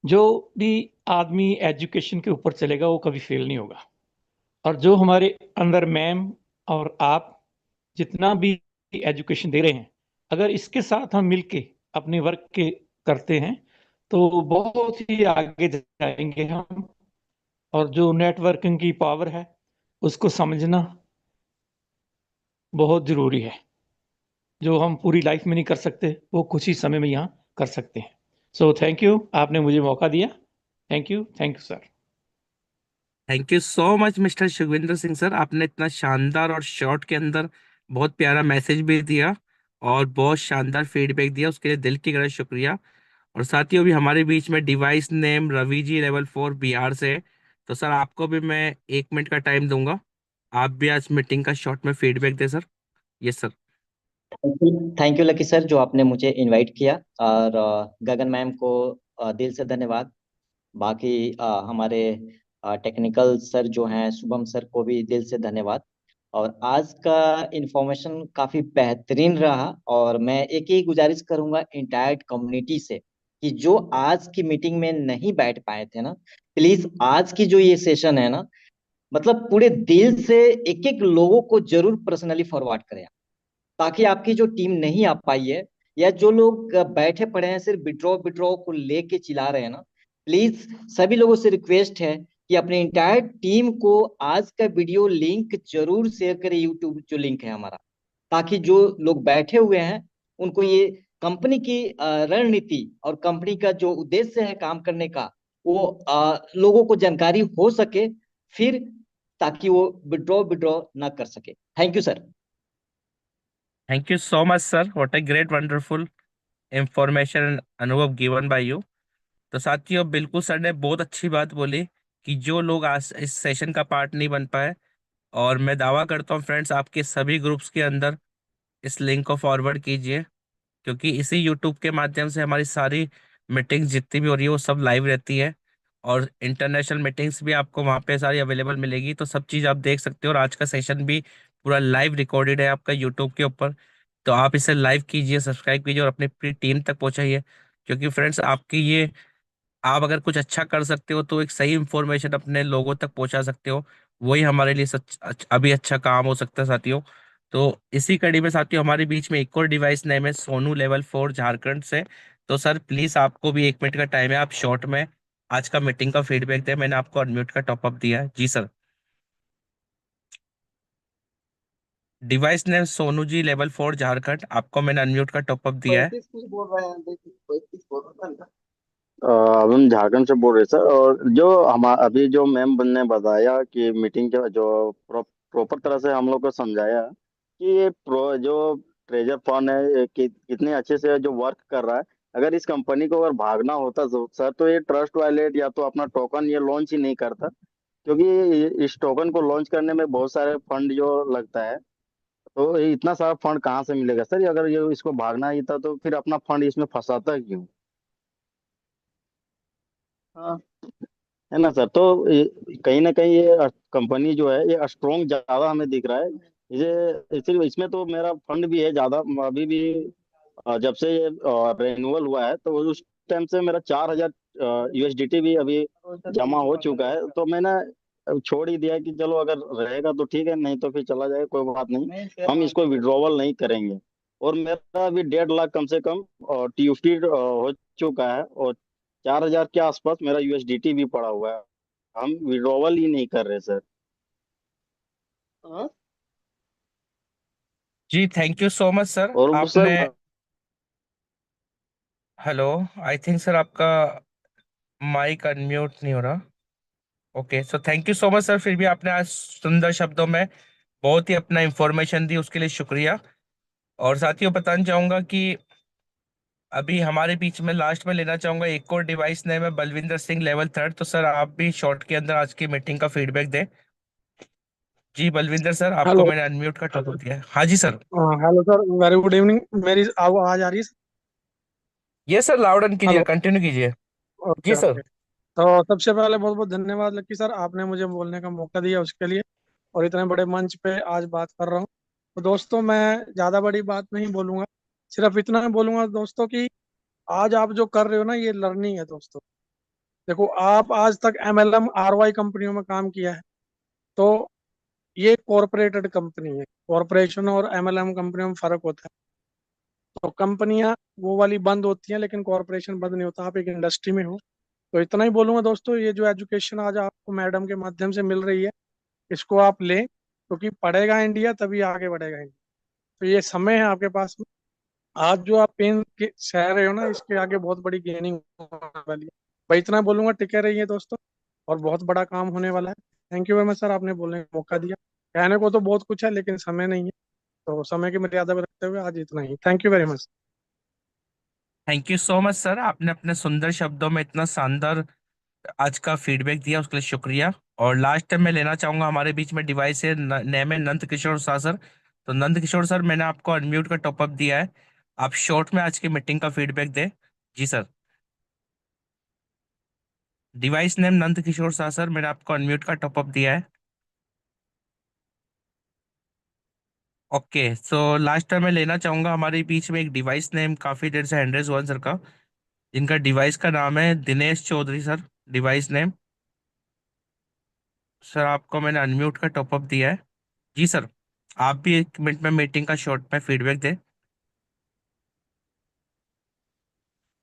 जो भी आदमी एजुकेशन के ऊपर चलेगा वो कभी फेल नहीं होगा। और जो हमारे अंदर मैम और आप जितना भी एजुकेशन दे रहे हैं, अगर इसके साथ हम मिलके अपने वर्क के करते हैं तो बहुत ही आगे जाएंगे हम। और जो नेटवर्किंग की पावर है उसको समझना बहुत जरूरी है। जो हम पूरी लाइफ में नहीं कर सकते वो कुछ ही समय में यहाँ कर सकते हैं। सो थैंक यू, आपने मुझे मौका दिया। Thank you sir. Thank you so much mister Sukhwinder Singh sir, आपने इतना शानदार और शॉर्ट के अंदर बहुत प्यारा मैसेज भी दिया और बहुत शानदार फीडबैक दिया, उसके लिए दिल की गहरा शुक्रिया। और साथियों, भी हमारे बीच में device name Ravi ji, level 4 Bihar से है। तो सर, आपको भी मैं 1 मिनट का टाइम दूंगा, आप भी आज मीटिंग का शॉर्ट में feedback they sir. Yes sir. Thank you Lucky sir, जो आपने मुझे इनवाइट किया। और गगन मैम को दिल से धन्यवाद। बाकी हमारे टेक्निकल सर जो हैं शुभम सर को भी दिल से धन्यवाद। और आज का इंफॉर्मेशन काफी बेहतरीन रहा। और मैं एक ही गुजारिश करूंगा इंटायर कम्युनिटी से कि जो आज की मीटिंग में नहीं बैठ पाए थे ना, प्लीज आज की जो ये सेशन है ना, मतलब पूरे दिल से एक एक लोगों को जरूर पर्सनली फॉरवर्ड करें, ताकि आपकी जो टीम नहीं आ पाई है या जो लोग बैठे पड़े हैं सिर्फ विड्रॉ विड्रॉ को लेके चिल्ला रहे हैं ना, प्लीज सभी लोगों से रिक्वेस्ट है कि अपने इंटायर टीम को आज का वीडियो लिंक जरूर शेयर करें, यूट्यूब जो लिंक है हमारा, ताकि जो लोग बैठे हुए हैं उनको ये कंपनी की रणनीति और कंपनी का जो उद्देश्य है काम करने का, वो लोगों को जानकारी हो सके, फिर ताकि वो विड्रॉ विड्रॉ ना कर सके। Thank you sir. Thank you so much, sir. What a great, wonderful information and अनुभव given by you. तो साथियों, बिल्कुल सर ने बहुत अच्छी बात बोली कि जो लोग आज इस सेशन का पार्ट नहीं बन पाए, और मैं दावा करता हूँ फ्रेंड्स, आपके सभी ग्रुप्स के अंदर इस लिंक को फॉरवर्ड कीजिए, क्योंकि इसी यूट्यूब के माध्यम से हमारी सारी मीटिंग्स जितनी भी हो रही है वो सब लाइव रहती है, और इंटरनेशनल मीटिंग्स भी आपको वहाँ पे सारी अवेलेबल मिलेगी, तो सब चीज़ आप देख सकते हो। और आज का सेशन भी पूरा लाइव रिकॉर्डेड है आपका यूट्यूब के ऊपर, तो आप इसे लाइव कीजिए, सब्सक्राइब कीजिए और अपनी पूरी टीम तक पहुँचाइए, क्योंकि फ्रेंड्स आपकी ये, आप अगर कुछ अच्छा कर सकते हो तो एक सही इंफॉर्मेशन अपने लोगों तक पहुंचा सकते हो, वही हमारे लिए सच अभी अच्छा काम हो सकता है साथियों। तो इसी कड़ी में साथियों, हमारे बीच में एक और डिवाइस नेम है सोनू लेवल 4 झारखंड से। तो सर प्लीज, आपको भी 1 मिनट का टाइम है, आप शॉर्ट में आज का मीटिंग का फीडबैक दें। मैंने आपको अनम्यूट का टॉपअप दिया है जी sir. Device name Sonu ji level 4 Jharkhand, आपको मैंने अनम्यूट का टॉपअप दिया है। हम झारखंड से बोल रहे सर। और जो हम अभी जो मैम ने बताया कि मीटिंग के जो प्रॉपर तरह से हम लोग को समझाया कि ये जो ट्रेजर फंड है ये कितने अच्छे से जो वर्क कर रहा है। अगर इस कंपनी को अगर भागना होता तो सर, तो ये ट्रस्ट वॉलेट या तो अपना टोकन ये लॉन्च ही नहीं करता, क्योंकि इस टोकन को लॉन्च करने में बहुत सारे फंड जो लगता है। तो ये इतना सारा फंड कहाँ से मिलेगा सर? अगर ये इसको भागना ही था तो फिर अपना फंड इसमें फंसाता क्यों? हाँ, है ना सर। तो कहीं ना कहीं ये कंपनी जो है ये स्ट्रोंग ज्यादा हमें दिख रहा है। ये इसीलिए इसमें तो मेरा फंड भी है ज्यादा अभी भी। जब से ये रेन्युअल हुआ है तो उस टाइम से मेरा 4,000 यूएसडीटी भी अभी जमा हो चुका है। तो मैंने छोड़ ही दिया कि चलो अगर रहेगा तो ठीक है, नहीं तो फिर चला जाएगा, कोई बात नहीं, हम इसको विड्रॉवल नहीं करेंगे। और मेरा अभी 1.5 लाख कम से कम और टीयूटी हो चुका है, और 4,000 के आसपास मेरा यूएसडीटी भी पड़ा हुआ है। हम विड्रॉवल ही नहीं कर रहे सर। हाँ? जी thank you so much sir. और आपने, sir hello, I think sir आपका माइक अनम्यूट नहीं हो रहा। Okay, so thank you so much sir, फिर भी आपने आज सुंदर शब्दों में बहुत ही अपना इंफॉर्मेशन दी, उसके लिए शुक्रिया। और साथियों, बताना चाहूंगा कि अभी हमारे बीच में लास्ट में लेना चाहूंगा एक और डिवाइस नेम है बलविंदर सिंह लेवल 3। तो सर आप भी शॉर्ट के अंदर आज की मीटिंग का फीडबैक दें। जी बलविंदर सर, आपको हेलो। मैंने अनम्यूट का टॉपिक दिया है। हाँ जी sir. Hello sir, very good evening. मेरी आवाज आ रही है? ये sir loud and clear, hello. Continue कीजिए। जी ओके सर। ओके। तो सबसे पहले बहुत बहुत धन्यवाद लक्की सर, आपने मुझे बोलने का मौका दिया उसके लिए, और इतने बड़े मंच पे आज बात कर रहा हूँ। तो दोस्तों, मैं ज़्यादा बड़ी बात नहीं बोलूँगा, सिर्फ इतना बोलूँगा दोस्तों कि आज आप जो कर रहे हो ना, ये लर्निंग है दोस्तों। देखो, आप आज तक MLM RY कंपनियों में काम किया है, तो ये कॉरपोरेटेड कंपनी है। कॉरपोरेशन और MLM कंपनियों में फर्क होता है। तो कंपनियां वो वाली बंद होती हैं, लेकिन कॉरपोरेशन बंद नहीं होता। आप एक इंडस्ट्री में हो। तो इतना ही बोलूंगा दोस्तों, ये जो एजुकेशन आज आपको मैडम के माध्यम से मिल रही है, इसको आप लें, क्योंकि पढ़ेगा इंडिया तभी आगे बढ़ेगा इंडिया। तो ये समय है आपके पास में। आज जो आप पेन के सह रहे हो ना, इसके आगे बहुत बड़ी गेनिंग होने वाली है। भाई इतना बोलूंगा, टिके रहिए दोस्तों, और बहुत बड़ा काम होने वाला है। Thank you very much sir, आपने बोलने का मौका दिया। कहने को तो बहुत कुछ है, लेकिन समय नहीं है, तो समय की मर्यादा में रखते हुए आज इतना ही। Thank you very much. Thank you so much sir, आपने अपने सुंदर शब्दों में इतना शानदार आज का फीडबैक दिया, उसके लिए शुक्रिया। और लास्ट टाइम मैं लेना चाहूंगा, हमारे बीच में डिवाइस है नेम है नंद किशोर शाह सर। तो नंद किशोर सर, मैंने आपको अनम्यूट का टॉपअप दिया है, आप शॉर्ट में आज की मीटिंग का फीडबैक दें। जी sir. Device name Nand Kishore Shah sir, मैंने आपको अनम्यूट का टॉपअप दिया है। ओके, सो लास्ट टाइम मैं लेना चाहूंगा हमारे बीच में एक डिवाइस नेम काफी देर से हैंड्रेस हुआ सर का, जिनका डिवाइस का नाम है Dinesh Chaudhary sir. Device name sir, आपको मैंने अनम्यूट का टॉपअप दिया है। जी सर, आप भी 1 मिनट में मीटिंग का शॉर्ट में फीडबैक दें।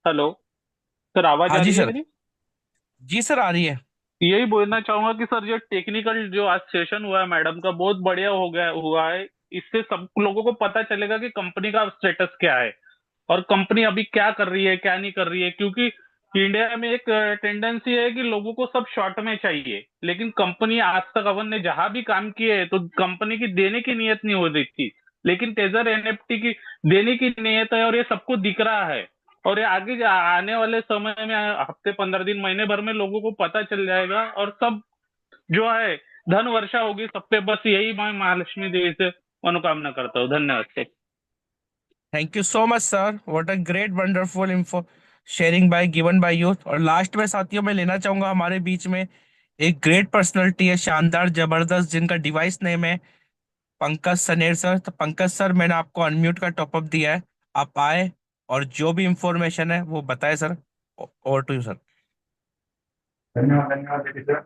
हेलो सर, आवाज हाँ आ जी रही है सर। मेरी? जी सर, आ रही है। यही बोलना चाहूंगा कि सर जो टेक्निकल जो आज सेशन हुआ है मैडम का, बहुत बढ़िया हो गया हुआ है। इससे सब लोगों को पता चलेगा कि कंपनी का स्टेटस क्या है और कंपनी अभी क्या कर रही है, क्या नहीं कर रही है। क्योंकि इंडिया में एक टेंडेंसी है कि लोगों को सब शॉर्ट में चाहिए, लेकिन कंपनी आज तक अपन ने जहां भी काम किए तो कंपनी की देने की नीयत नहीं हो रही थी, लेकिन टेजर एनएफटी की देने की नीयत है और ये सबको दिख रहा है। और ये आगे आने वाले समय में हफ्ते 15 दिन महीने भर में लोगों को पता चल जाएगा और सब जो है धन वर्षा होगी सब पे। बस यही मैं महालक्ष्मी देवी से मनोकामना करता हूँ। धन्यवाद sir. Thank you so much sir, what a great wonderful info sharing bye given by you. और लास्ट में साथियों मैं लेना चाहूंगा हमारे बीच में एक ग्रेट पर्सनालिटी है, शानदार जबरदस्त, जिनका डिवाइस नेम है पंकज सनेर सर। तो पंकज सर, मैंने आपको अनम्यूट का टॉपअप दिया है, आप आए और जो भी इंफॉर्मेशन है वो बताएं sir. Over to you sir. धन्यवाद धन्यवाद देखिए सर।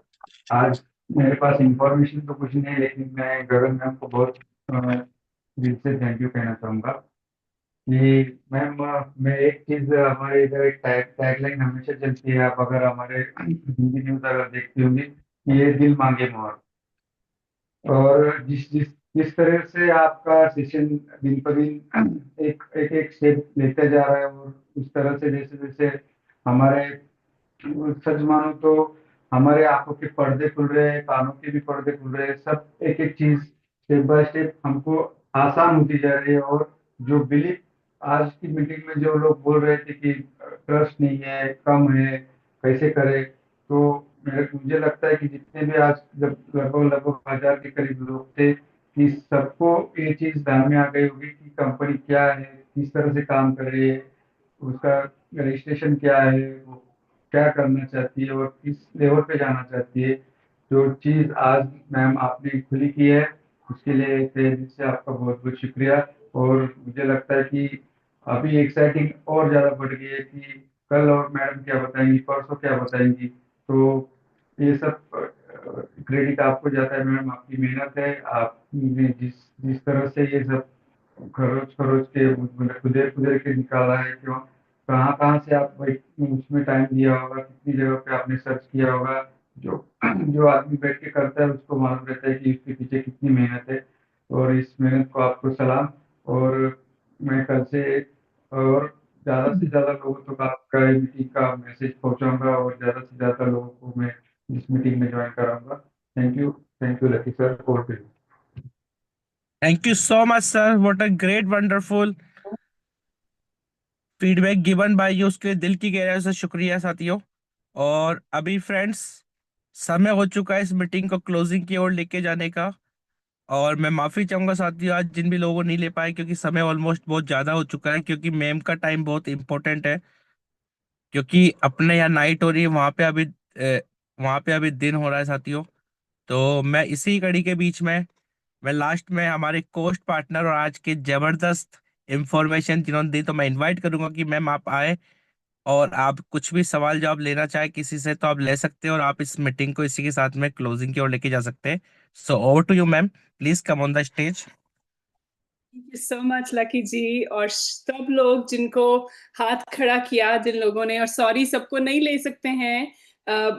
आज मेरे पास इंफॉर्मेशन तो कुछ नहीं है, लेकिन मैं गगन मैम को बहुत दिल से थैंक यू कहना चाहूँगा कि मैम, मैं एक चीज़, हमारे इधर एक टैगलाइन हमेशा चलती है, आप अगर हमारे हिंदी न्यूज़ अगर देखती होंगी, ये दिल मांगे मोर। और जिस जिस जिस तरह से आपका सेशन दिन पर दिन एक एक एक स्टेप लेते जा रहा है, और उस तरह से जैसे जैसे हमारे, सच मानो तो हमारे आंखों के पर्दे खुल रहे हैं, कानों के भी पर्दे खुल रहे हैं, सब एक एक चीज स्टेप बाय स्टेप हमको आसान होती जा रही है। और जो बिलीव आज की मीटिंग में जो लोग बोल रहे थे कि ट्रस्ट नहीं है, कम है, कैसे करे, तो मुझे लगता है कि जितने भी आज जब लगभग लगभग 1000 के करीब लोग थे, कि सबको ये चीज ध्यान में आ गई होगी कि कंपनी क्या है, किस तरह से काम कर रही है, उसका रजिस्ट्रेशन क्या है, वो क्या करना चाहती है और किस लेवल पे जाना चाहती है। जो चीज आज मैम आपने खुली की है, उसके लिए तहे दिल से आपका बहुत बहुत शुक्रिया। और मुझे लगता है कि अभी एक्साइटिंग और ज्यादा बढ़ गई है कि कल और मैडम क्या बताएंगी, परसों क्या बताएंगी। तो ये सब क्रेडिट आपको जाता है मैम, आपकी मेहनत है, आपने जिस जिस तरह से ये सब खरोच खरोच के मतलब खुदेर खुदेर के निकाला है, क्यों कहाँ कहाँ से आप उसमें टाइम दिया होगा, कितनी जगह पे आपने सर्च किया होगा। जो जो आदमी बैठ के करता है उसको मालूम रहता है कि उसके पीछे कितनी मेहनत है। और इस मेहनत को आपको सलाम। और मैं कल से और ज्यादा से ज्यादा लोगों तक आपका मीटिंग का मैसेज पहुंचाऊंगा, और ज्यादा से ज्यादा लोगों को मैं इस मीटिंग में ज्वाइन कराऊंगा। Thank you Lucky sir. Over to you. Thank you so much sir, what a great wonderful feedback given by you, उसके लिए दिल की गहराई से शुक्रिया साथियों। और अभी फ्रेंड्स, समय हो चुका है इस मीटिंग को क्लोजिंग की ओर लेके जाने का। और मैं माफी चाहूंगा साथियों आज जिन भी लोगों को नहीं ले पाए, क्योंकि समय ऑलमोस्ट बहुत ज्यादा हो चुका है, क्योंकि मैम का टाइम बहुत इंपॉर्टेंट है। क्योंकि अपने यहाँ नाइट हो रही है, वहाँ पे अभी दिन हो रहा है साथियों। तो मैं इसी कड़ी के बीच में मैं लास्ट में हमारे कोस्ट पार्टनर और आज के जबरदस्त इंफॉर्मेशन जिन्होंने दी, तो मैं इनवाइट करूंगा कि मैम आप आए और आप कुछ भी सवाल जवाब लेना चाहे किसी से तो आप ले सकते हैं, और आप इस मीटिंग को इसी के साथ में क्लोजिंग की ओर लेके जा सकते हैं। So over to you ma'am, please come on the stage. Thank you so much Lucky ji, और सब लोग जिनको हाथ खड़ा किया, जिन लोगों ने, और सॉरी सबको नहीं ले सकते हैं,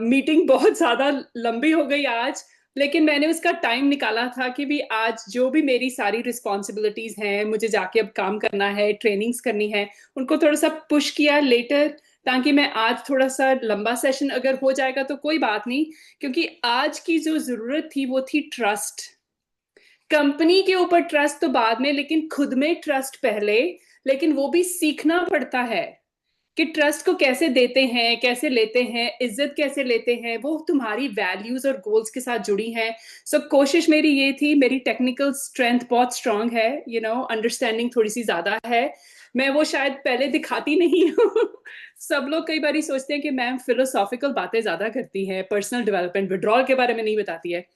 मीटिंग बहुत ज्यादा लंबी हो गई आज, लेकिन मैंने उसका टाइम निकाला था कि भी आज जो भी मेरी सारी रिस्पॉन्सिबिलिटीज हैं, मुझे जाके अब काम करना है, ट्रेनिंग्स करनी है, उनको थोड़ा सा पुश किया लेटर, ताकि मैं आज थोड़ा सा लंबा सेशन अगर हो जाएगा तो कोई बात नहीं, क्योंकि आज की जो जरूरत थी वो थी ट्रस्ट। कंपनी के ऊपर ट्रस्ट तो बाद में, लेकिन खुद में ट्रस्ट पहले। लेकिन वो भी सीखना पड़ता है कि ट्रस्ट को कैसे देते हैं, कैसे लेते हैं, इज्जत कैसे लेते हैं, वो तुम्हारी वैल्यूज और गोल्स के साथ जुड़ी हैं। सो कोशिश मेरी ये थी, मेरी टेक्निकल स्ट्रेंथ बहुत स्ट्रांग है, अंडरस्टैंडिंग थोड़ी सी ज्यादा है, मैं वो शायद पहले दिखाती नहीं हूँ। सब लोग कई बार सोचते हैं कि मैम फिलोसॉफिकल बातें ज्यादा करती हैं, पर्सनल डेवलपमेंट, विड्रॉल के बारे में नहीं बताती है।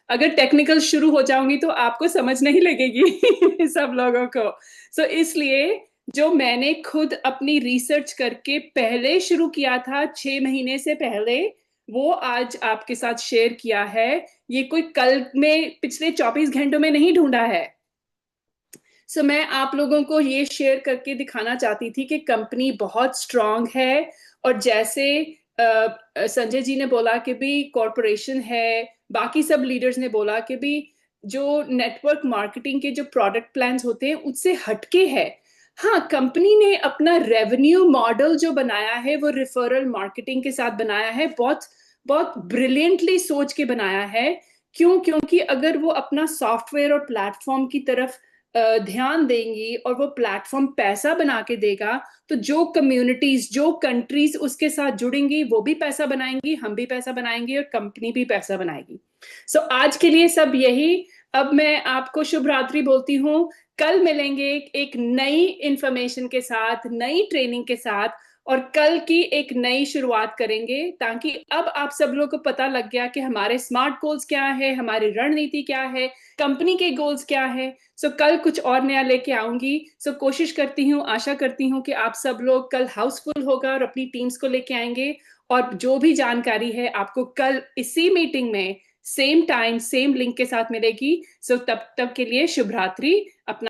अगर टेक्निकल शुरू हो जाऊंगी तो आपको समझ नहीं लगेगी सब लोगों को। सो इसलिए जो मैंने खुद अपनी रिसर्च करके पहले शुरू किया था 6 महीने से पहले, वो आज आपके साथ शेयर किया है। ये कोई कल में पिछले 24 घंटों में नहीं ढूंढा है। सो मैं आप लोगों को ये शेयर करके दिखाना चाहती थी कि कंपनी बहुत स्ट्रांग है। और जैसे संजय जी ने बोला कि भी कॉरपोरेशन है, बाकी सब लीडर्स ने बोला कि भी जो नेटवर्क मार्केटिंग के जो प्रोडक्ट प्लान्स होते हैं उससे हटके है। हाँ, कंपनी ने अपना रेवेन्यू मॉडल जो बनाया है वो रेफरल मार्केटिंग के साथ बनाया है, बहुत बहुत ब्रिलियंटली सोच के बनाया है। क्यों? क्योंकि अगर वो अपना सॉफ्टवेयर और प्लेटफॉर्म की तरफ ध्यान देंगी और वो प्लेटफॉर्म पैसा बना के देगा, तो जो कम्युनिटीज, जो कंट्रीज उसके साथ जुड़ेंगी वो भी पैसा बनाएंगी, हम भी पैसा बनाएंगे और कंपनी भी पैसा बनाएगी। सो आज के लिए सब यही। अब मैं आपको शुभ रात्रि बोलती हूँ। कल मिलेंगे एक नई इंफॉर्मेशन के साथ, नई ट्रेनिंग के साथ, और कल की एक नई शुरुआत करेंगे, ताकि अब आप सब लोगों को पता लग गया कि हमारे स्मार्ट गोल्स क्या है, हमारी रणनीति क्या है, कंपनी के गोल्स क्या है। सो कल कुछ और नया लेके आऊंगी। सो कोशिश करती हूँ, आशा करती हूँ कि आप सब लोग कल हाउसफुल होगा और अपनी टीम्स को लेके आएंगे। और जो भी जानकारी है आपको कल इसी मीटिंग में सेम टाइम सेम लिंक के साथ मिलेगी। सो तब के लिए शुभ रात्रि। अपना